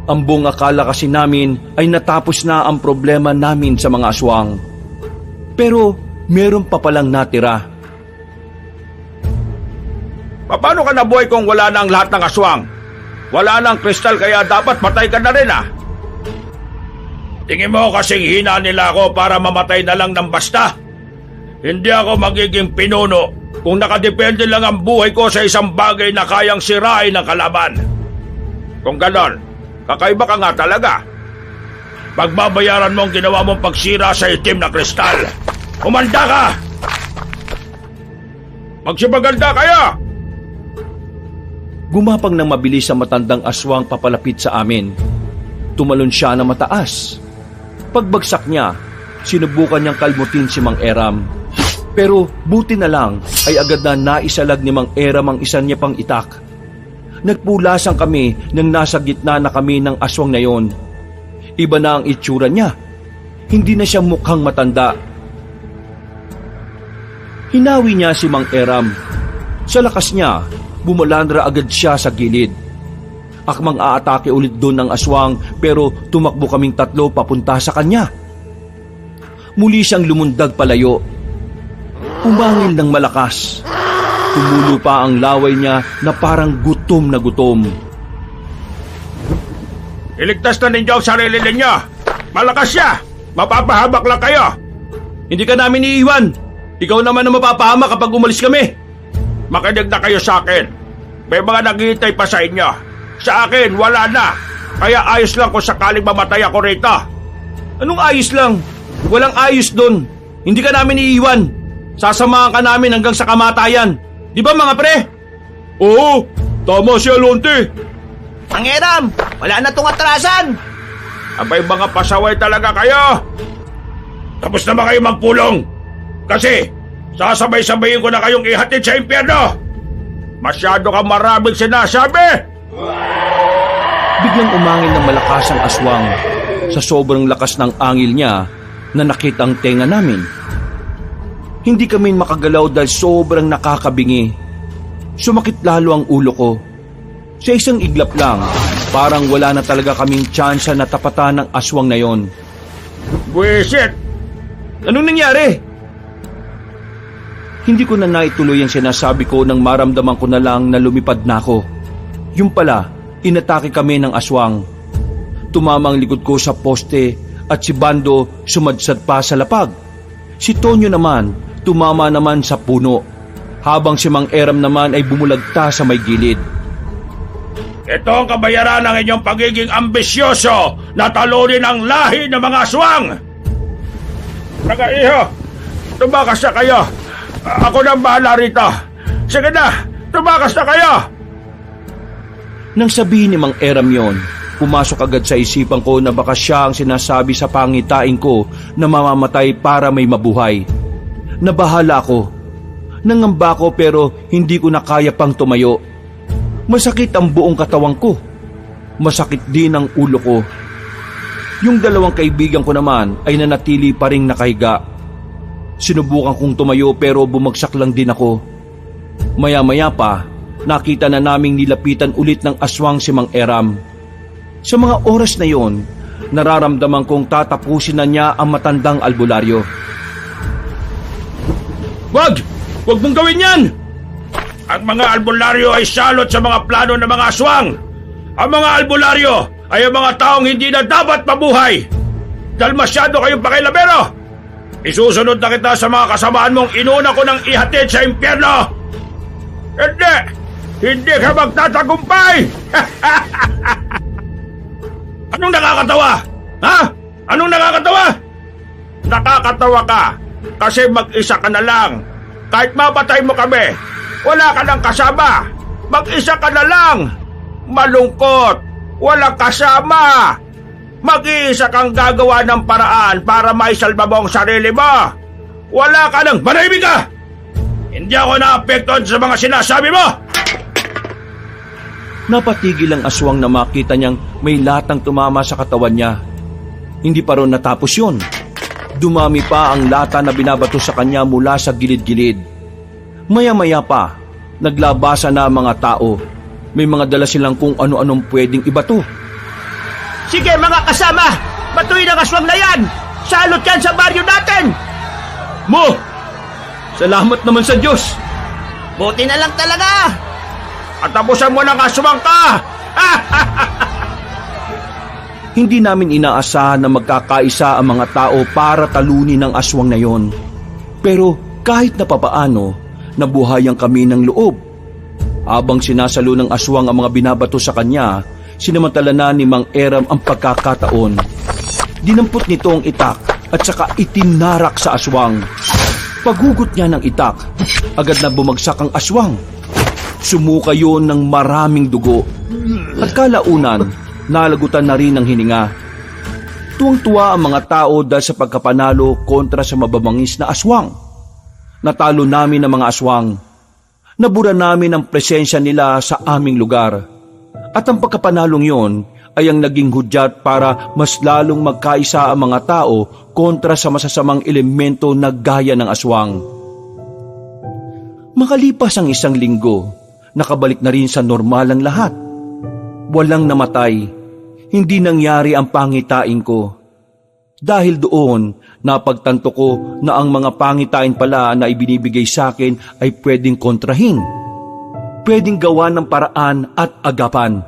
S3: Ang buong akala kasi namin ay natapos na ang problema namin sa mga aswang. Pero meron pa palang natira.
S2: Paano ka nabuhay kung wala na ang lahat ng aswang? Wala na ang kristal kaya dapat patay ka na rin Tingin mo kasing hina nila ako para mamatay na lang ng basta? Hindi ako magiging pinuno kung nakadepende lang ang buhay ko sa isang bagay na kayang sirain ng kalaban. Kung ganon, kakaiba ka nga talaga. Pagbabayaran mo ang ginawa mong pagsira sa itim na kristal. Umanda ka! Magsipaganda kaya!
S3: Gumapang ng mabilis ang matandang aswang papalapit sa amin. Tumalon siya na mataas. Pagbagsak niya, sinubukan niyang kalmutin si Mang Eram. Pero buti na lang ay agad na naisalag ni Mang Eram ang isa niya pang itak. Nagpulasan kami nang nasa gitna na kami ng aswang na yon. Iba na ang itsura niya. Hindi na siya mukhang matanda. Hinawi niya si Mang Eram. Sa lakas niya, bumalandra agad siya sa gilid. Akmang aatake ulit doon ng aswang pero tumakbo kaming tatlo papunta sa kanya. Muli siyang lumundag palayo. Umangil ng malakas. Tumulo pa ang laway niya na parang gutom na gutom.
S2: Iligtas na ninyo ang sarili ninyo. Malakas siya. Mapapahamak lang kayo.
S3: Hindi ka namin iiwan. Ikaw naman ang mapapahama kapag umalis kami.
S2: Makinig na kayo sa akin. May mga naghihintay pa sa inyo. Sa akin, wala na. Kaya ayos lang kung sakaling mamatay ako rito.
S3: Anong ayos lang? Walang ayos doon. Hindi ka namin iiwan. Sasamahan ka namin hanggang sa kamatayan. Di ba mga pre?
S2: Oo, tama si Alonte.
S5: Pangeram, wala na tong atrasan.
S2: Abay mga pasaway talaga kayo. Tapos na ba kayo magpulong? Kasi sasabay-sabayin ko na kayong ihatid sa impyerno. Masyado ka maraming sinasabi.
S3: Biglang umangin ng malakas ang aswang. Sa sobrang lakas ng angil niya na nakita ang tenga namin. Hindi kami makagalaw dahil sobrang nakakabingi. Sumakit lalo ang ulo ko. Sa isang iglap lang, parang wala na talaga kaming tsansa na tapatan ng aswang na yon.
S2: Buwisit!
S3: Anong nangyari? Hindi ko na naituloy ang sinasabi ko nang maramdaman ko na lang na lumipad na ako. Yung pala, inatake kami ng aswang. Tumama ang likod ko sa poste at si Bando sumadsad pa sa lapag. Si Tonyo naman, tumama naman sa puno, habang si Mang Eram naman ay bumulagta sa may gilid.
S2: Ito ang kabayaran ng inyong pagiging ambisyoso na talunin ang lahi ng mga aswang! Nagaiho, tumakas na kayo! Ako nang bahala rito! Sige na, tumakas na kayo!
S3: Nang sabihin ni Mang Eram yon, pumasok agad sa isipan ko na baka siya ang sinasabi sa pangitain ko na mamamatay para may mabuhay. Nabahala ako. Nangamba ko pero hindi ko na kaya pang tumayo. Masakit ang buong katawan ko. Masakit din ang ulo ko. Yung dalawang kaibigan ko naman ay nanatili pa ring nakahiga. Sinubukan kong tumayo pero bumagsak lang din ako. Maya-maya pa, nakita na naming nilapitan ulit ng aswang si Mang Eram. Sa mga oras na yon, nararamdaman kong tatapusin na niya ang matandang albularyo.
S2: Wag! Wag mong gawin yan! Ang mga albularyo ay salot sa mga plano ng mga aswang. Ang mga albularyo ay ang mga taong hindi na dapat mabuhay. Dahil masyado kayong pakilabero. Isusunod na kita sa mga kasamaan mong inuna ko ng ihatid sa impyerno. Hindi! Hindi ka magtatagumpay! Anong nakakatawa? Ha? Anong nakakatawa? Nakakatawa ka kasi mag-isa ka na lang. Kahit mapatay mo kami, wala ka nang kasama. Mag-isa ka na lang. Malungkot. Walang kasama. Mag-iisa kang gagawa ng paraan para maisalba mo ang sarili mo. Wala ka nang... Manahimik ka! Hindi ako naapektuhan sa mga sinasabi mo!
S3: Napatigil ang aswang na makita niyang may latang tumama sa katawan niya. Hindi pa ron natapos yun. Dumami pa ang lata na binabato sa kanya mula sa gilid-gilid. Maya-maya pa, naglabasa na ang mga tao. May mga dala silang kung ano-anong pwedeng ibato.
S1: Sige mga kasama, batuin ang aswang na yan! Salot yan sa baryo natin!
S3: Mo! Salamat naman sa Diyos!
S5: Buti na lang talaga.
S2: At tapusan mo ng aswang ka!
S3: Hindi namin inaasahan na magkakaisa ang mga tao para talunin ang aswang na yon. Pero kahit na papaano, nabuhayan kami ng loob. Habang sinasalo ng aswang ang mga binabato sa kanya, sinamantala na ni Mang Eram ang pagkakataon. Dinampot nito ang itak at saka itinarak sa aswang. Paghugot niya ng itak, agad na bumagsak ang aswang. Sumuka yun ng maraming dugo. At kalaunan, nalagutan na rin ang hininga. Tuwang-tuwa ang mga tao dahil sa pagkapanalo kontra sa mababangis na aswang. Natalo namin ang mga aswang. Nabura namin ang presensya nila sa aming lugar. At ang pagkapanalong yon ay ang naging hudyat para mas lalong magkaisa ang mga tao kontra sa masasamang elemento na gaya ng aswang. Makalipas ang isang linggo, nakabalik na rin sa normal ang lahat. Walang namatay, hindi nangyari ang pangitain ko. Dahil doon, napagtanto ko na ang mga pangitain pala na ibinibigay sa akin ay pwedeng kontrahin. Pwedeng gawa ng paraan at agapan.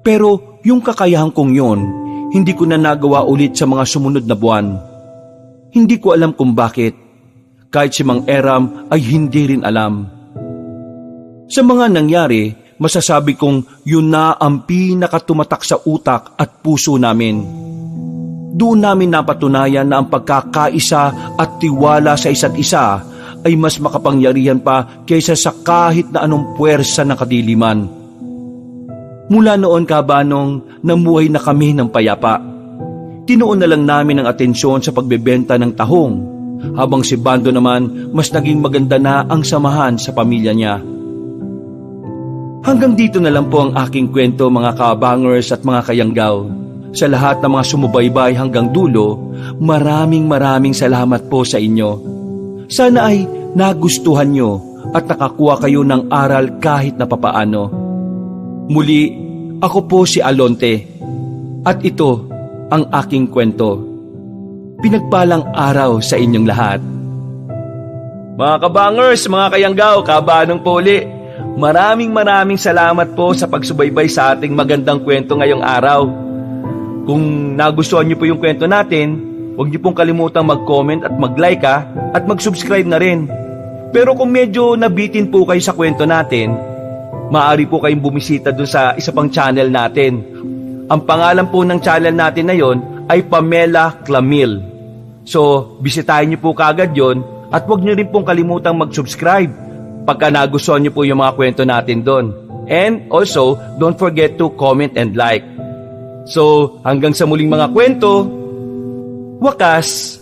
S3: Pero yung kakayahan kong yon, hindi ko na nagawa ulit sa mga sumunod na buwan. Hindi ko alam kung bakit. Kahit si Mang Eram ay hindi rin alam. Sa mga nangyari, masasabi kong yun na ang pinakatumatak sa utak at puso namin. Doon namin napatunayan na ang pagkakaisa at tiwala sa isa't isa ay mas makapangyarihan pa kaysa sa kahit na anong puwersa ng kadiliman. Mula noon, Kabanong, namuhay na kami ng payapa. Tinuon na lang namin ang atensyon sa pagbebenta ng tahong, habang si Bando naman mas naging maganda na ang samahan sa pamilya niya. Hanggang dito na lang po ang aking kwento, mga kabangers at mga kayanggaw. Sa lahat ng mga sumubaybay hanggang dulo, maraming salamat po sa inyo. Sana ay nagustuhan nyo at nakakuha kayo ng aral kahit na papaano. Muli, ako po si Alonte at ito ang aking kwento. Pinagpalang araw sa inyong lahat. Mga kabangers, mga kayanggaw, kabanong poli, maraming salamat po sa pagsubaybay sa ating magandang kwento ngayong araw. Kung nagustuhan niyo po yung kwento natin, huwag niyo pong kalimutang mag-comment at mag-like at mag-subscribe na rin. Pero kung medyo nabitin po kayo sa kwento natin, maaari po kayong bumisita dun sa isa pang channel natin. Ang pangalan po ng channel natin na yon ay Pamela Clamil. So, bisitahin niyo po kaagad yon at huwag niyo rin pong kalimutang mag-subscribe pagka nagustuhan niyo po yung mga kwento natin doon. And also, don't forget to comment and like. So, hanggang sa muling mga kwento, wakas!